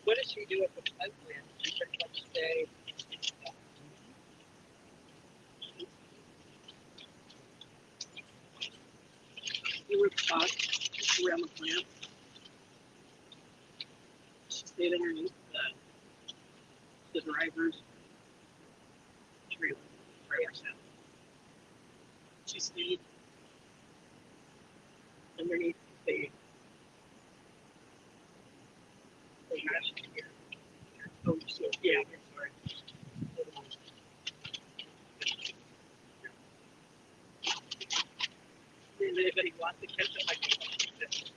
What did she do at the plant? She pretty much stayed. spot just around the plant. She stayed underneath the driver's trailer. She stayed underneath the hatch here. Oh, so, yeah, sorry. If anybody wants to catch it, I can catch it.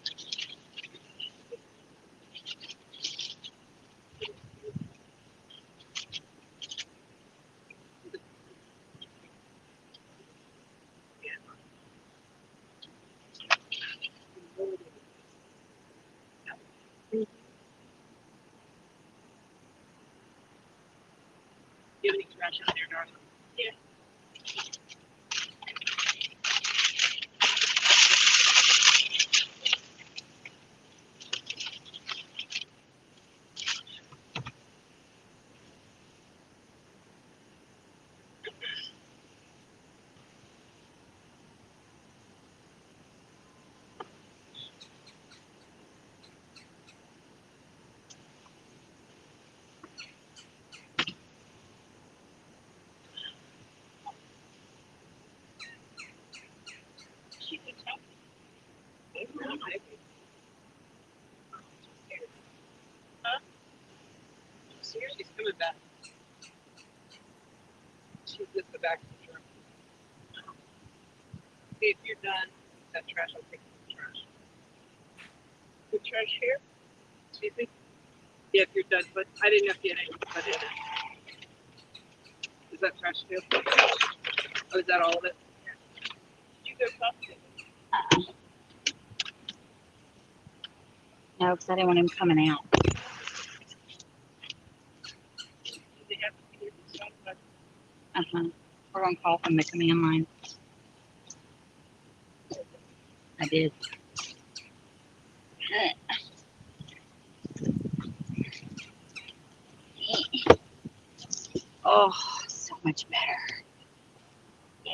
Do you have any trash out there, darling? Yeah. She can tell me. Huh? She's coming back. She's at the back of the truck. Okay, if you're done, that trash, I'll take the trash. The trash here? Excuse me? Yeah, if you're done, but I didn't know if you had anything to put in it. Is that trash too? Oh, is that all of it? Yeah. Did you go talk to him? No, because I didn't want him coming out. Did they have to be here? We're gonna call from the command line. I did. Oh, so much better. Yeah.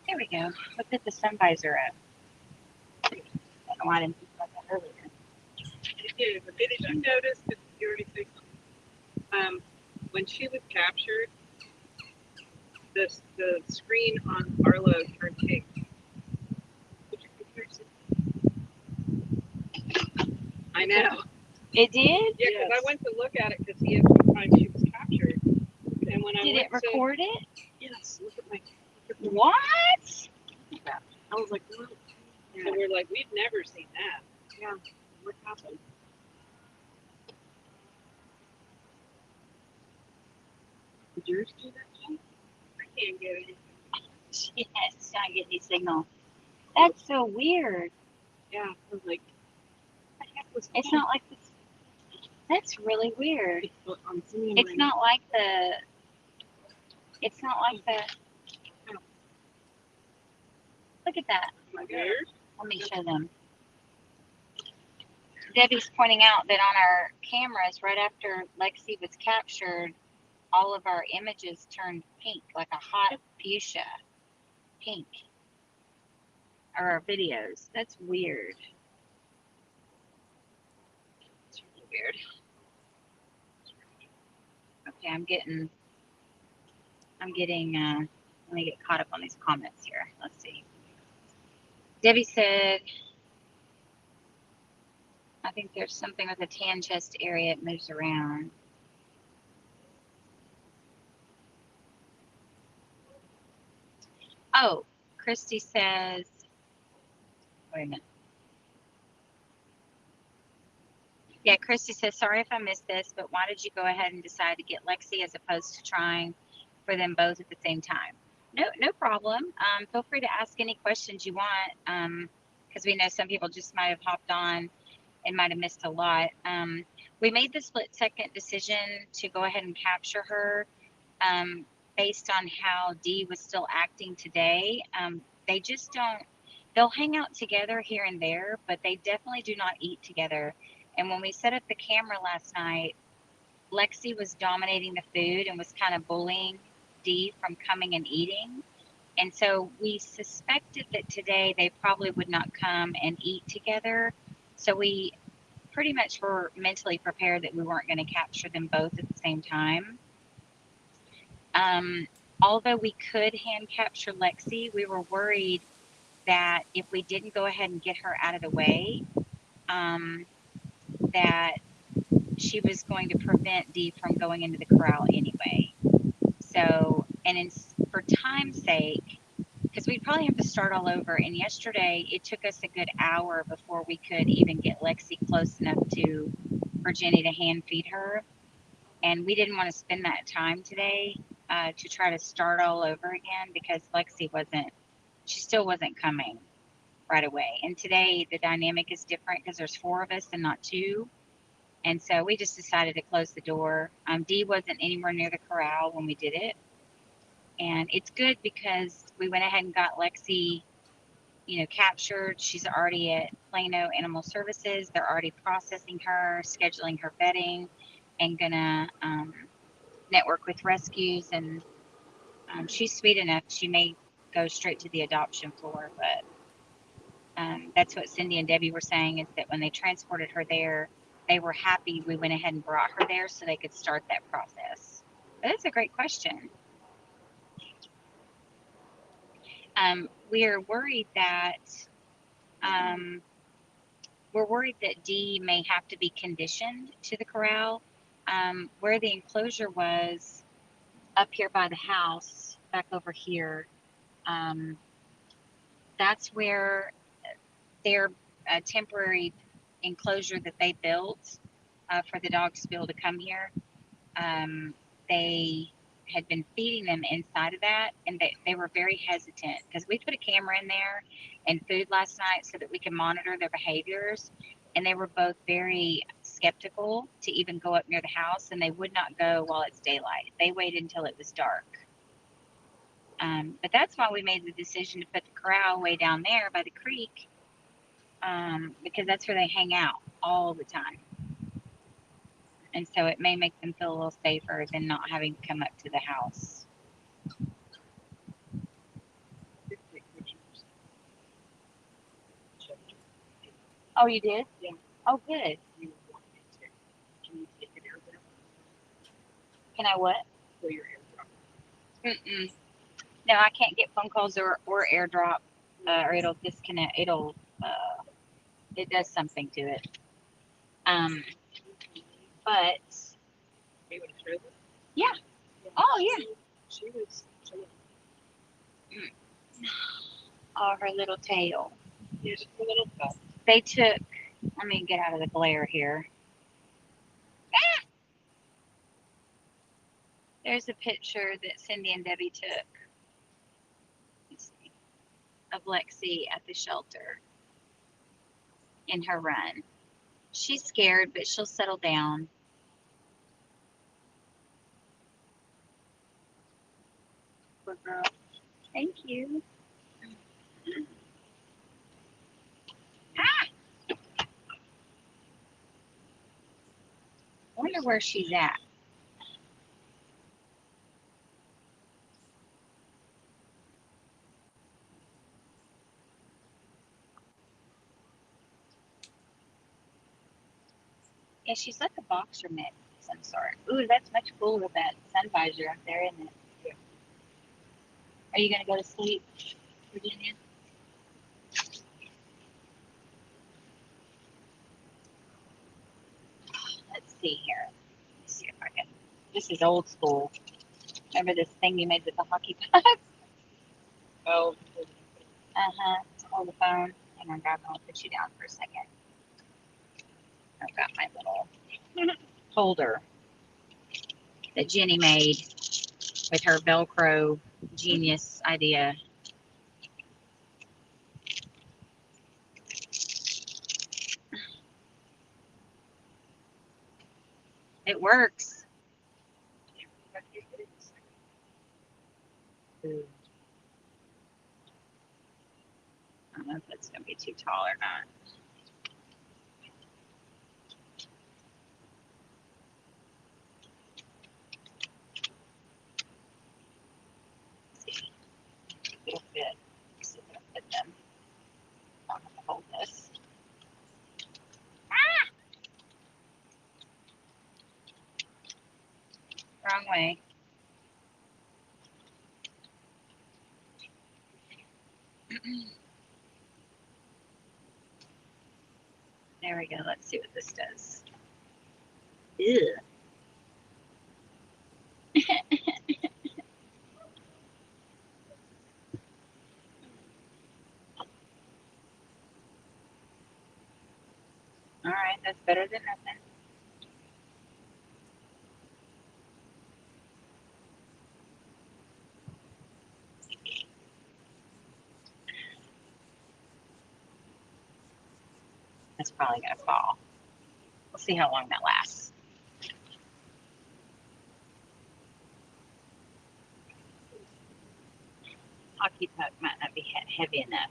There we go. Look at the sun visor up. I don't know why I didn't think about that earlier. Yeah, but did you notice, did you already say something? When she was captured, the screen on Arlo turned pink. Did your computer see? I know. It did? Yeah, because I went to look at it to see if the time she was captured. And when I Did went it record it? yes, look at my. What? I was like, what? Yeah. And we're like, we've never seen that. Yeah. What happened? Did yours do that too? I can't get it. Yes, it's not getting any signal. That's so weird. Yeah, I was like, what the heck was It's that? not like this. That's really weird. I'm seeing It's not like the. It's not like the. Look at that. my ears. Let me show them. Debbie's pointing out that on our cameras, right after Lexie was captured, all of our images turned pink, like a hot fuchsia pink. Or our videos. That's weird. It's really weird. Okay, I'm getting, let me get caught up on these comments here. Let's see. Debbie said, I think there's something with the tan chest area. It moves around. Oh, Christy says, wait a minute. Yeah, Christy says, sorry if I missed this, but why did you go ahead and decide to get Lexie as opposed to trying for them both at the same time? No problem. Feel free to ask any questions you want, because we know some people just might have hopped on and might have missed a lot. We made the split-second decision to go ahead and capture her based on how Dee was still acting today. They just don't, they'll hang out together here and there, but they definitely do not eat together. And when we set up the camera last night, Lexie was dominating the food and was kind of bullying Dee from coming and eating. And so we suspected that today they probably would not come and eat together. So we pretty much were mentally prepared that we weren't going to capture them both at the same time. Although we could hand capture Lexie, we were worried that if we didn't go ahead and get her out of the way, that she was going to prevent Dee from going into the corral anyway. So, for time's sake, because we'd probably have to start all over. And yesterday, it took us a good hour before we could even get Lexie close enough for Jenny to hand feed her. And we didn't want to spend that time today to try to start all over again because she still wasn't coming right away. And today, the dynamic is different because there's 4 of us and not 2. And so we just decided to close the door. Dee wasn't anywhere near the corral when we did it. And it's good because we went ahead and got Lexie, captured. She's already at Plano Animal Services. They're already processing her, scheduling her vetting, and gonna network with rescues. And she's sweet enough. She may go straight to the adoption floor, but that's what Cindy and Debbie were saying, is that when they transported her there, they were happy we went ahead and brought her there so they could start that process. But that's a great question. We are worried that Dee may have to be conditioned to the corral. Where the enclosure was up here by the house, back over here, that's where their temporary enclosure that they built for the dogs to be able to come here. They had been feeding them inside of that, and they were very hesitant because we put a camera in there and food last night so that we can monitor their behaviors, and they were both very skeptical to even go up near the house, and they would not go while it's daylight. They waited until it was dark. But that's why we made the decision to put the corral way down there by the creek, because that's where they hang out all the time. And so it may make them feel a little safer than not having to come up to the house. Oh, you did? Yeah. Oh, good. You want me to? Can you take an airdrop? Can I what? Pull your airdrop. Mm-mm. No, I can't get phone calls or airdrop, or it'll disconnect. It does something to it. But You want to throw them? yeah. Oh yeah. She was chilling. Oh, her little tail. Yeah, just a little pup. They took. Let me get out of the glare here. Ah! There's a picture that Cindy and Debbie took. Let's see, of Lexie at the shelter in her run. She's scared, but she'll settle down. Poor girl. Thank you. Ah! I wonder where she's at. Yeah, she's like a boxer mitt of some sort. Ooh, that's much cooler with that sun visor up there, isn't it? Yeah. Are you gonna go to sleep, Virginia? Let's see here. Let's see if I can. This is old school. Remember this thing you made with the hockey puck? Oh. Hold the phone. Hang on, God, I'll put you down for a second. I've got my little holder that Jenny made with her Velcro genius idea. It works. don't know if it's going to be too tall or not. Let's see. It'll fit. See if it'll fit them. I'm going to hold this. Ah! Wrong way. There we go. Let's see what this does. Ew. All right, that's better than nothing. It's probably going to fall. We'll see how long that lasts. Hockey puck might not be heavy enough.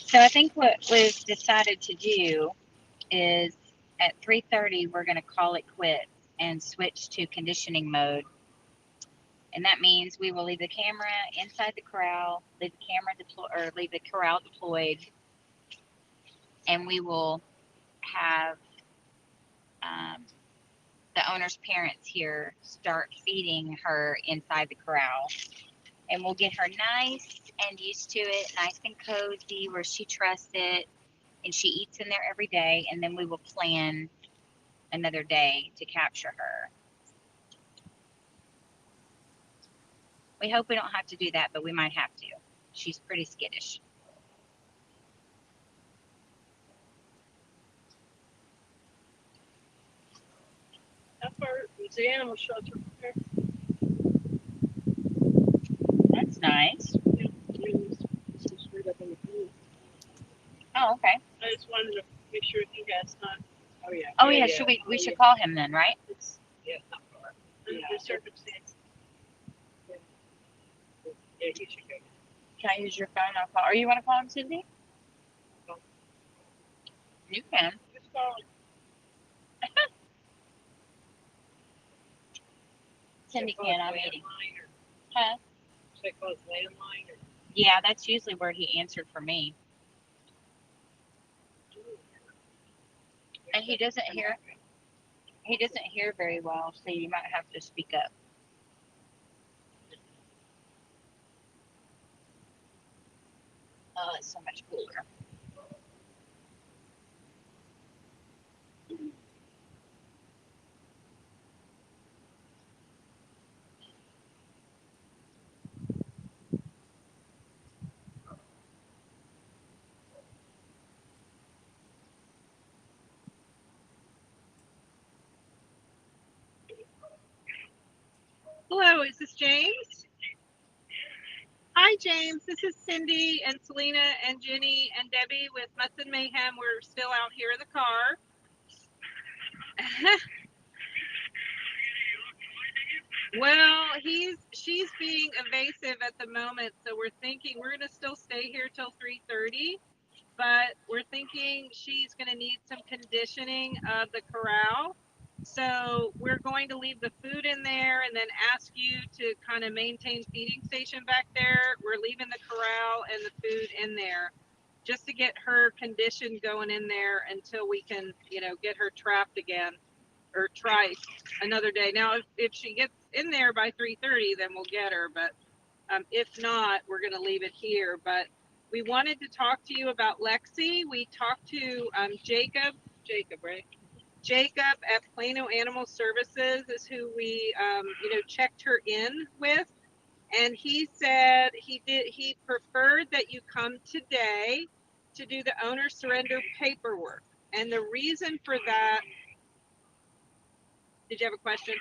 So I think what we've decided to do is at 3:30 we're going to call it quits and switch to conditioning mode. And that means we will leave the camera inside the corral, leave the corral deployed, and we will have the owner's parents here start feeding her inside the corral. And we'll get her nice and used to it, nice and cozy, where she trusts it, and she eats in there every day. And then we will plan another day to capture her. We hope we don't have to do that, but we might have to. She's pretty skittish. How far is the animal shelter from here? That's nice. Yeah, it's just right up in the field. Oh, okay. I just wanted to make sure you guys not. Oh yeah. Oh yeah, we should call him then, right? It's not far. Under the circumstance. Yeah, you should go. Can I use your phone? I'll call. Or you want to call him, Cindy? No. You can. Just call him. Cindy can. I'm eating. Huh? Should I call his landline? Or? Yeah, that's usually where he answered for me. And he doesn't hear. He doesn't hear very well, so you might have to speak up. Oh, it's so much cooler. Hello, is this James? Hi, James. This is Cindy and Selena and Jenny and Debbie with Mutts and Mayhem. We're still out here in the car. Well, she's being evasive at the moment, so we're thinking we're gonna still stay here till 3:30, but we're thinking she's gonna need some conditioning of the corral. So we're going to leave the food in there and then ask you to kind of maintain feeding station back there. We're leaving the corral and the food in there just to get her condition going in there until we can, get her trapped again or try another day. Now, if she gets in there by 3:30, then we'll get her. But if not, we're going to leave it here. But we wanted to talk to you about Lexie. We talked to Jacob, right? Jacob at Plano Animal Services is who we, checked her in with. And he said he preferred that you come today to do the owner surrender paperwork. And the reason for that, did you have a question?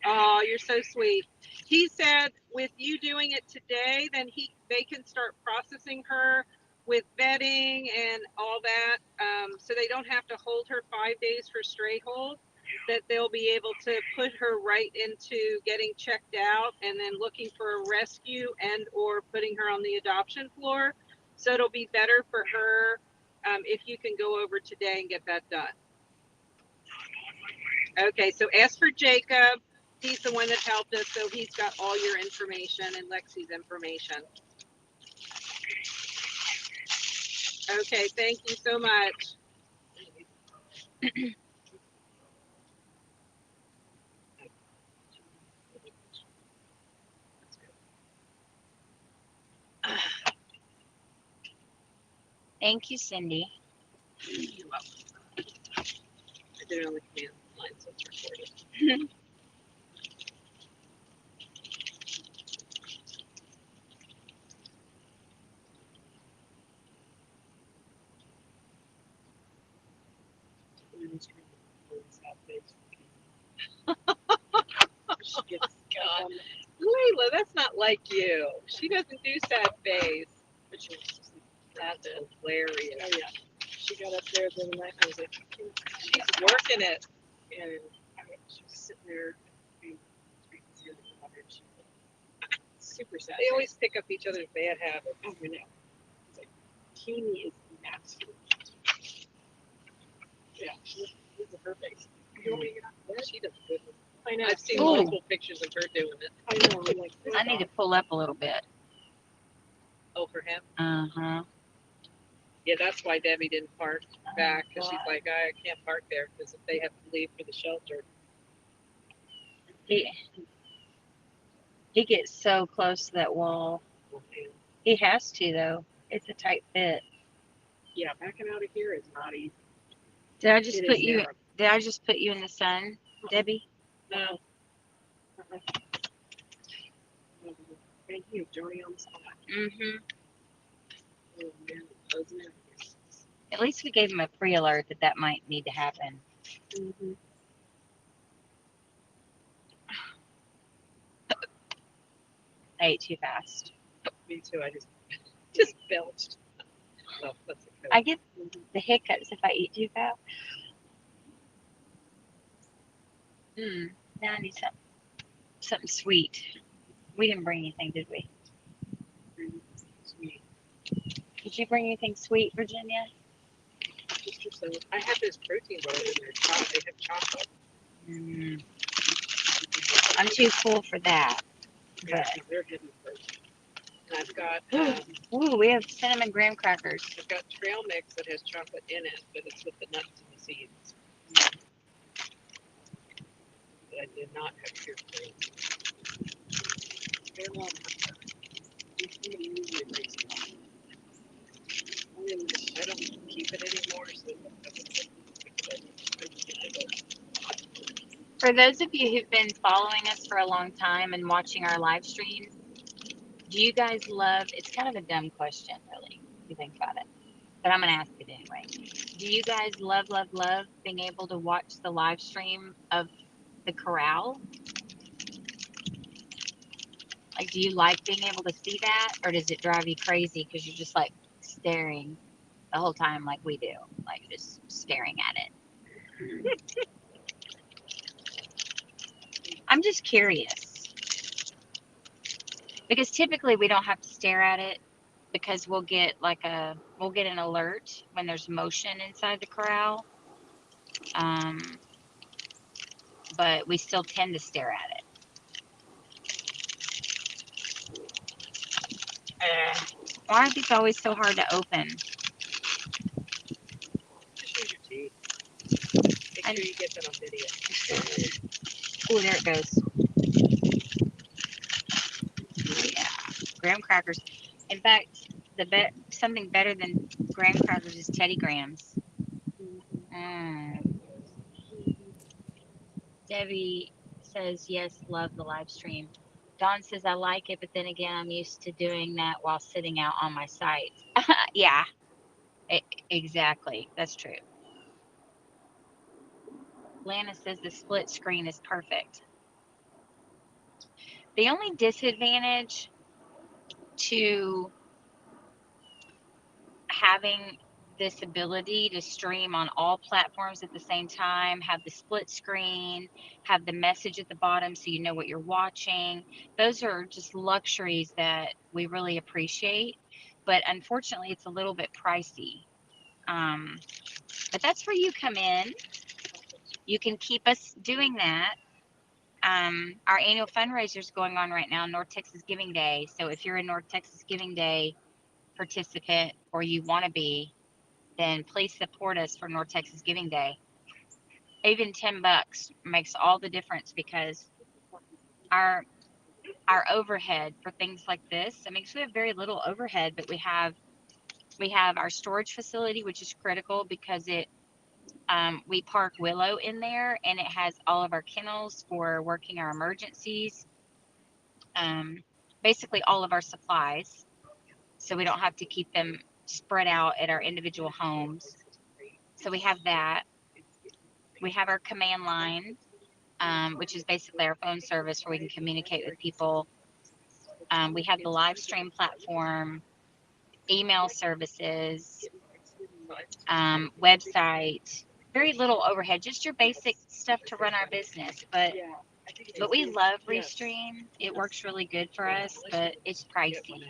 Oh, you're so sweet. He said with you doing it today, then they can start processing her with bedding and all that, so they don't have to hold her 5 days for stray hold. that they'll be able to put her right into getting checked out and then looking for a rescue and or putting her on the adoption floor. So it'll be better for her if you can go over today and get that done. Okay, so ask for Jacob. He's the one that helped us, so he's got all your information and Lexie's information. Okay, thank you so much. Thank you, Cindy. You're welcome. I did it on the command line, so it's recorded. God. Layla, that's not like you. She doesn't do sad face. But she wants to sleep. That's hilarious. Oh, yeah. She got up there the other night and I was like, she's working it. And she was sitting there being super sad. They always pick up each other's bad habits. Oh, I know. It's like, Kimi is masculine. Yeah, this is her face. You want me to get out there? She does good. I know. I've seen multiple pictures of her doing it. I know. I'm like, I need to pull up a little bit. oh, for him? Uh-huh. Yeah, that's why Debbie didn't park back, because she's like, I can't park there, because if they have to leave for the shelter. He gets so close to that wall. He has to, though. It's a tight fit. Yeah, backing out of here is not easy. Did I just put you? Did I just put you in the sun, Debbie? No. Thank you, Johnny on the spot. Mm-hmm. Oh, man, doesn't it? At least we gave him a pre-alert that might need to happen. Mm-hmm. I ate too fast. Me too. I just belched. Oh, that's okay. I get the hiccups if I eat too fast. Now I need something sweet. We didn't bring anything, did we? Sweet. Did you bring anything sweet, Virginia? Just yourself. I have this protein bar in there. They have chocolate. I'm too full for that. Yeah, they're hidden first. And I've got ooh, we have cinnamon graham crackers. I've got trail mix that has chocolate in it, but it's with the nuts and the seeds. But I did not have pure cream. I don't keep it anymore, so For those of you who've been following us for a long time and watching our live streams, do you guys love, it's kind of a dumb question, really, if you think about it, but I'm going to ask it anyway. Do you guys love being able to watch the live stream of the corral? Like, do you like being able to see that, or does it drive you crazy because you're just like staring the whole time like we do, like just staring at it? I'm just curious because typically we don't have to stare at it because we'll get an alert when there's motion inside the corral, but we still tend to stare at it. Why are these always so hard to open? just use your teeth. Make sure you get that on video. Oh, there it goes. Yeah, graham crackers. In fact, something better than graham crackers is Teddy Grahams. Debbie says yes, love the live stream. Dawn says I like it, but then again, I'm used to doing that while sitting out on my site. Yeah, exactly. That's true. Lana says the split screen is perfect. The only disadvantage to having this ability to stream on all platforms at the same time, have the split screen, have the message at the bottom so you know what you're watching. Those are just luxuries that we really appreciate. But unfortunately, it's a little bit pricey. But that's where you come in. You can keep us doing that. Our annual fundraiser is going on right now, North Texas Giving Day. So if you're a North Texas Giving Day participant or you want to be, then please support us for North Texas Giving Day. Even $10 makes all the difference because our overhead for things like this, I mean, we have very little overhead, but we have our storage facility, which is critical because we park Willow in there, and it has all of our kennels for working our emergencies. Basically all of our supplies, so we don't have to keep them spread out at our individual homes. So we have that. We have our command line, which is basically our phone service where we can communicate with people. We have the live stream platform, email services, website. Very little overhead, just your basic stuff to run our business. But we love Restream. It works really good for us, but it's pricey.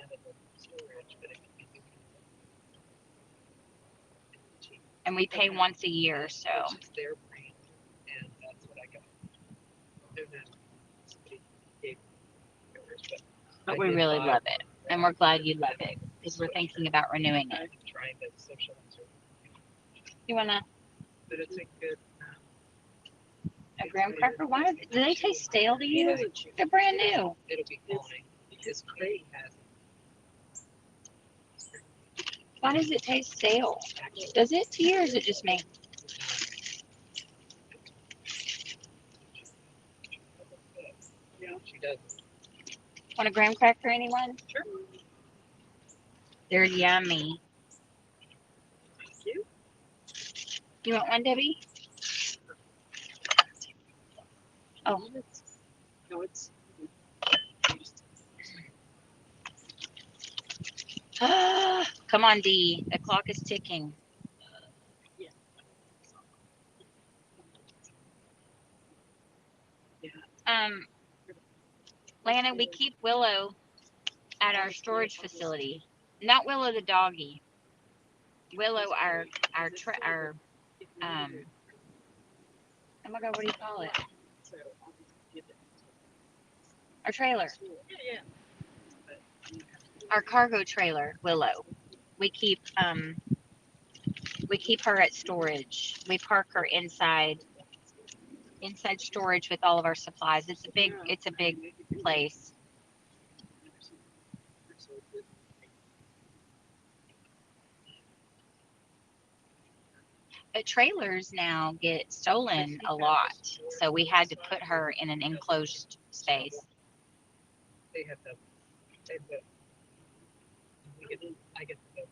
And we pay once a year, so. But we really love it, and we're glad you love it because we're thinking about renewing it. You wanna? A graham cracker? Why do they taste stale to you? They're brand new. It'll be fine because Craig has. Why does it taste stale? Does it to you, or is it just me? Yeah, she does. Want a graham cracker, anyone? Sure. They're yummy. Thank you. You want one, Debbie? Oh. No, it's. Come on, Dee. The clock is ticking. Lana, we keep Willow at our storage facility. Not Willow the doggy. Willow, our oh my God, what do you call it? Our trailer. Our cargo trailer, Willow. We keep her at storage. We park her inside storage with all of our supplies. It's a big place. But trailers now get stolen a lot, so we had to put her in an enclosed space. They have the. I get the.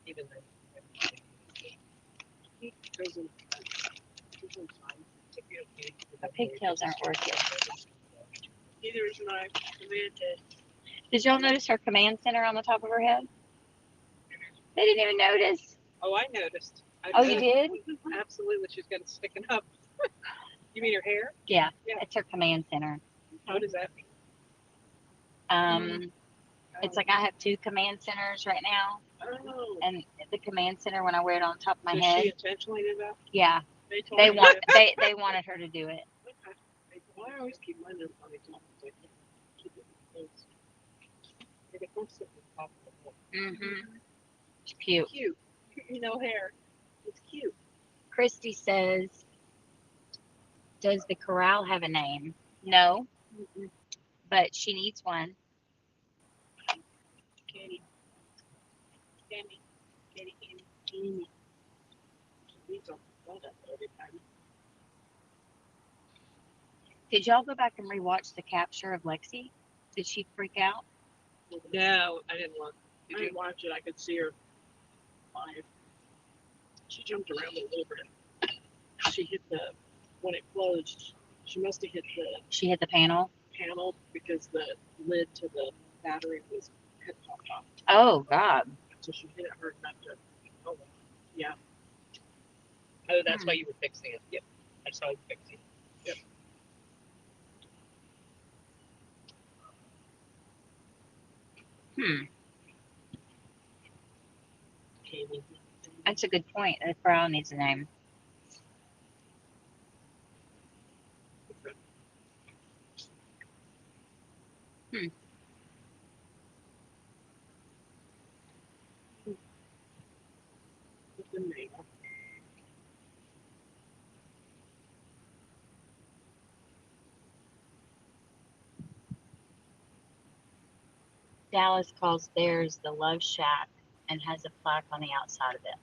Even though. Our pigtails aren't working. Neither is my command head. Did y'all notice her command center on the top of her head? They didn't even notice. Oh, I noticed. You did? Absolutely, she's got it sticking up. You mean her hair? Yeah, it's her command center. What does that mean? It's like I have 2 command centers right now, Oh. and the command center, when I wear it on top of my Did head. she intentionally do that? Yeah, they wanted her to do it. Okay. Well, I always keep mine on the top. So I can keep it close. Like it won't sit on top of the wall. It's cute. Cute. No hair. It's cute. Christy says, "Does the corral have a name?" No, but she needs one. Katie. Katie. Did y'all go back and rewatch the capture of Lexie? Did she freak out? No, I didn't look. I didn't watch it. I could see her live. She jumped around a little bit. She hit when it closed, she must have hit She hit the panel because the lid to the battery had popped off. Oh, God. So she hit it hard enough to. Oh, Yeah. Oh, that's why you were fixing it. Yep. I saw you fixing it. Yep. That's a good point. The brown needs a name. Dallas calls theirs the Love Shack and has a plaque on the outside of it.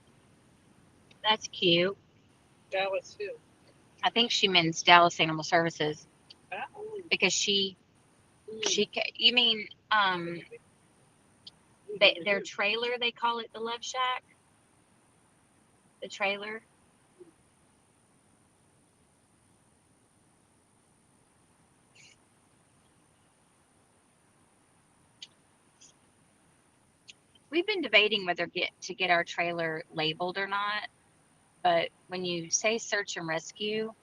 That's cute. Dallas too. I think she means Dallas Animal Services Oh. because she you mean their trailer, they call it the Love Shack. The trailer. We've been debating whether to get our trailer labeled or not, but when you say search and rescue,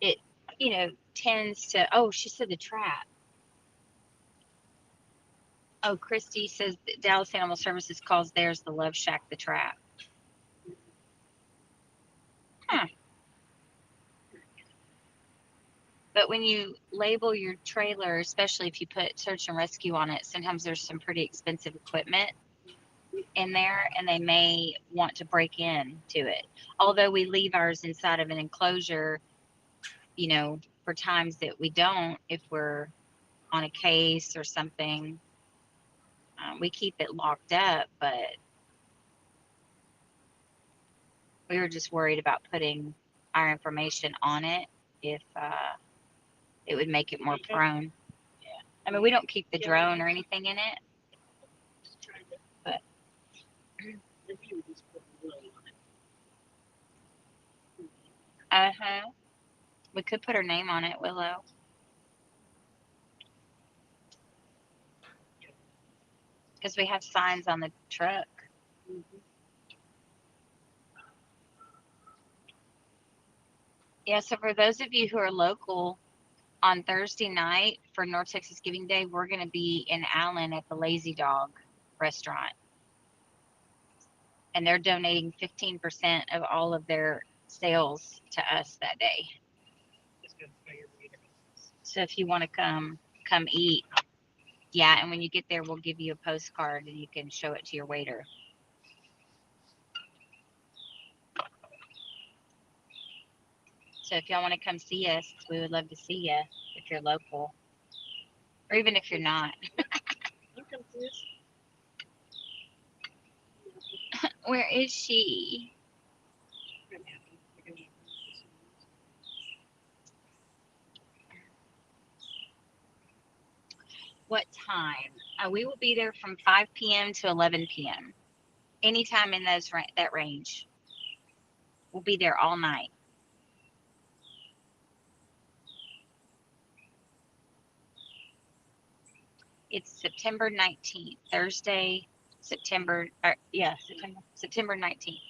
it tends to. Oh, she said the trap. Oh, Christy says that Dallas Animal Services calls theirs the Love Shack, the trap. Huh. But when you label your trailer, especially if you put search and rescue on it, sometimes there's some pretty expensive equipment in there and they may want to break in to it. Although we leave ours inside of an enclosure, for times that we don't, if we're on a case or something, we keep it locked up, but we were just worried about putting our information on it if it would make it more prone. I mean, we don't keep the drone or anything in it, but we could put her name on it, Willow. Because we have signs on the truck. Yeah, so for those of you who are local, on Thursday night for North Texas Giving Day, we're going to be in Allen at the Lazy Dog restaurant. And they're donating 15% of all of their sales to us that day. So if you want to come eat. Yeah, and when you get there, we'll give you a postcard and you can show it to your waiter. So if y'all want to come see us, we would love to see you if you're local. Or even if you're not. Where is she? What time? We will be there from 5 p.m. to 11 p.m. Anytime in that range. We'll be there all night. It's September 19th, Thursday, September 19th.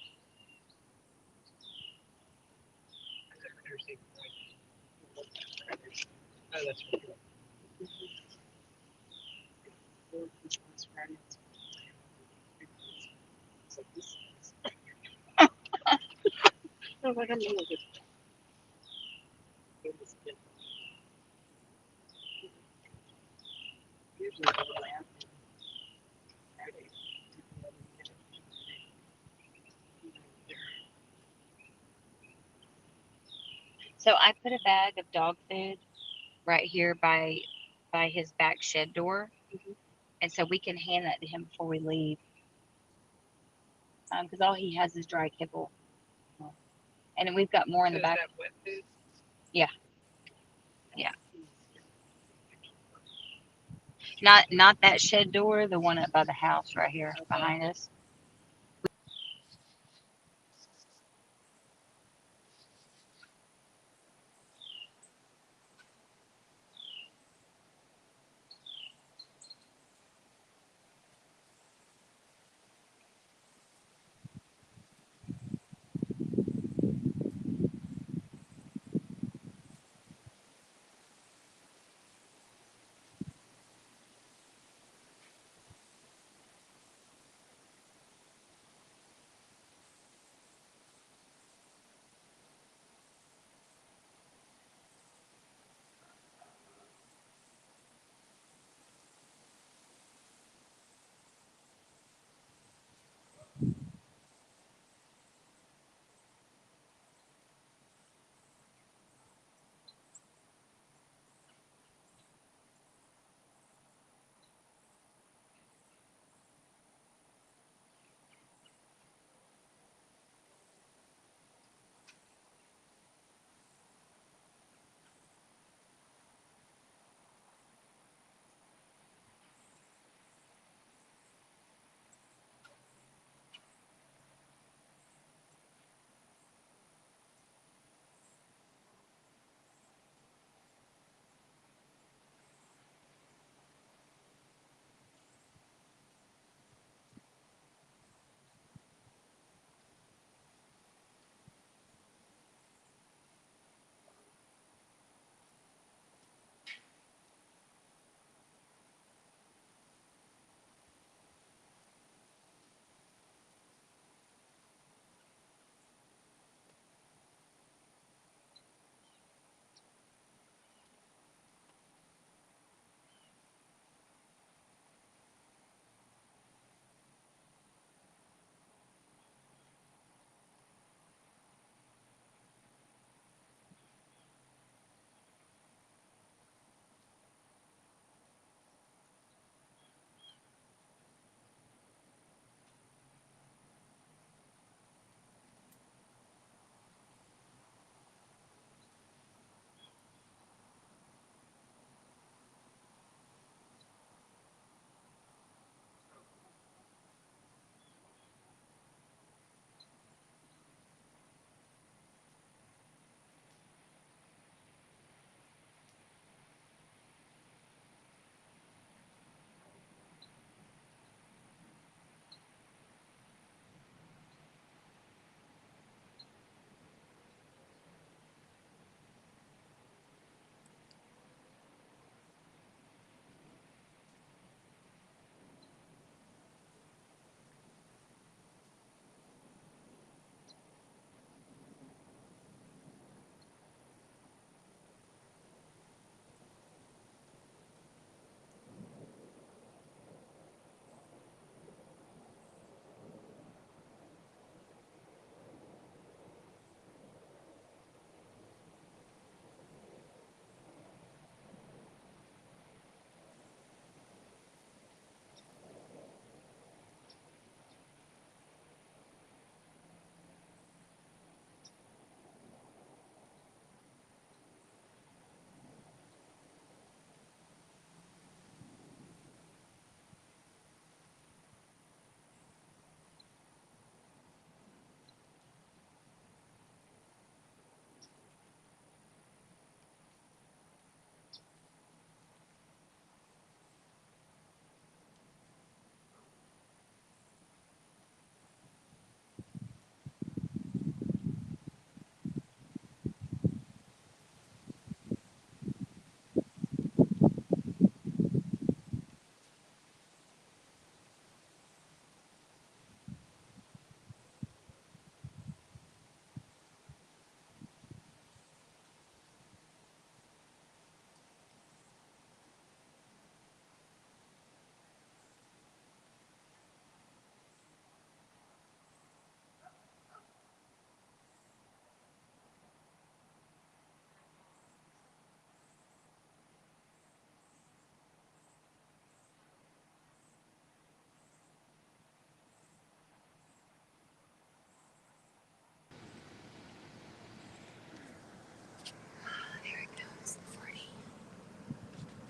Oh, that's right. So I put a bag of dog food right here by his back shed door. And so we can hand that to him before we leave. Because all he has is dry kibble. And then we've got more in the back. Is that wet food? Yeah. Yeah. Not that shed door, the one up by the house right here behind us.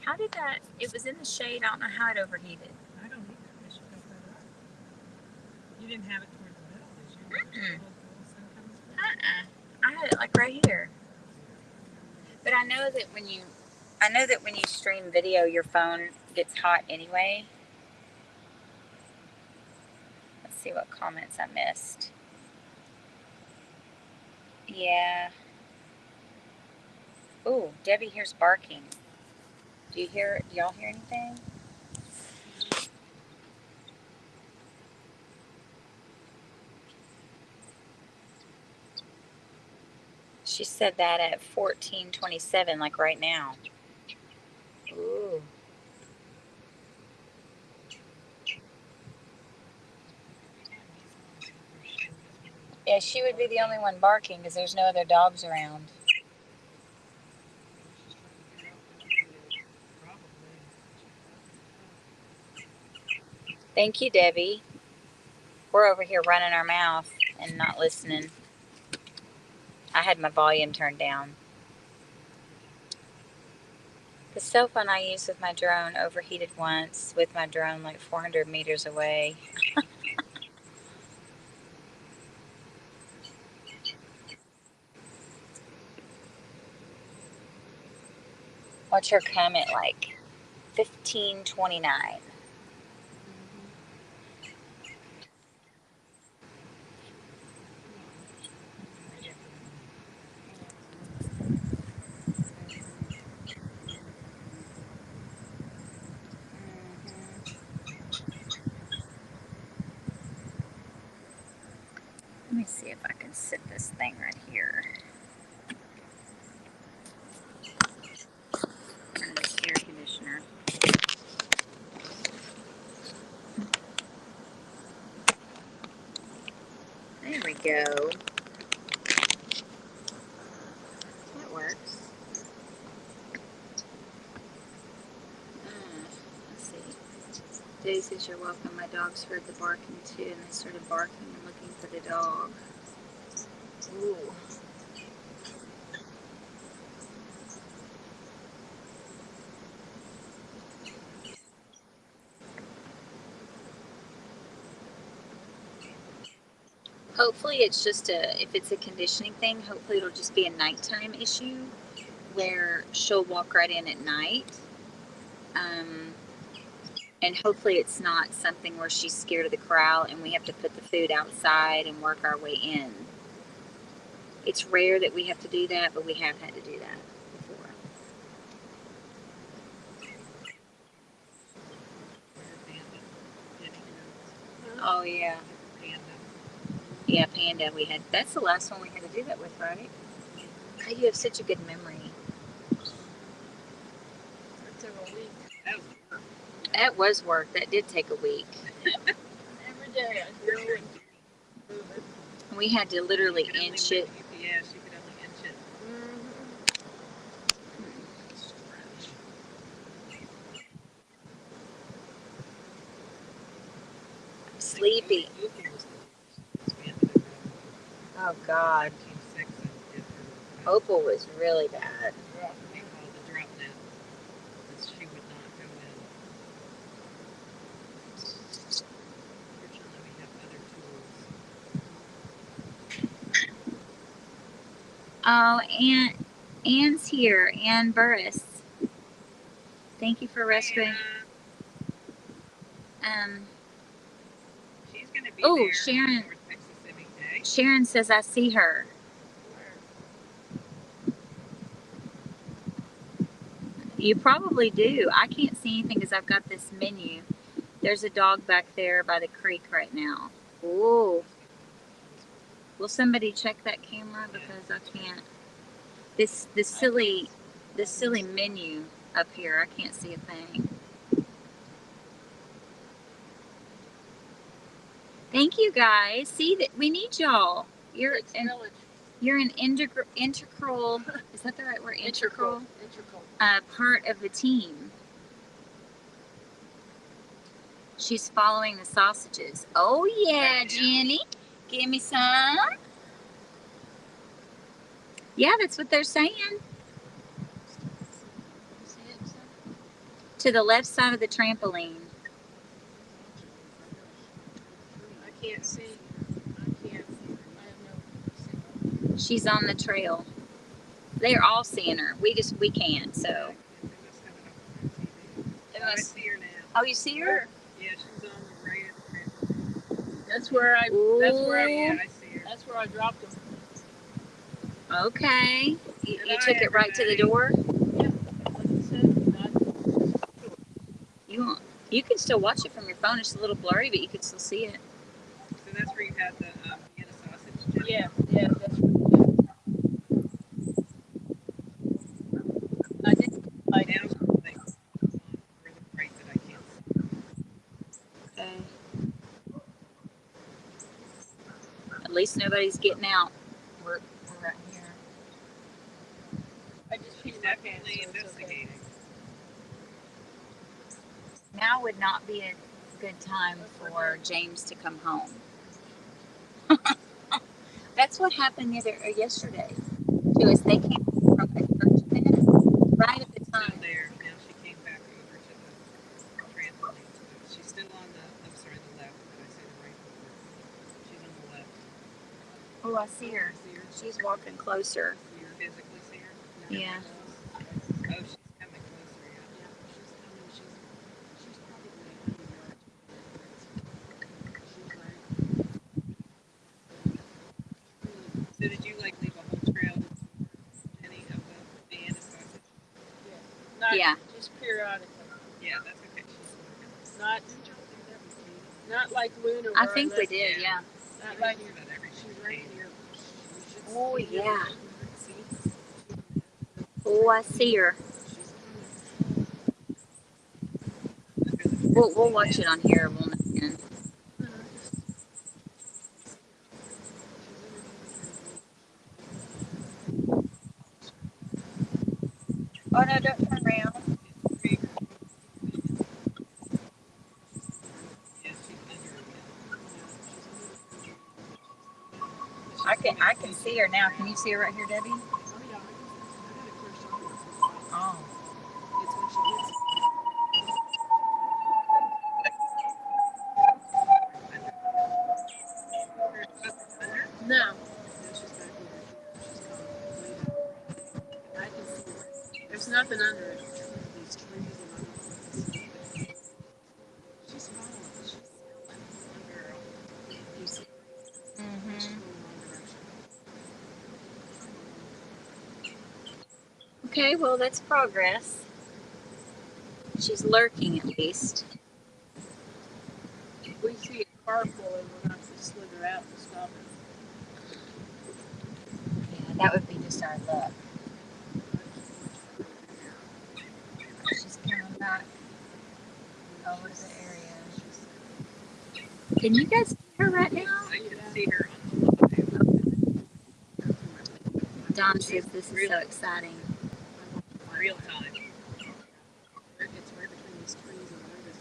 How did that? It was in the shade. I don't know how it overheated. I don't either. I should go further up. You didn't have it toward the middle, did you? Mm-mm. Little sun comes through? I had it like right here. But I know that when you stream video, your phone gets hot anyway. Let's see what comments I missed. Yeah. Ooh, Debbie hears barking. Do y'all hear anything? She said that at 14:27, like right now. Ooh. Yeah, she would be the only one barking because there's no other dogs around. Thank you, Debbie. We're over here running our mouth and not listening. I had my volume turned down. The cell phone I used with my drone overheated once with my drone like 400 meters away. What's her comment like? 15:29. Let me see if I can sit this thing right here. Turn this air conditioner. There we go. That works. Let's see. Daisy says you're welcome. My dogs heard the barking too, and they started barking and looking for the dog. Ooh. Hopefully it's just if it's a conditioning thing, hopefully it'll just be a nighttime issue where she'll walk right in at night. And hopefully it's not something where she's scared of the corral and we have to put the food outside and work our way in. It's rare that we have to do that, but we have had to do that before. Oh, yeah. Yeah, Panda. That's the last one we had to do that with, right? God, you have such a good memory. That was work. That did take a week. Every day I drove and move it. We had to literally inch it. Yeah, she could only inch it. Sleepy. Oh, God. Opal was really bad. She would not go in. Fortunately, we have other tools. Oh, Anne's here. Ann Burris. Thank you for rescuing. She's gonna be Oh, there Sharon. for Texas Civic Day. Sharon says I see her. You probably do. I can't see anything because I've got this menu. There's a dog back there by the creek right now. Ooh. Will somebody check that camera because I can't. This silly menu up here. I can't see a thing. Thank you guys. See that we need y'all. You're an integral. Is that the right word? Integral. Part of the team. She's following the sausages. Oh yeah, Jenny. Give me some. Yeah, that's what they're saying. To the left side of the trampoline. I can't see. I can't. I have no. She's on the trail. They're all seeing her. We can't. So. I see her now. Oh, you see her? Yeah, she's on the right at the trampoline. That's where I. That's where I. Yeah, I see her. That's where I dropped them. Okay. You took it right to the door? Yeah. Like you said. You can still watch it from your phone. It's a little blurry, but you can still see it. So that's where you had the Vienna sausage. Jim? Yeah. Yeah. That's where. I did. I now like further right that I can't see. Okay. At least nobody's getting out. We're right here. I just peed my pants. So investigating. Okay. Now would not be a good time for James to come home. That's what happened yesterday to us. They came from a church event right at the time. Still there. Now she came back over to the trampoline. She's still on the. I'm sorry, the left. Did I say the right? She's on the left. Oh, I see her. She's walking closer. You physically see her? Yeah. Oh, she's coming closer. Yeah. She's coming. She's probably 100 yards. She's right. So did you like leave a whole trail, Jenny, of the Vienna sausage? Yeah. Yeah. Just periodically. Yeah, that's okay. She's working. Not like Luna. I think we did, yeah. Not like she's right here. Oh, yeah. Oh, I see her. We'll watch it on here. We'll know again. Oh, no, don't turn around. I can see her now. Can you see her right here, Debbie? Oh. No. I can see her. There's nothing under it. These trees and she's following. She's girl. You see? Mm-hmm. Okay, well, that's progress. She's lurking at least. If we see a car pulling, we're going to have to slither out and stop it. Yeah, that would be just our luck. She's coming back over to the area. Can you guys see her right now? I can see her on the Don says this is so exciting. real time. It's right between these trees and the river.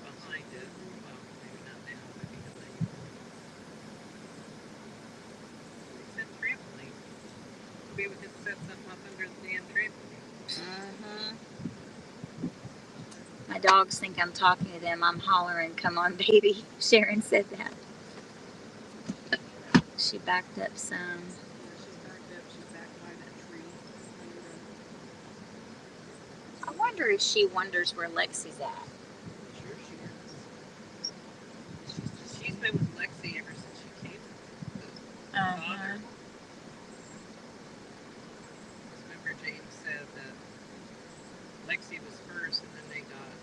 Behind it. Well, maybe not now, but because they said trampoline. Maybe we could set something up under the damn trampoline. Mm-hmm. My dogs think I'm talking to them. I'm hollering, "Come on, baby." Sharon said that. She backed up some. She's backed up. She's back by that tree. I wonder if she wonders where Lexie's at. I'm sure she is. She's been with Lexie ever since she came to the father. Remember James said that Lexie was first and then they got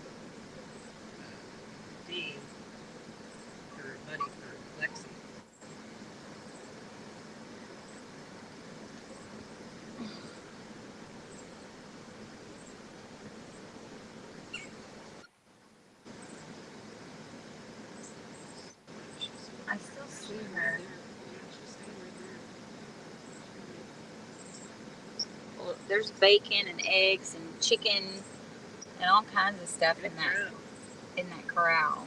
Dean, her buddy for Lexie. I still see her. Well, there's bacon and eggs and chicken and all kinds of stuff in that corral.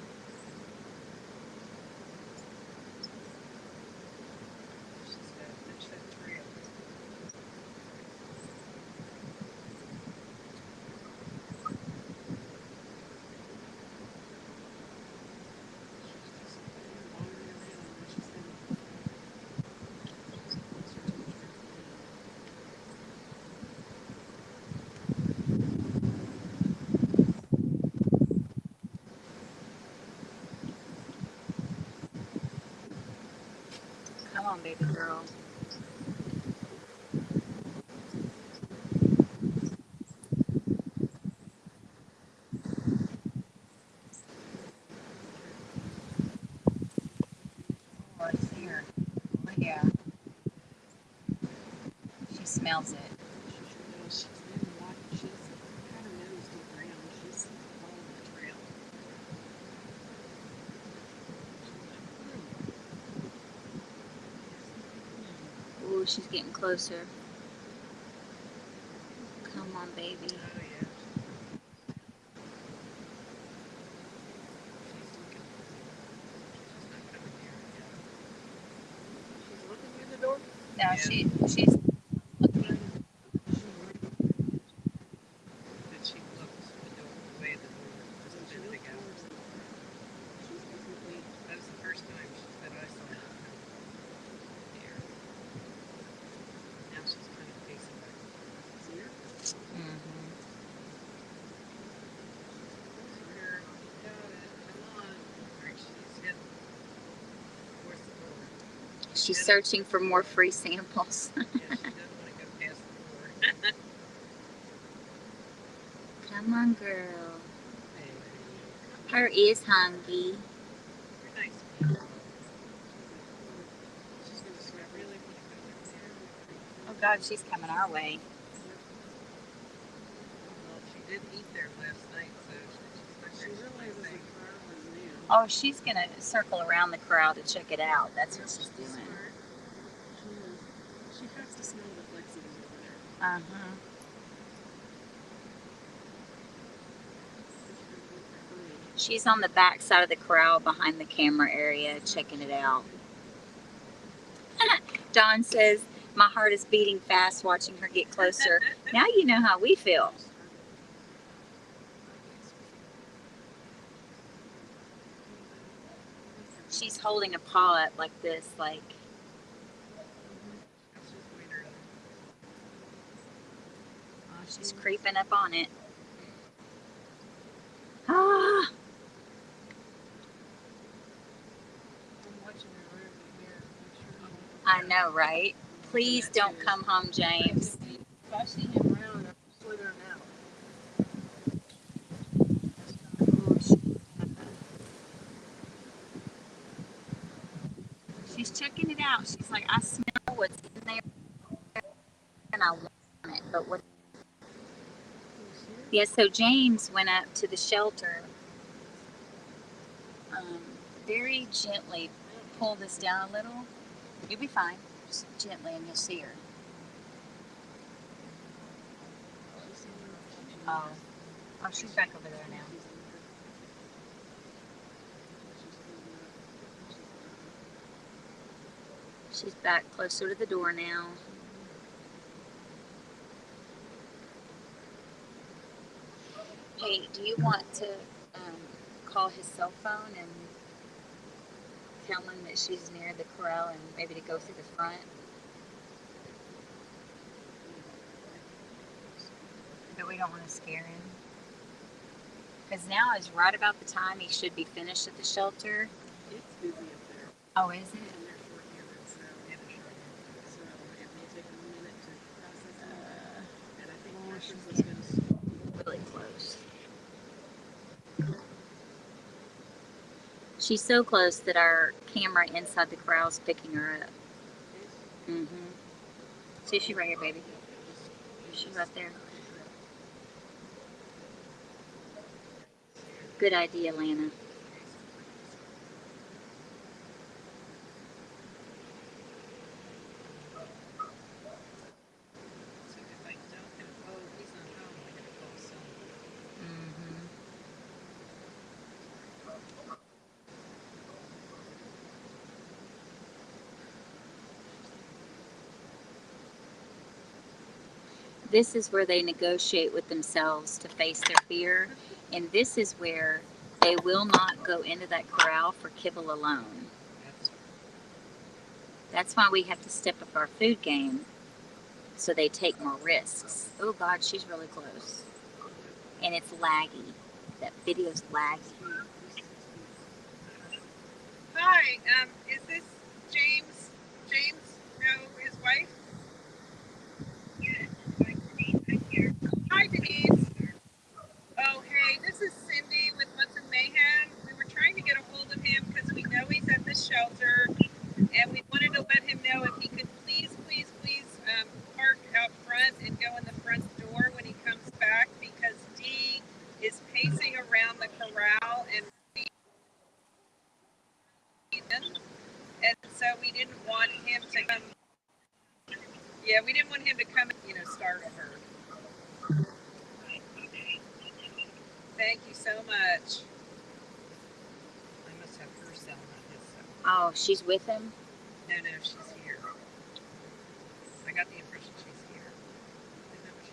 Come on, baby girl. Oh, I see her. Oh, yeah. She smells it. She's been watching. She's got her nose to the ground. She's following the trail. Ooh, she's getting closer. Come on, baby. Oh yeah. She's looking through the door. No, Yeah. she's looking. But she looked the way the door was a bit big out. That was the first time that I saw her come here. Now she's kind of facing back. See her? Mm-hmm. Here. Got it. Come on. Alright, she's heading towards the door. She's searching for more free samples. Yeah, she doesn't want to go past the door. Come on, girl. Hey, Her is hungry. you're nice. She's gonna swim. I really want to go there. Oh God, she's coming our way. Well, she did eat there last night, so she really was a Oh, she's gonna circle around the corral to check it out. That's what she's doing. She has to smell the Lexie over there. Uh-huh. She's on the back side of the corral behind the camera area checking it out. Dawn says, my heart is beating fast watching her get closer. Now you know how we feel. She's holding a paw up like this, like... Oh, she's creeping up on it. Ah! I know, right? Please don't come home, James. If I see him around, I'm slithering out. She's checking it out. She's like, I smell what's in there and I want it. But what? Yeah, so James went up to the shelter, very gently pull this down a little. You'll be fine. Just gently and you'll see her. Oh. Oh, she's back over there now. She's back closer to the door now. Hey, do you want to call his cell phone and tell him that she's near the corral and maybe to go through the front? But we don't want to scare him. Because now is right about the time he should be finished at the shelter. It's busy up there. Oh, is it? And they're short-handed, so it may take a minute to process it. And I think Cassius was going to Really close. She's so close that our camera inside the corral is picking her up. Mm-hmm. See, she's right here, baby. She's right there. Good idea, Lana. Mm-hmm. This is where they negotiate with themselves to face their fear, and this is where they will not go into that corral for kibble alone. That's why we have to step up our food game, so they take more risks. Oh God, she's really close. And it's laggy. That video's laggy. Hi, is this James And so we didn't want him to come. Yeah, we didn't want him to come, startle her. Thank you so much. I must have her cell, not his cell. Oh, she's with him? No, she's here. I got the impression she's here. Isn't that what she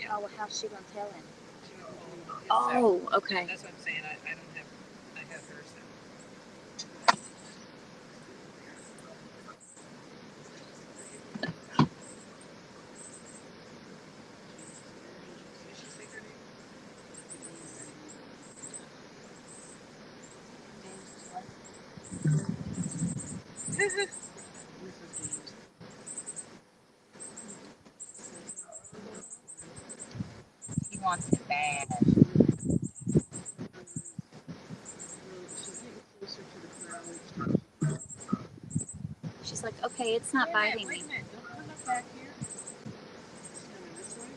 said? Oh, well, how's she going to tell him? She went home on his cell. Oh, okay. That's what I'm saying. I have her cell. Did she say her name? He wants it bad. She's like, okay, it's not biting me. Wait a minute. Don't come up back here. She's coming this way.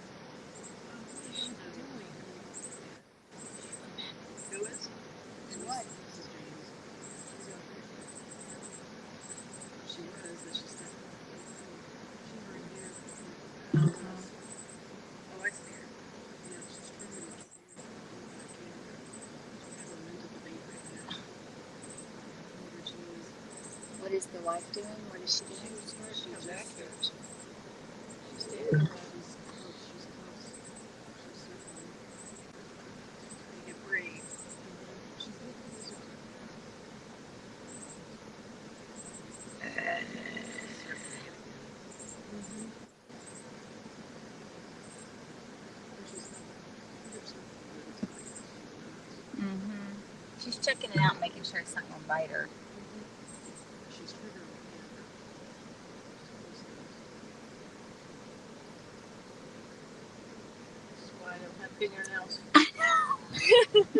What is she doing? Who is? What? She was, but she's not. She's right here. Oh, I see her. Yeah, she's trying to get here. She's having a mental debate right now. Where she is. What is the wife doing? What is she doing? She's trying to come back here. She's She's close. She's circling. You can breathe. She's getting closer. Mm-hmm. She's checking it out, making sure it's not going to bite her. She's triggering the camera. That's why I don't have fingernails.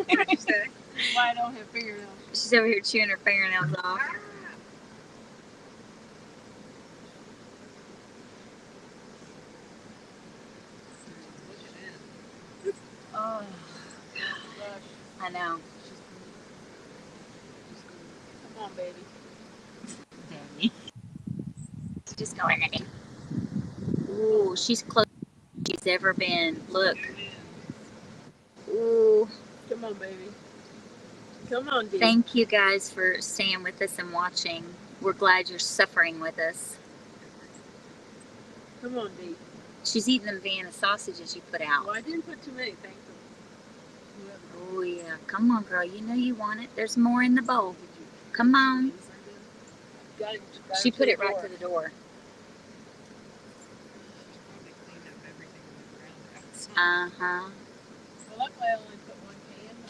What'd you say? That's why I don't have fingernails. She's over here chewing her fingernails off. Oh, Gosh. I know. Come on, baby. Danny. Just going again. Ooh, she's close as she's ever been. Look. Ooh. Come on, baby. Come on, Dee. Thank you guys for staying with us and watching. We're glad you're suffering with us. Come on, Dee. She's eating them Vienna sausages you put out. Well, I didn't put too many, thankfully. Oh yeah, come on, girl. You know you want it. There's more in the bowl. Come on. She put it right to the door. Uh huh. Well, luckily I only put one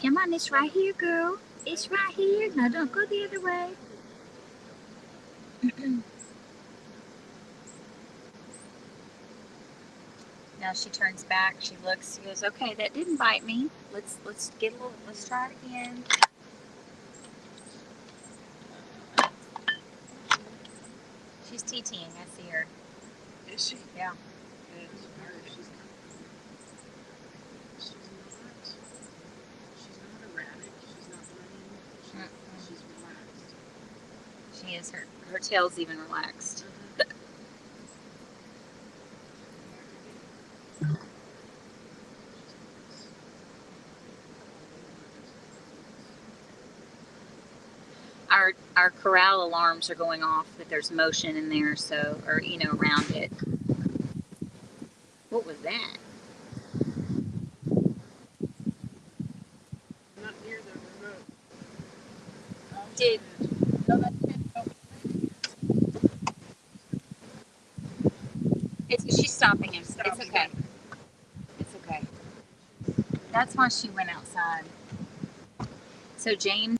can. Come on, it's right here, girl. It's right here. No, don't go the other way. Now she turns back. She looks. She goes, "Okay, that didn't bite me. Let's get a little. Let's try it again." She's TTing. I see her. Is she? Yeah. She's not erratic. She's not running. She's relaxed. She is. Her tail's even relaxed. Our corral alarms are going off that there's motion in there, so, or around it. What was that? Not near the remote. Did she's stopping him? It's okay. It's okay. That's why she went outside. So James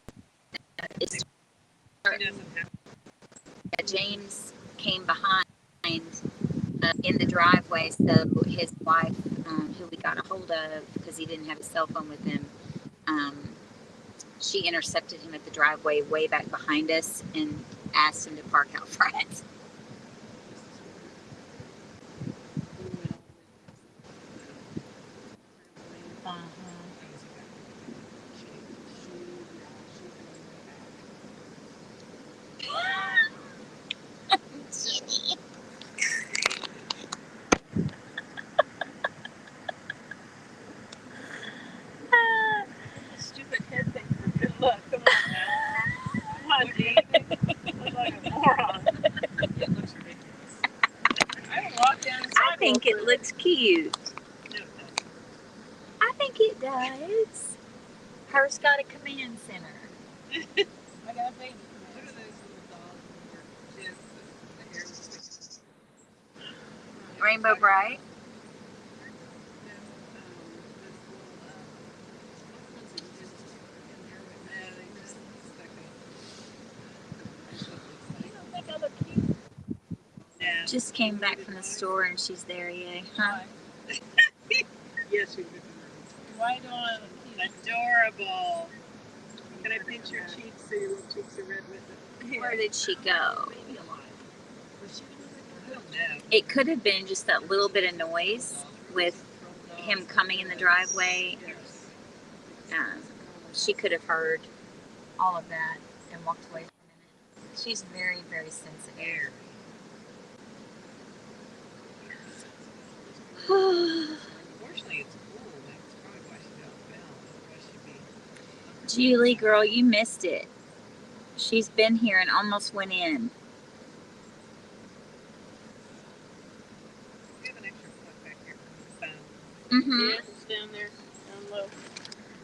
is. James came behind in the driveway, so his wife, who we got a hold of because he didn't have his cell phone with him, she intercepted him at the driveway way back behind us and asked him to park out front. think it looks cute. No, it doesn't. I think it does. Hers got a command center. I got a baby. What are those little dolls when we're kids? The hair was like Rainbow Bright. You don't think I look cute? Yeah. Just came back from the store and she's there, yay. Huh? Yes, you did. Why do I look cute? Adorable. Can I pinch your cheeks so your little cheeks are red with it? Where did she go? Baby alive. Was she I don't know. It could have been just that little bit of noise with him coming in the driveway. She could have heard all of that and walked away for a minute. She's very, very sensitive. Unfortunately, it's cool. That's probably why she got found. Why she'd be. Julie, girl, you missed it. She's been here and almost went in. We have an extra plug back here for the phone. Mm-hmm. Yeah, it's down there, down low.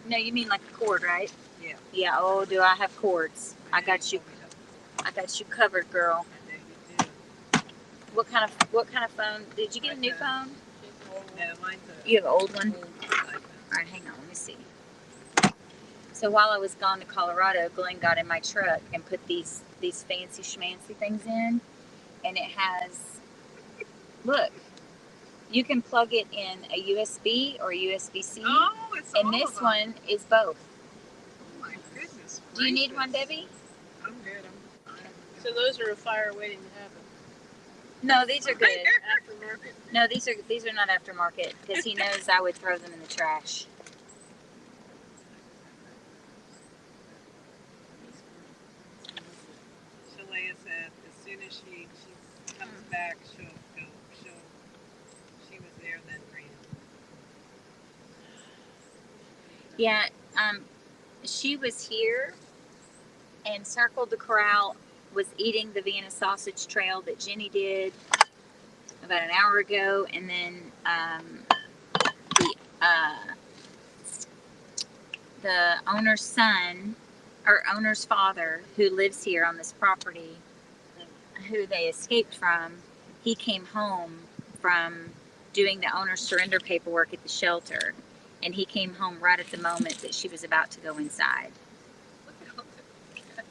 No, you mean like a cord, right? Yeah. Yeah. Oh, do I have cords? I got you. I got you covered, girl. I know you do. What kind of phone? Did you get a new phone? No, mine's a You have an old one? old iPhone. All right, hang on. Let me see. So while I was gone to Colorado, Glenn got in my truck and put these fancy schmancy things in, and it has. Look, you can plug it in a USB or a USB-C, Oh, it's and all this of them. one is both. Oh my goodness. Do you need gracious. one, Debbie? I'm good. I'm So those are a fire waiting to happen. No, these are good. Aftermarket. No, these are not aftermarket because he knows I would throw them in the trash. Shalea said as soon as she comes back, she'll she was there then ran. Yeah, she was here and circled the corral, was eating the Vienna sausage trail that Jenny did about an hour ago, and then the owner's son, or owner's father, who lives here on this property, who they escaped from, he came home from doing the owner's surrender paperwork at the shelter, and he came home right at the moment that she was about to go inside. Look at all the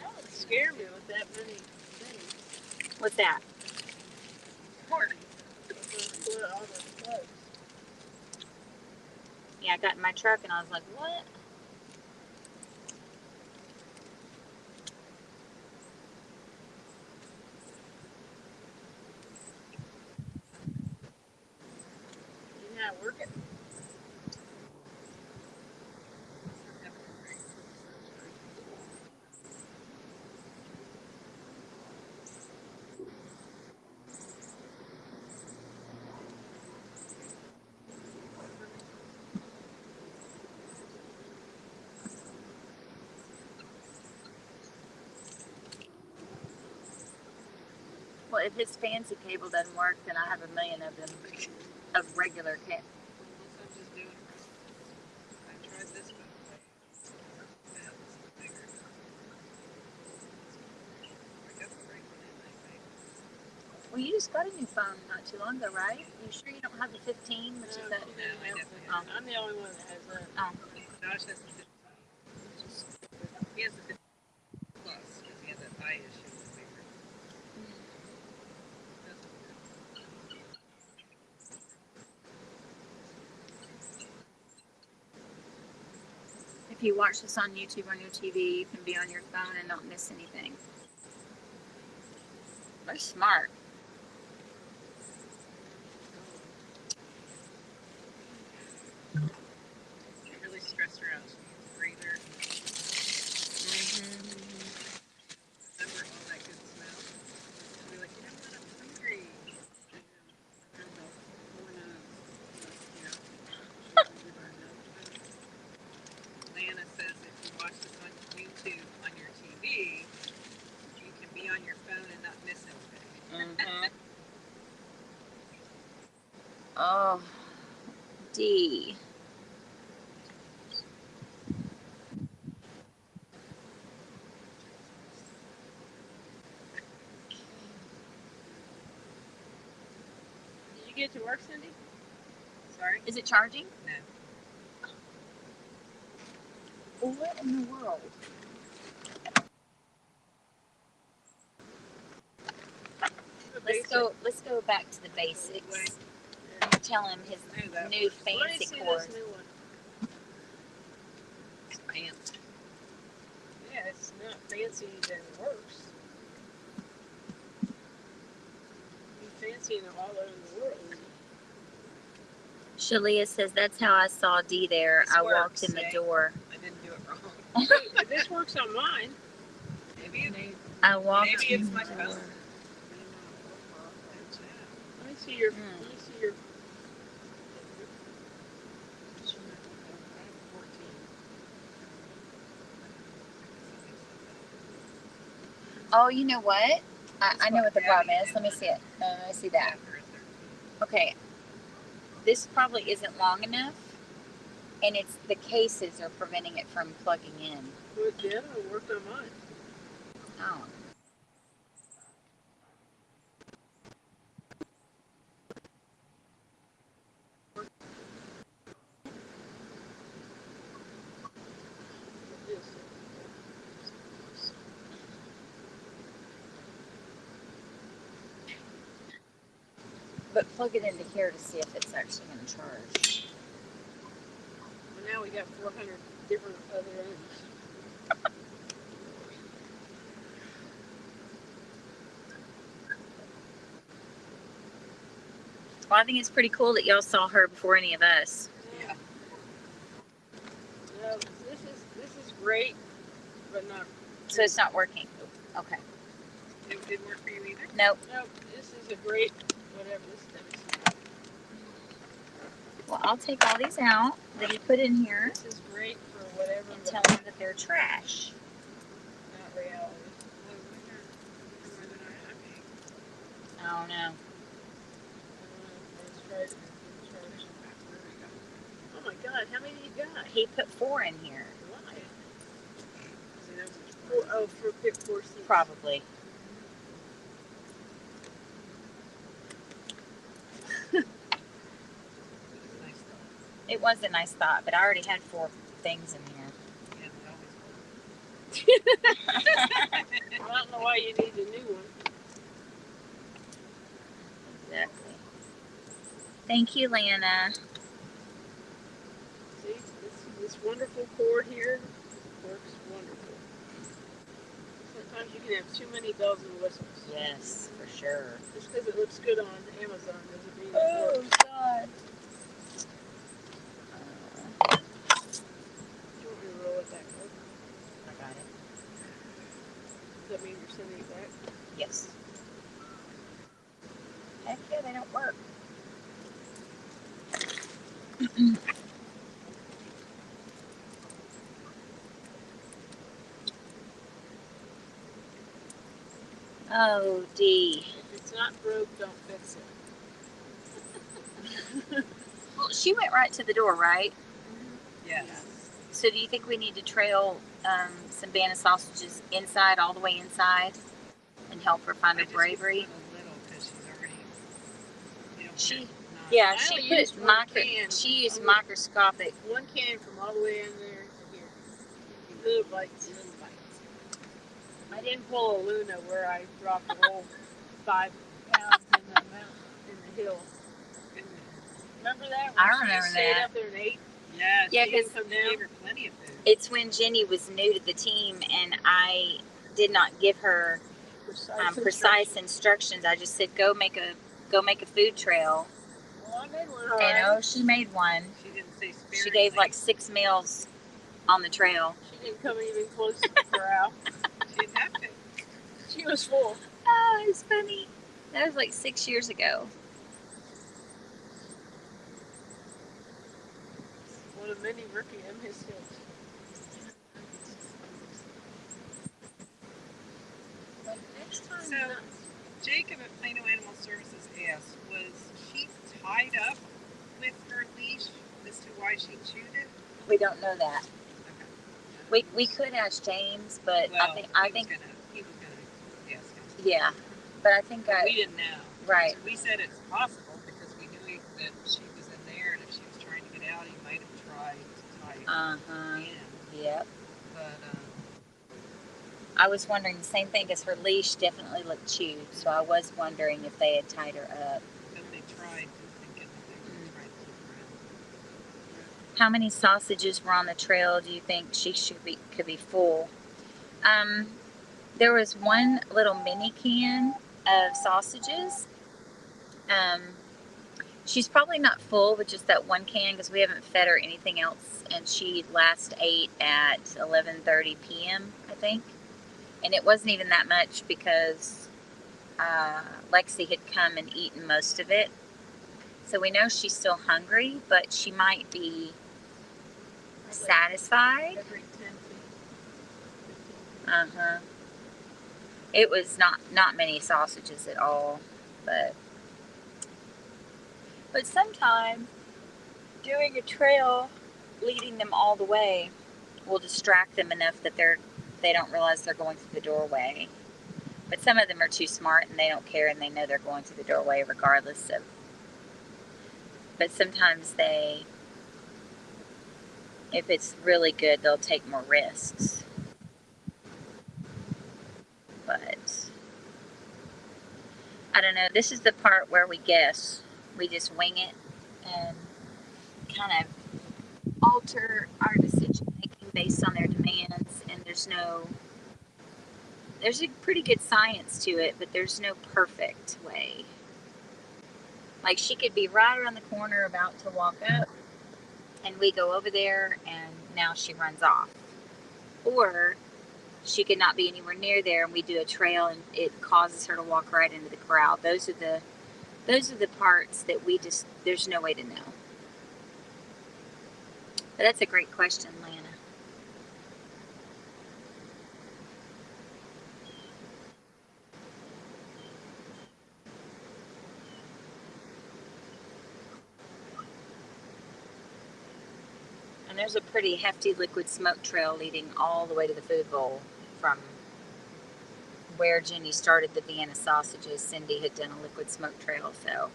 That would scare me with that many things. What's that? parties. Put all the plugs. Yeah, I got in my truck and I was like, what? You know how to work it? Well, if his fancy cable doesn't work, then I have a million of them of regular cable. Unless I'm just doing it. I tried this one. Yeah, this is bigger. I got the right one in, I think. Well, you just got a new phone not too long ago, right? You sure you don't have the 15, which is that? No, I definitely Oh. I'm the only one that has that. Oh. Josh has the 15. He has the 15 plus because he had that eye issue with bigger. If you watch this on YouTube on your TV, you can be on your phone and not miss anything. They're smart. It really stressed her out. She needs a breather. Remember all that good smell? She'll be like, you know what, I'm hungry. Lana says if you watch this on YouTube on your TV, you can be on your phone and not miss anything. Oh, D. Did you get to work, Cindy? Sorry. Is it charging? No. What in the world? Let's go back to the basics. Tell him his new fancy cord. This new one. It's fancy. Yeah, it's not fancy that it works. Be fancy in all over the world. Shalia says that's how I saw D there. This I works, walked in the door. I didn't do it wrong. This works on mine. I walked Maybe in it's the my door. custom. Let me see your. Let me see your. Oh, you know what? I know what the problem is. Let me see it. I see that. Okay. This probably isn't long enough, and it's the cases are preventing it from plugging in. Well, it did. It worked on mine. Oh. But plug it into here to see if it's actually going to charge. Well, now we got 400 different other ends. Well, I think it's pretty cool that y'all saw her before any of us. Yeah. No, this is great, but not. So it's not working. Okay. It didn't work for you either. Nope. Nope. This is a great whatever this thing. Well, I'll take all these out that he put in here This is great for whatever. and tell him that they're trash. Not reality. I don't know. Let's try it. Oh my God! How many you got? He put 4 in here. Why? Oh, for pick 4 seats. Probably. It was a nice thought, but I already had 4 things in here. I don't know why you need a new one. Exactly. Thank you, Lana. See, this wonderful cord here works wonderful. Sometimes you can have too many bells and whistles. Yes, for sure. Just because it looks good on Amazon doesn't mean it Oh, works. God. Do you want me to roll it back over? I got it. Does that mean you're sending it back? Yes. Heck yeah, they don't work. Oh, D. If it's not broke, don't fix it. Well, she went right to the door, right? Yes. So do you think we need to trail some Banna sausages inside, all the way inside, and help her find her bravery? Yeah, she used microscopic. One can from all the way in there to here. Little bites. I didn't pull a Luna where I dropped a whole 5 pounds in the mountain, in the hill. Remember that? When I remember she stayed that. up there and ate? Yeah, Yeah, she 'cause come down. Gave her plenty of food. It's when Jenny was new to the team, and I did not give her precise instructions. I just said, go make a food trail. Well, I made one And oh, she made one. She didn't say sparingly. She gave like 6 meals on the trail. She didn't come even close to the corral. She didn't have to. She was full. Oh, it's funny. That was like 6 years ago. One of many rookie in his hills. But next time, So, Jacob at Plano Animal Services asked, was sheep tied up with her leash as to why she chewed it? We don't know that. Okay. We could ask James, but Well, I think he was gonna yes. yeah. But I think We didn't know. right. We said it's possible because we knew that she was in there, and if she was trying to get out, he might have tried to tie her in. Yep. But I was wondering the same thing because her leash definitely looked chewed, so I was wondering if they had tied her up. then they tried thinking that they were trying to keep her in. How many sausages were on the trail do you think she could be full? There was one little mini can of sausages. She's probably not full with just that one can because we haven't fed her anything else, and she last ate at 11:30 p.m. I think, and it wasn't even that much because Lexie had come and eaten most of it. So we know she's still hungry, but she might be satisfied. Every 10 feet. It was not many sausages at all, but sometimes doing a trail, leading them all the way, will distract them enough that they don't realize they're going through the doorway. But some of them are too smart and they don't care and they know they're going through the doorway regardless of. But sometimes if it's really good, they'll take more risks. But I don't know. This is the part where we guess. We just wing it and kind of alter our decision making based on their demands. And there's a pretty good science to it, but there's no perfect way. Like she could be right around the corner about to walk up, and we go over there, and now she runs off. Or she could not be anywhere near there, and we do a trail, and it causes her to walk right into the crowd. Those are the parts that there's no way to know. But that's a great question, Lana. And there's a pretty hefty liquid smoke trail leading all the way to the food bowl from where Jenny started the Vienna sausages. Cindy had done a liquid smoke trail, so.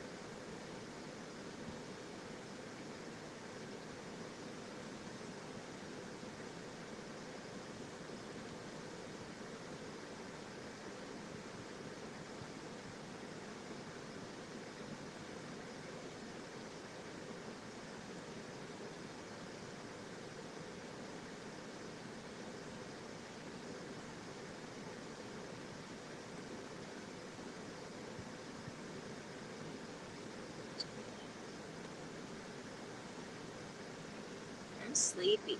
I'm sleepy.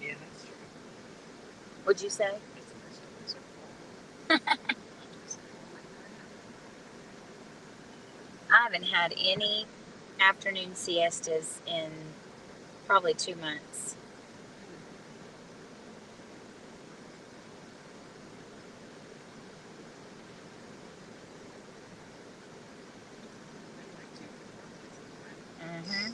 Yeah, that's true. What'd you say? I haven't had any afternoon siestas in probably 2 months. Mm-hmm.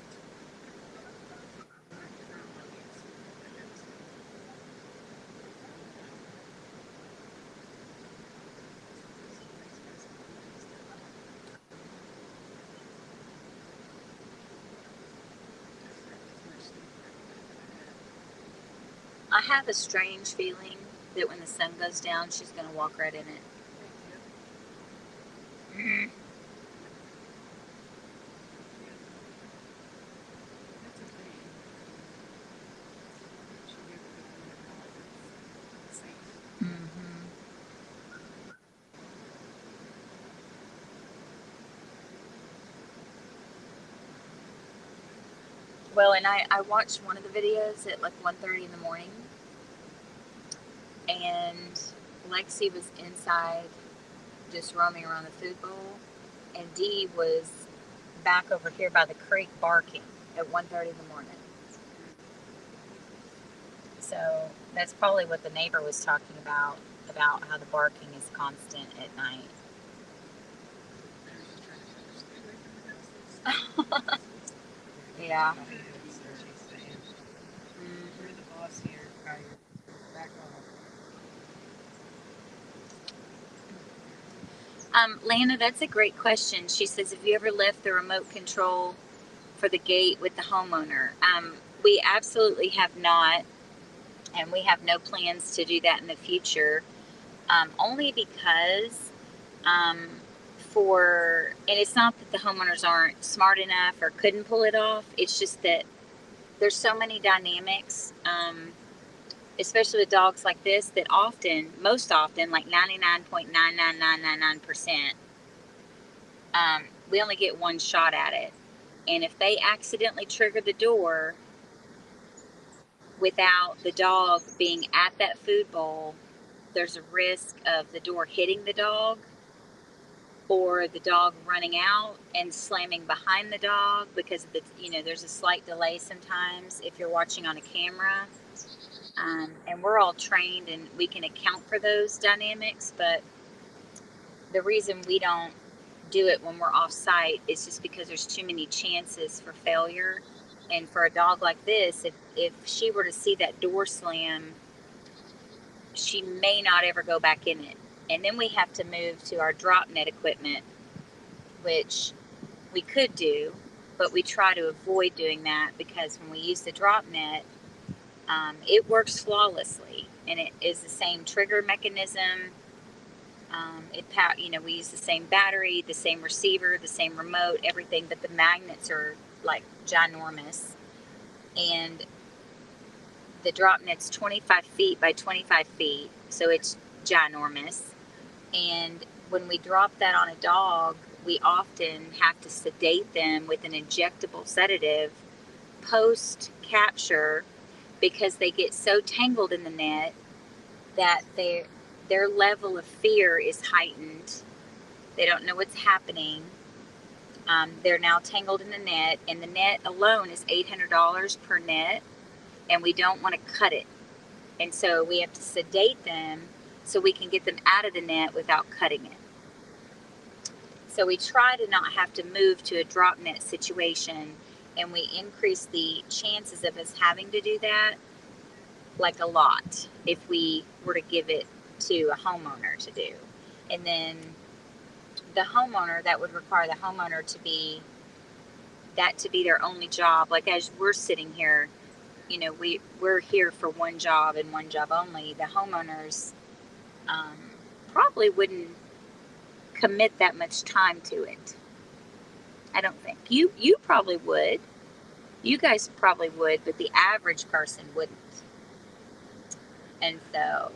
I have a strange feeling that when the sun goes down, she's going to walk right in it. Mm-hmm. Mm-hmm. Well, and I watched one of the videos at like 1:30 in the morning, and Lexie was inside just roaming around the food bowl, and Dee was back over here by the creek barking at 1:30 in the morning. So that's probably what the neighbor was talking about how the barking is constant at night. Yeah. You're the boss here, Kyle. Back off. Lana, that's a great question. She says, have you ever left the remote control for the gate with the homeowner? We absolutely have not, and we have no plans to do that in the future, only because and it's not that the homeowners aren't smart enough or couldn't pull it off. It's just that there's so many dynamics, especially with dogs like this, that most often, like 99.99999%, we only get one shot at it. And if they accidentally trigger the door without the dog being at that food bowl, there's a risk of the door hitting the dog, or the dog running out and slamming behind the dog, because there's a slight delay sometimes if you're watching on a camera. And we're all trained and we can account for those dynamics, but the reason we don't do it when we're off site is just because there's too many chances for failure. And for a dog like this, if she were to see that door slam, she may not ever go back in it. And then we have to move to our drop net equipment, which we could do, but we try to avoid doing that, because when we use the drop net, it works flawlessly, and it is the same trigger mechanism. We use the same battery, the same receiver, the same remote, everything, but the magnets are like ginormous. And the drop net's 25 feet by 25 feet, so it's ginormous. And when we drop that on a dog, we often have to sedate them with an injectable sedative post capture, because they get so tangled in the net that their level of fear is heightened. They don't know what's happening. They're now tangled in the net, and the net alone is $800 per net, and we don't want to cut it. And so we have to sedate them so we can get them out of the net without cutting it. So we try to not have to move to a drop net situation, and we increase the chances of us having to do that like a lot if we were to give it to a homeowner to do. And then the homeowner, that would require the homeowner to be their only job. Like, as we're sitting here, we're here for one job and one job only. The homeowners probably wouldn't commit that much time to it. I don't think. You probably would. You guys probably would, but the average person wouldn't. And so,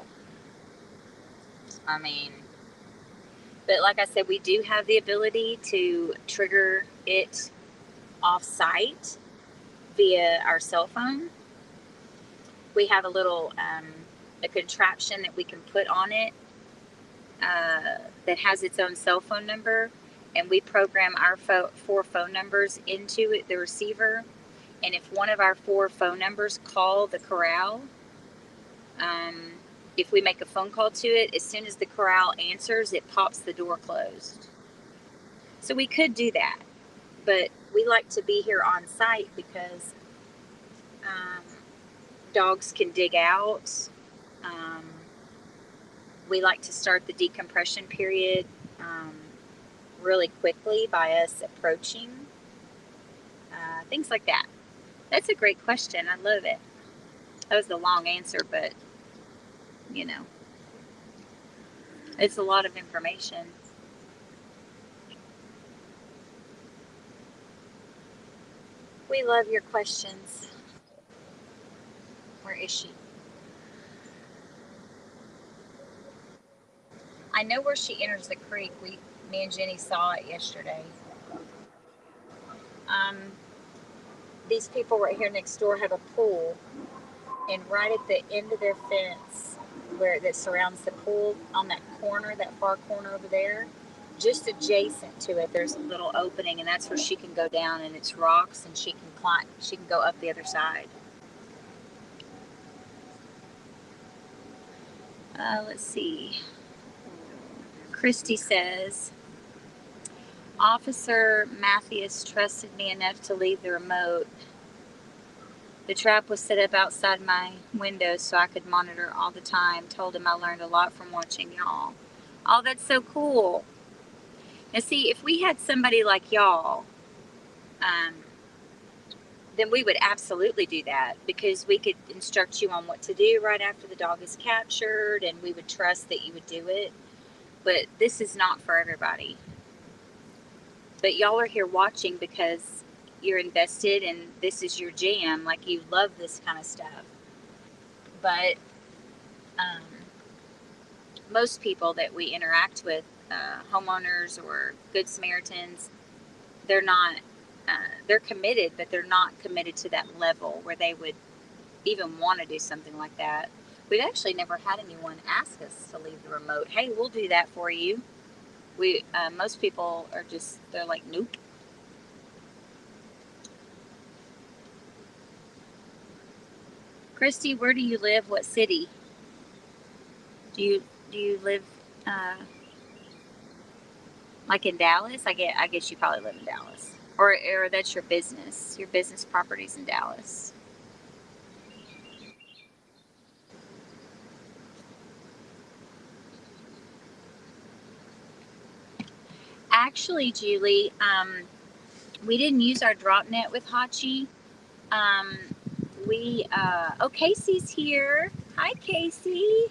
but like I said, we do have the ability to trigger it off-site via our cell phone. We have a little a contraption that we can put on it that has its own cell phone number, and we program our 4 phone numbers into the receiver. And if one of our 4 phone numbers call the corral, if we make a phone call to it, as soon as the corral answers, it pops the door closed. So we could do that, but we like to be here on site because dogs can dig out. We like to start the decompression period really quickly by us approaching. Things like that. That's a great question. I love it. That was a long answer, but it's a lot of information. We love your questions. Where is she? I know where she enters the creek. Me and Jenny saw it yesterday. These people right here next door have a pool, and right at the end of their fence, that surrounds the pool, on that corner, that far corner over there, just adjacent to it, there's a little opening, and that's where she can go down, and it's rocks, and she can climb. She can go up the other side. Let's see. Christy says, Officer Matthews trusted me enough to leave the remote. The trap was set up outside my window so I could monitor all the time. Told him I learned a lot from watching y'all. Oh, that's so cool. Now, see, if we had somebody like y'all, then we would absolutely do that, because we could instruct you on what to do right after the dog is captured, and we would trust that you would do it. But this is not for everybody. But y'all are here watching because you're invested and this is your jam. Like, you love this kind of stuff. But most people that we interact with, homeowners or Good Samaritans, they're not, they're committed, but they're not committed to that level where they would even want to do something like that. We've actually never had anyone ask us to leave the remote. Hey, we'll do that for you. Most people are just, they're like, nope. Christy, where do you live? What city? Do you live like in Dallas? I guess you probably live in Dallas, or that's your business. Your business property's in Dallas. Actually, Julie, we didn't use our drop net with Hachi. Casey's here. Hi, Casey.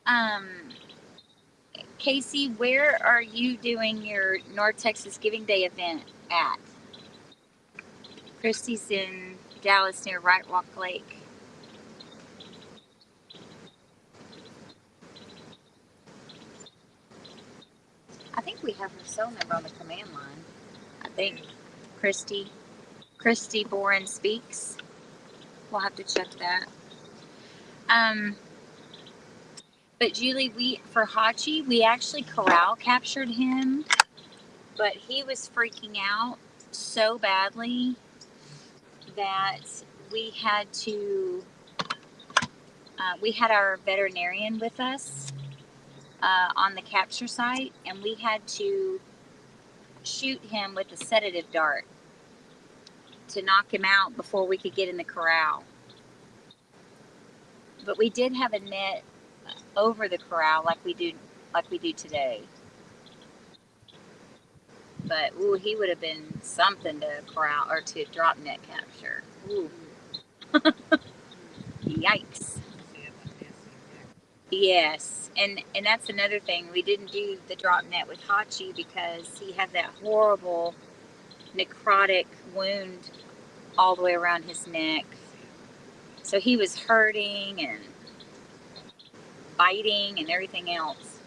Um, Casey, where are you doing your North Texas Giving Day event at? Christy's in Dallas near Right Walk Lake. I think we have her cell number on the command line. I think Christy Boren speaks. We'll have to check that. But Julie, for Hachi, we actually corral captured him, but he was freaking out so badly that we had to. We had our veterinarian with us on the capture site, and we had to shoot him with a sedative dart to knock him out before we could get in the corral. But we did have a net over the corral like we do today. But ooh, he would have been something to corral or to drop net capture. Ooh. Yikes. Yes, and that's another thing. We didn't do the drop net with Hachi because he had that horrible necrotic wound all the way around his neck. So he was hurting and biting and everything else.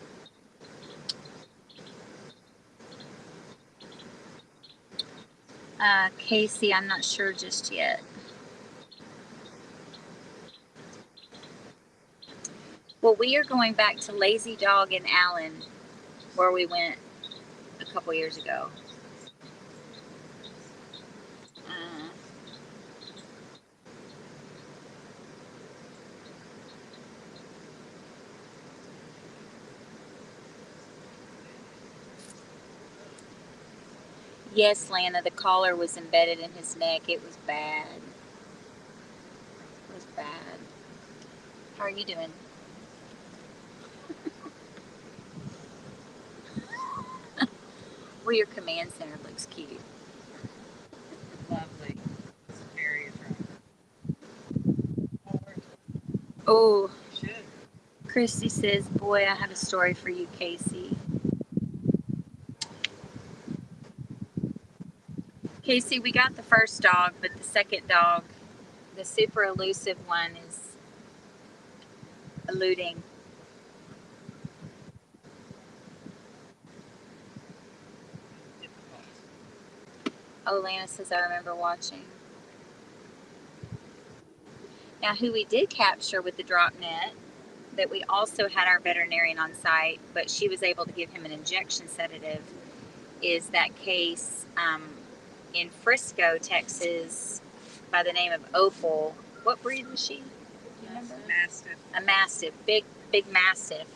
Casey, I'm not sure just yet. Well, we are going back to Lazy Dog in Allen, where we went a couple years ago. Yes, Lana, the collar was embedded in his neck. It was bad. It was bad. How are you doing? Well, your command center looks cute. Lovely. It's very attractive. Oh, Should. Christy says, boy, I have a story for you, Casey. Casey, we got the first dog, but the second dog, the super elusive one, is eluding. Oh, Lana says, I remember watching. Now, who we did capture with the drop net, that we also had our veterinarian on site, but she was able to give him an injection sedative, is that case in Frisco, Texas. by the name of Opal. What breed was she? Do you remember? Mastiff. A Mastiff, big Mastiff.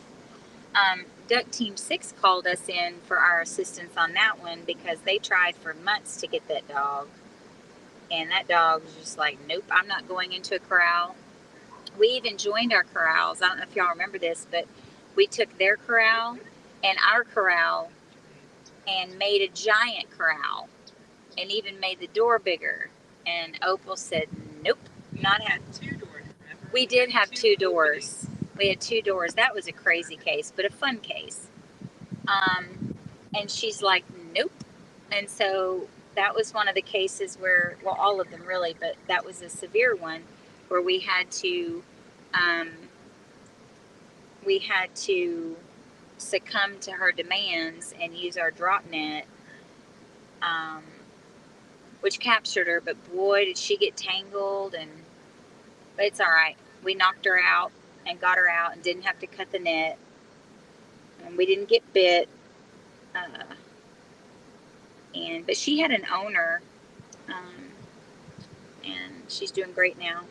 Duck Team 6 called us in for our assistance on that one because they tried for months to get that dog. And that dog was just like, nope, I'm not going into a corral. We even joined our corrals. I don't know if y'all remember this, but we took their corral and our corral and made a giant corral and even made the door bigger. And Opal said, nope, not having 2 doors. Remember? We did have 2 doors. We had 2 doors. That was a crazy case, but a fun case. And she's like, nope. And so that was one of the cases where, well, all of them really, but that was a severe one where we had to succumb to her demands and use our drop net, which captured her. But boy, did she get tangled, but it's all right. We knocked her out and got her out and didn't have to cut the net, and we didn't get bit. But she had an owner, and she's doing great now.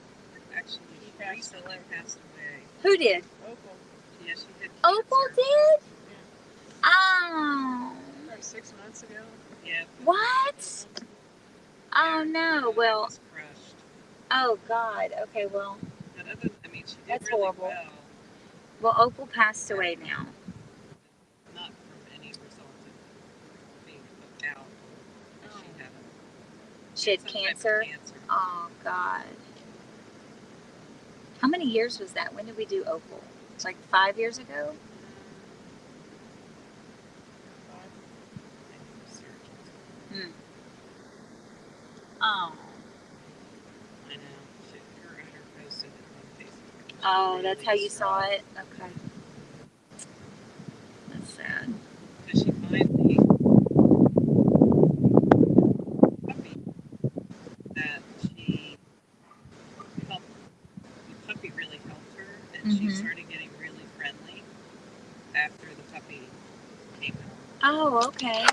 Actually, he recently passed away. Who did? Opal. Yeah, she had cancer. Opal did? Yeah. Oh. About 6 months ago. Yeah. What? Oh no. Well. Was crushed. Oh God. Okay. Well. But other, I mean, she did That's really horrible. well. Well, Opal passed away now. Not from any result of being hooked out. Oh. She had She had cancer. cancer. Oh God. How many years was that? When did we do Opal? Like 5 years ago? Hmm. Oh. I know. Her owner posted it on Facebook. Oh, that's how you saw it? Okay. That's sad. Because she finally puppy that she helped. The puppy really helped her, and she started getting really friendly after the puppy came out. Oh, okay.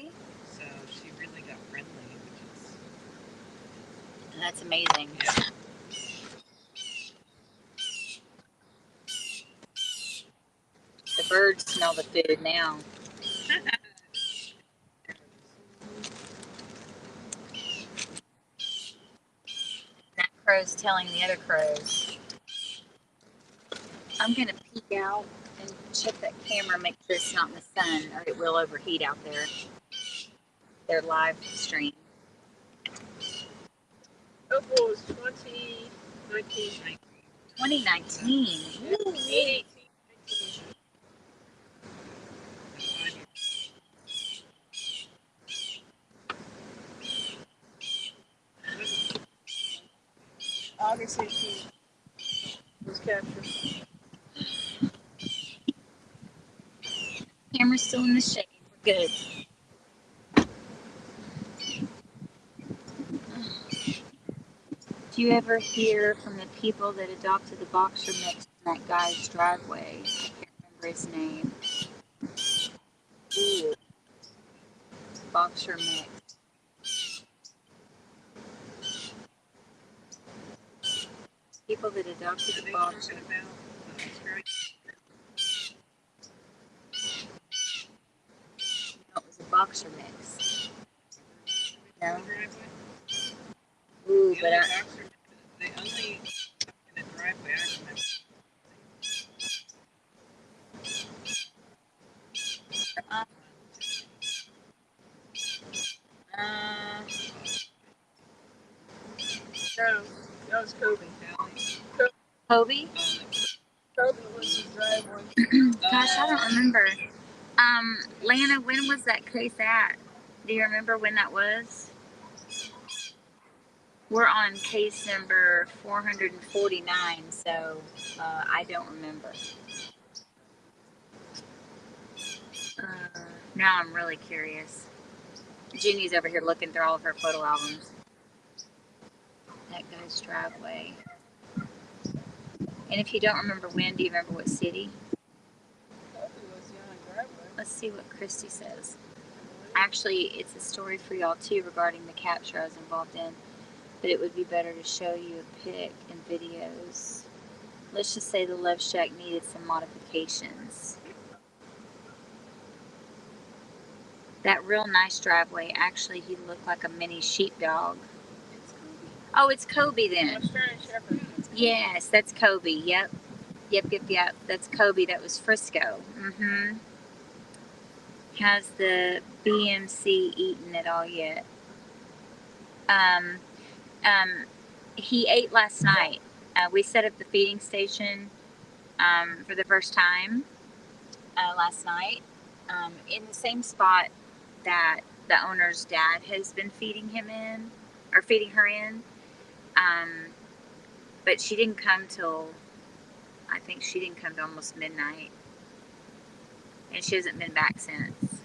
So she really got friendly, which is That's amazing. yeah. The birds smell the food now. That crow's telling the other crows. I'm going to peek out and check that camera, make sure it's not in the sun, or it will overheat out there. Their live stream. Opal was 2019. 2019. Woo. 2018. August 18th was captured. Camera's still in the shade. We're good. Do you ever hear from the people that adopted the boxer mix in that guy's driveway? I can't remember his name. Ooh. Boxer mix. People that adopted the boxer. No, it was a boxer mix. No? Ooh, but The only in the driveway I remember. No, that was Kobe. Kobe? Kobe was his driveway. Gosh, I don't remember. Lana, when was that case at? Do you remember when that was? We're on case number 449, so I don't remember. Now I'm really curious. Jeannie's over here looking through all of her photo albums. That guy's driveway. And if you don't remember when, do you remember what city? Let's see what Christy says. Actually, it's a story for y'all too regarding the capture I was involved in. but it would be better to show you a pic and videos. Let's just say the Love Shack needed some modifications. That real nice driveway, actually, he looked like a mini sheepdog. Oh, it's Kobe then. Australian Shepherd. Yes, that's Kobe. Yep. Yep. That's Kobe. That was Frisco. Mm-hmm. Has the BMC eaten it all yet? Um, he ate last night. We set up the feeding station for the first time last night in the same spot that the owner's dad has been feeding him in, or feeding her in. But she didn't come till, I think she didn't come to almost midnight. And she hasn't been back since.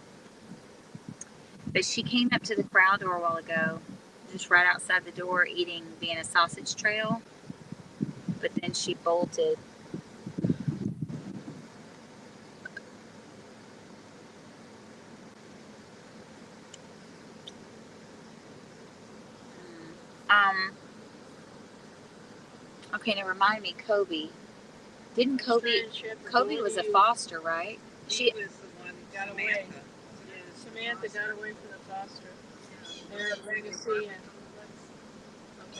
But she came up to the corral door a while ago, just right outside the door, eating Vienna sausage trail. But then she bolted. Okay, now remind me, Kobe. Didn't Kobe? Australian Shepherd. Kobe was a foster, right? She was the one that got away. Yeah, Samantha got away from the foster. They're at Legacy and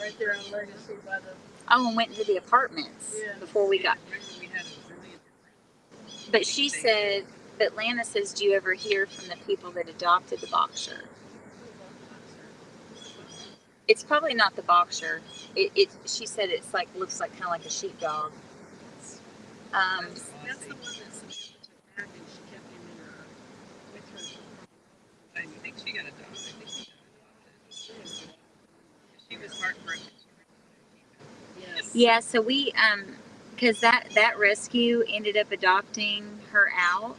right there on Legacy by the. Oh, and went into the apartments before we got. We had But she said, but Lana says, do you ever hear from the people that adopted the boxer? It's probably not the boxer. She said it's like, looks like kind of like a sheepdog. That's the one that Samantha took back and she kept him in her with her. I think she got adopted. She was heartbroken. Yes. Yeah, so we because that rescue ended up adopting her out,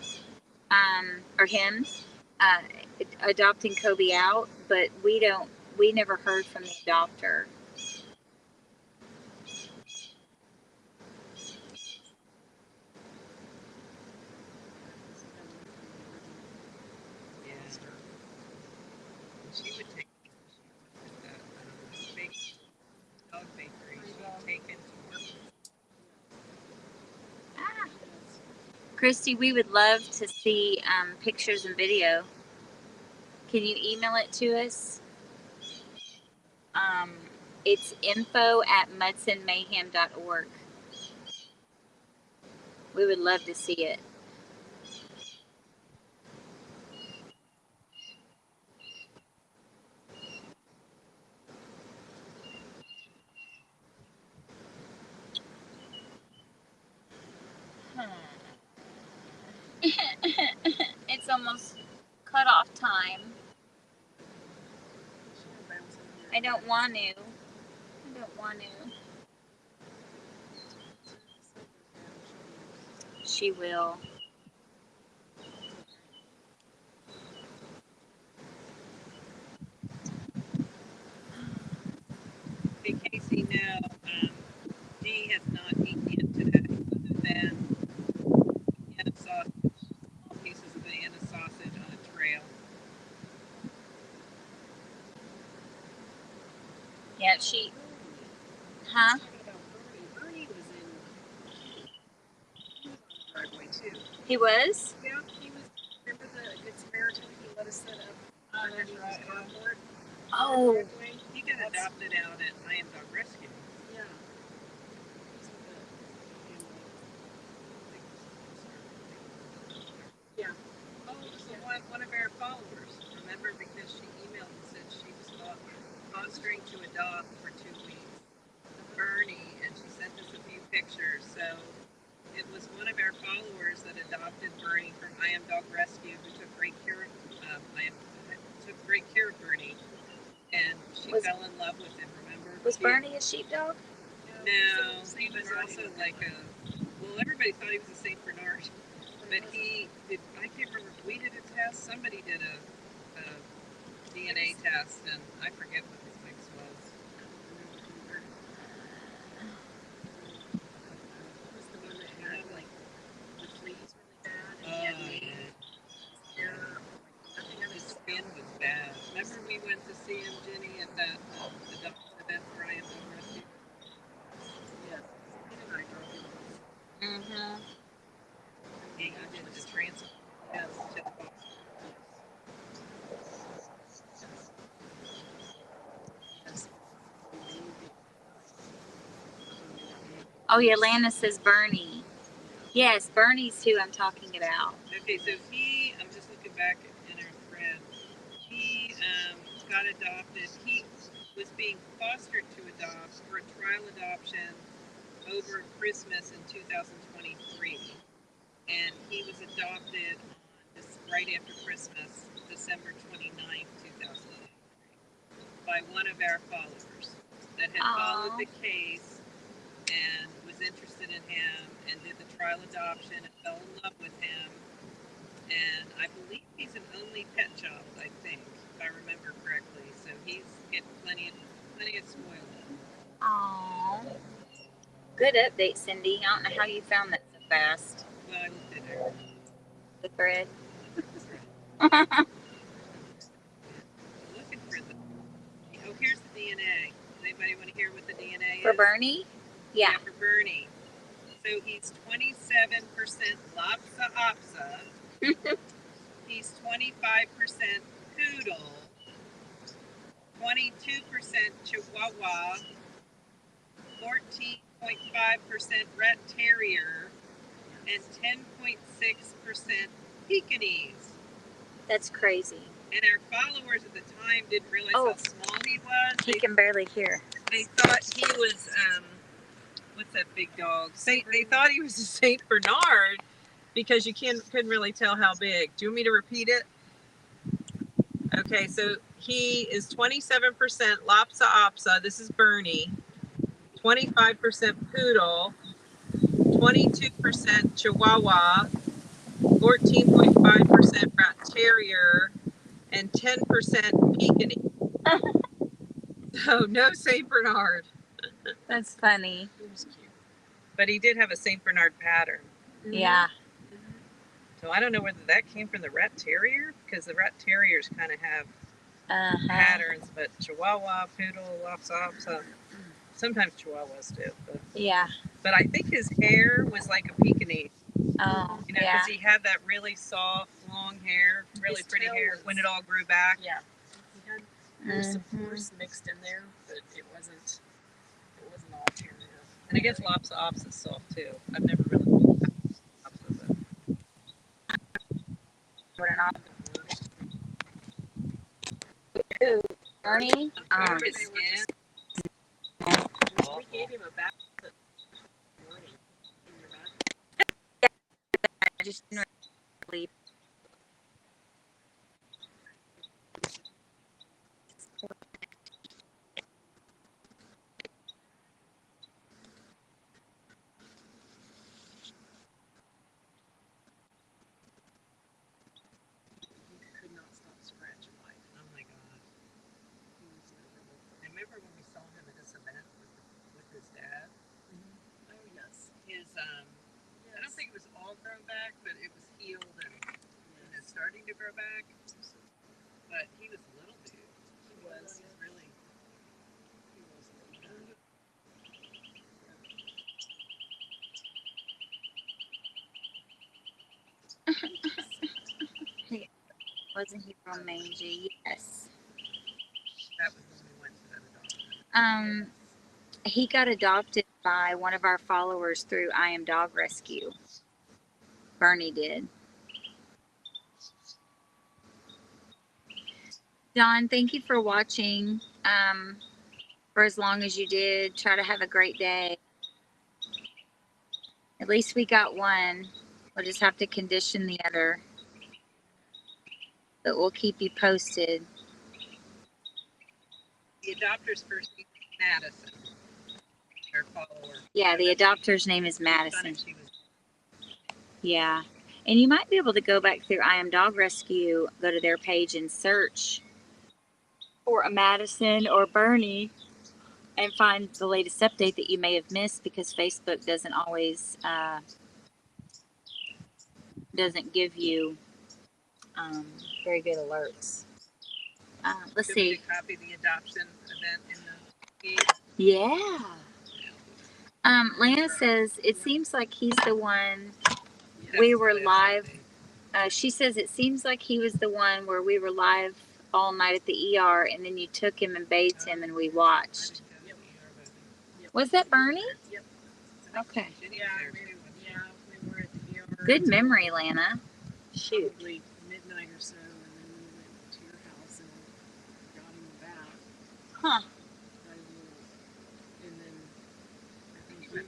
or him, adopting Kobe out, but we never heard from the adopter. She would take big dog bakery. She'd take him to work. Christy, we would love to see pictures and video. Can you email it to us? It's info@mudsonmayhem.org. We would love to see it. It's almost cut off time. I don't want to. She will. Hey Casey, no, Dee has not eaten yet today, other than Vienna sausage, small pieces of Vienna sausage on a trail. Yeah, she. Huh? Bernie was in the driveway too. He was? Yeah, he was. Remember the Good Samaritan? He let us set up underneath his carport. Oh. He got adopted out at I Am Dog Rescue. Yeah. Yeah. Oh, so one of our followers, remember, because she emailed and said she was fostering to adopt for 2 weeks. Bernie, and she sent us a few pictures. So it was one of our followers that adopted Bernie from I Am Dog Rescue, who took great care of Bernie, and she fell in love with him. Remember? Was Bernie a sheepdog? No, he was also like everybody thought he was a Saint Bernard, but he did. I can't remember if we did a test. Somebody did a DNA test, and I forget what his mix was. Was the one that had like the fleas really bad? His skin was bad. Remember we went to see him, Jenny, at that the doctor's event? Oh yeah, Lana says Bernie. Yes, Bernie's who I'm talking about. Okay, so I'm just looking back in our thread. He got adopted. He was being fostered to adopt for a trial adoption over Christmas in 2023. And he was adopted on right after Christmas, December 29th, 2023, by one of our followers that had followed the case and was interested in him and did the trial adoption and fell in love with him. And I believe he's an only pet child, I think, if I remember correctly. So he's getting plenty of spoiled. Aww. Good update, Cindy. I don't know how you found that so fast. Well, I looked at her. The thread. Looking for the. Oh, here's the DNA. Does anybody want to hear what the DNA For is? Bernie? Yeah. For Bernie. So he's 27% Lhasa Apso. He's 25% Poodle. 22% Chihuahua. 14.5% Red Terrier. And 10.6% Pekingese. That's crazy. And our followers at the time didn't realize how small he was. He can barely hear. They thought he was, what's that big dog? They thought he was a Saint Bernard because you couldn't really tell how big. Do you want me to repeat it? Okay, so he is 27% Lhasa Apso. This is Bernie. 25% Poodle. 22% Chihuahua. 14.5% Rat Terrier. And 10% Pekingese. So no Saint Bernard. That's funny. He was cute. But he did have a Saint Bernard pattern. Yeah. So I don't know whether that came from the Rat Terrier, because the Rat Terriers kind of have patterns, but Chihuahua, Poodle, Lhasa Apso, sometimes Chihuahuas do. But, yeah. But I think his hair was like a Pekingese. Oh, you know, because he had that really soft, long hair, really pretty hair when it all grew back. Yeah. He had some horse mixed in there, but it wasn't all terrier. And I guess Lhasa Apso is soft too. I've never really looked at Lhasa Apso. Ooh, Bernie? His skin. We gave him a bath this morning in your bath. I just didn't really Could not stop scratching like. Oh my God. I remember when we saw him at this event with his dad. Oh yes. His I don't think it was all grown back, but it was healed and starting to grow back. But he was a little dude. He was really. He was a little dude. wasn't he from Mangy? Yes. That was when we went to that adoption. He got adopted by one of our followers through I Am Dog Rescue. Bernie did. Don, thank you for watching. For as long as you did. Try to have a great day. At least we got one. We'll just have to condition the other. But we'll keep you posted. The adopter's first name is Madison. Our follower. Yeah, the adopter's name is Madison. Yeah. And you might be able to go back through I Am Dog Rescue, go to their page and search for a Madison or Bernie and find the latest update that you may have missed, because Facebook doesn't always doesn't give you very good alerts. Let's see. Copy the adoption event in the feed. Yeah. Lana says it seems like he's the one. We were live. She says it seems like he was the one where we were live all night at the ER, and then you took him and bathed him, and we watched. Was that Bernie? Yep. Okay. Yeah, we were at the yard. Good memory, Lana. Shoot. Probably midnight or so, and then we went to your house and got him a bath. Huh. And then I think we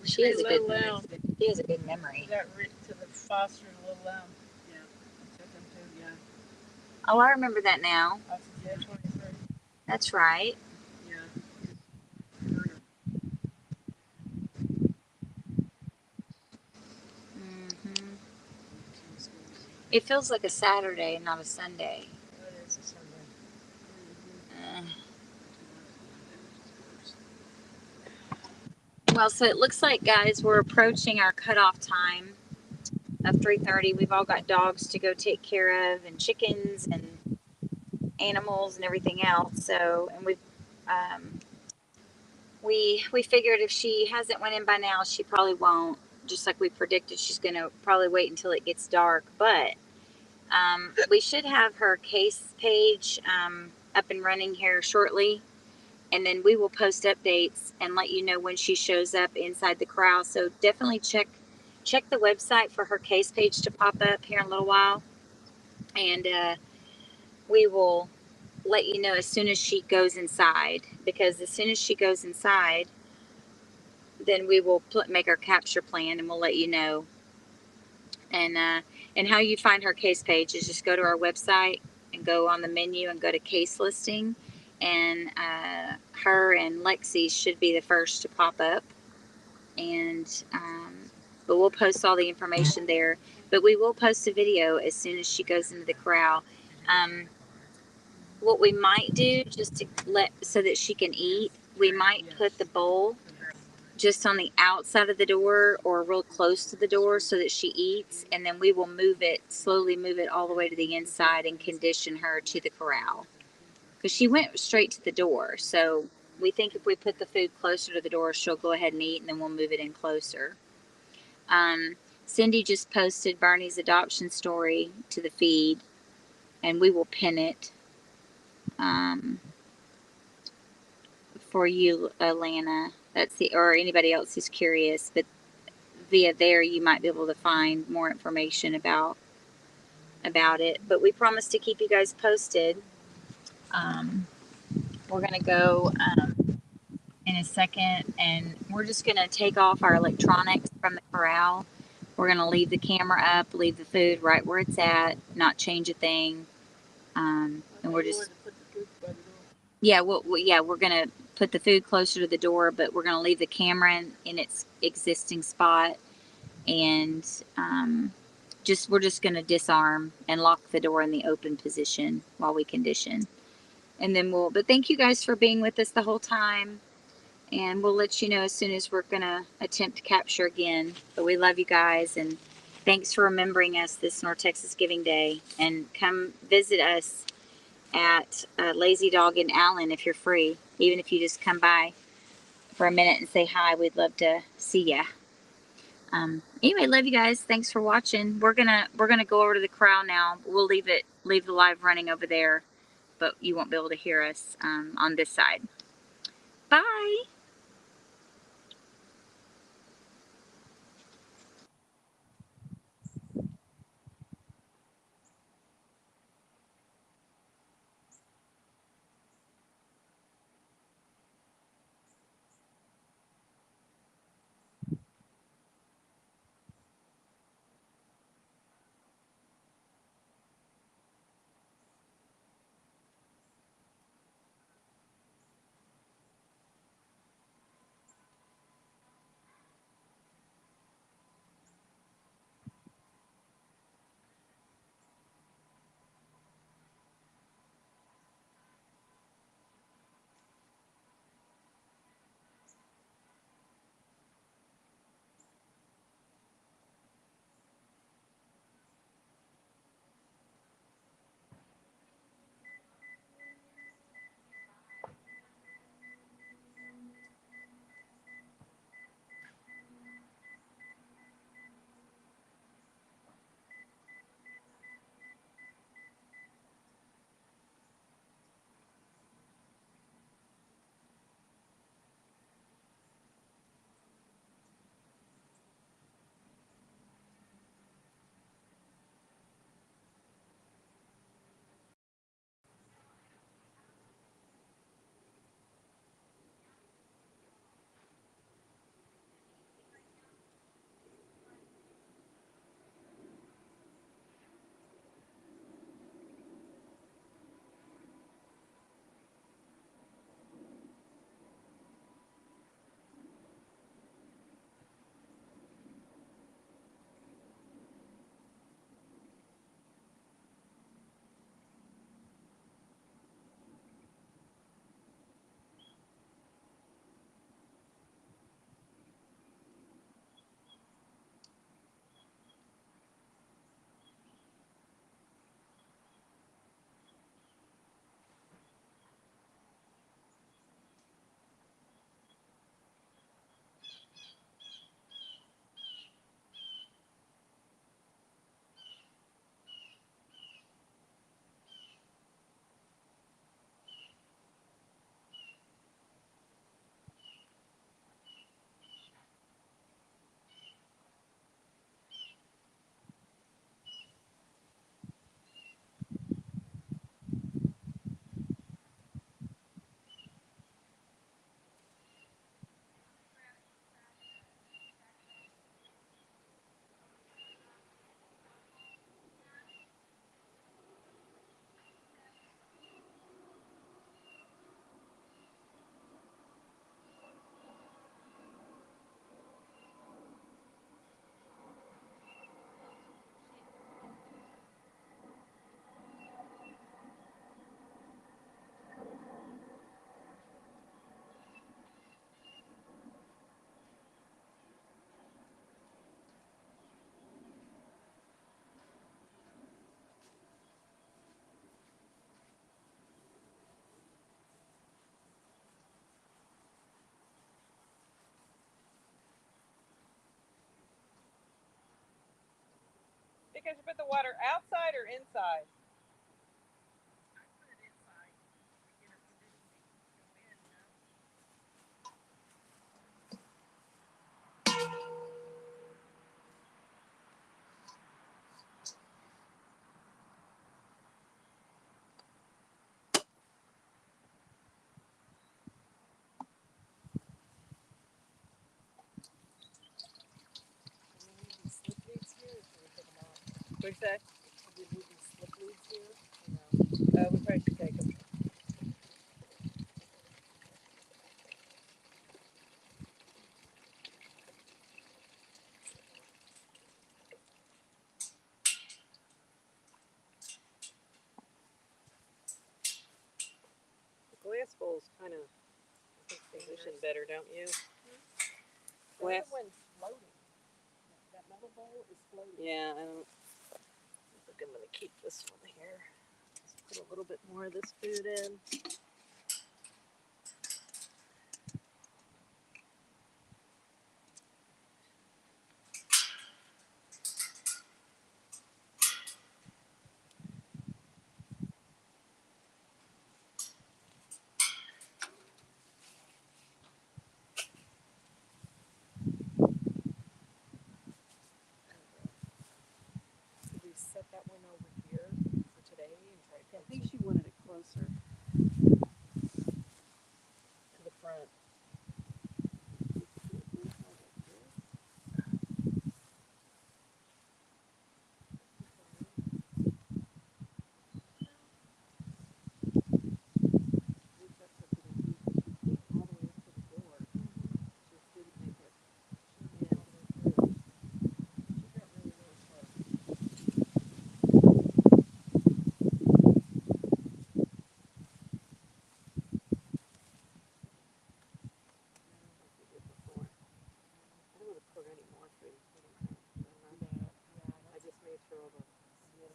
She has a good lamb. She has a good memory. Got to the foster and little lamb. Yeah. Took him to, yeah. Oh, I remember that now. Yeah, 23. That's right. Yeah. Hmm. It feels like a Saturday, not a Sunday. That is a Sunday. Well, so it looks like, guys, we're approaching our cutoff time of 3:30. We've all got dogs to go take care of, and chickens and animals and everything else. So, and um, we figured if she hasn't went in by now, she probably won't. Just like we predicted, she's gonna probably wait until it gets dark. But we should have her case page up and running here shortly, and then we will post updates and let you know when she shows up inside the corral. So definitely check the website for her case page to pop up here in a little while, and we will let you know as soon as she goes inside, because as soon as she goes inside, then we will make our capture plan, and we'll let you know. And how you find her case page is just go to our website and go on the menu and go to case listing, and her and Lexie should be the first to pop up. And but we'll post all the information there. But we will post a video as soon as she goes into the corral. What we might do, just to so that she can eat, we might put the bowl just on the outside of the door or real close to the door so that she eats, and then we will slowly move it all the way to the inside and condition her to the corral, because she went straight to the door. So we think if we put the food closer to the door, she'll go ahead and eat, and then we'll move it in closer. Cindy just posted Barney's adoption story to the feed, and we will pin it for you, Alana. Or anybody else who's curious, but via there you might be able to find more information about it. But we promise to keep you guys posted. We're gonna go in a second, and we're just gonna take off our electronics from the corral. We're gonna leave the camera up, leave the food right where it's at, not change a thing. And we're just we're gonna put the food closer to the door, but we're gonna leave the camera in its existing spot, and we're just going to disarm and lock the door in the open position while we condition. And then but thank you guys for being with us the whole time. And we'll let you know as soon as we're going to attempt to capture again. But we love you guys, and thanks for remembering us this North Texas Giving Day. And come visit us at Lazy Dog in Allen if you're free. Even if you just come by for a minute and say hi, we'd love to see ya. Anyway, love you guys. Thanks for watching. We're gonna go over to the corral now. We'll leave the live running over there, but you won't be able to hear us on this side. Bye. think I should put the water outside or inside? What'd you say? Did we do slip leads here? We probably should take them. The glass bowl's kind of positioned better, don't you? The other one's floating. That metal bowl is floating. Yeah, I don't. I think I'm gonna keep this one here. Just put a little bit more of this food in. Did we set that one over here for today and try to? I think she wanted it closer to the front.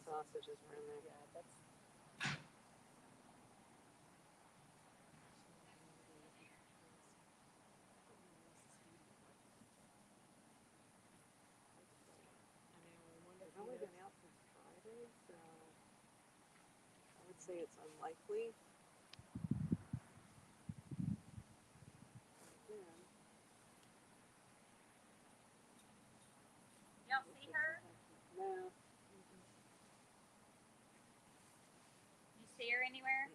Sausages were in there. Yeah, that's. It's only been out since Friday, so I would say it's unlikely. Again, Y'all see her? no. You see her anywhere?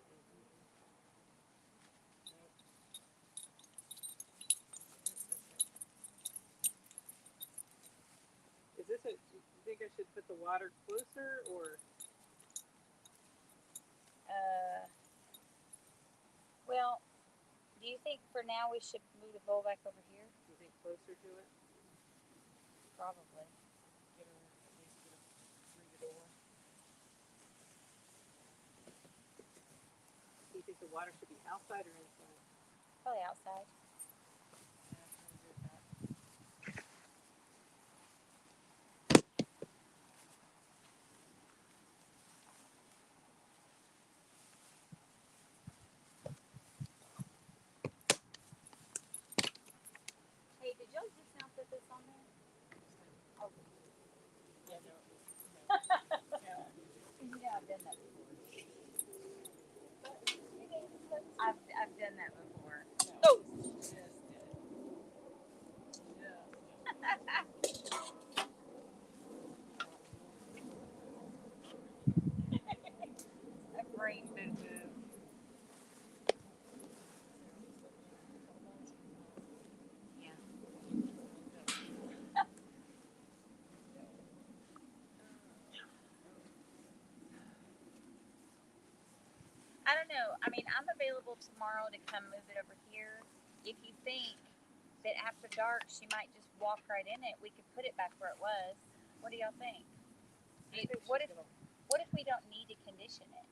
Is this a? Do you think I should put the water closer or? Well, do you think for now we should move the bowl back over here? Do you think closer to it? Probably. Get her at least get her through the door. Do you think the water should be outside or inside? Probably outside. Hey, did y'all just now put this on there? Oh. Yeah, no. Yeah, I've done that before. I've done that before. Oh. A brain boo boo. Yeah. I don't know. I mean, I'm available tomorrow to come move it over here. If you think that after dark she might just walk right in it, we could put it back where it was. What do y'all think? What if we don't need to condition it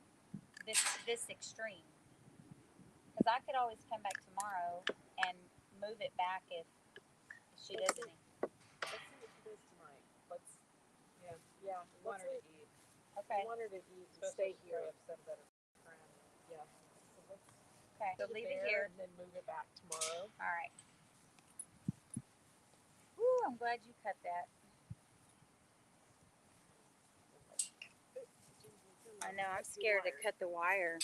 this extreme? Because I could always come back tomorrow and move it back if she does anything. Let's see what she does tonight. Yeah. We want her to eat. Okay. I want her to eat and Especially stay here. upset about her friend. Yeah. So let's Okay. So leave it here. and then move it back tomorrow. All right. Woo! I'm glad you cut that. I know. I'm scared to cut the wire.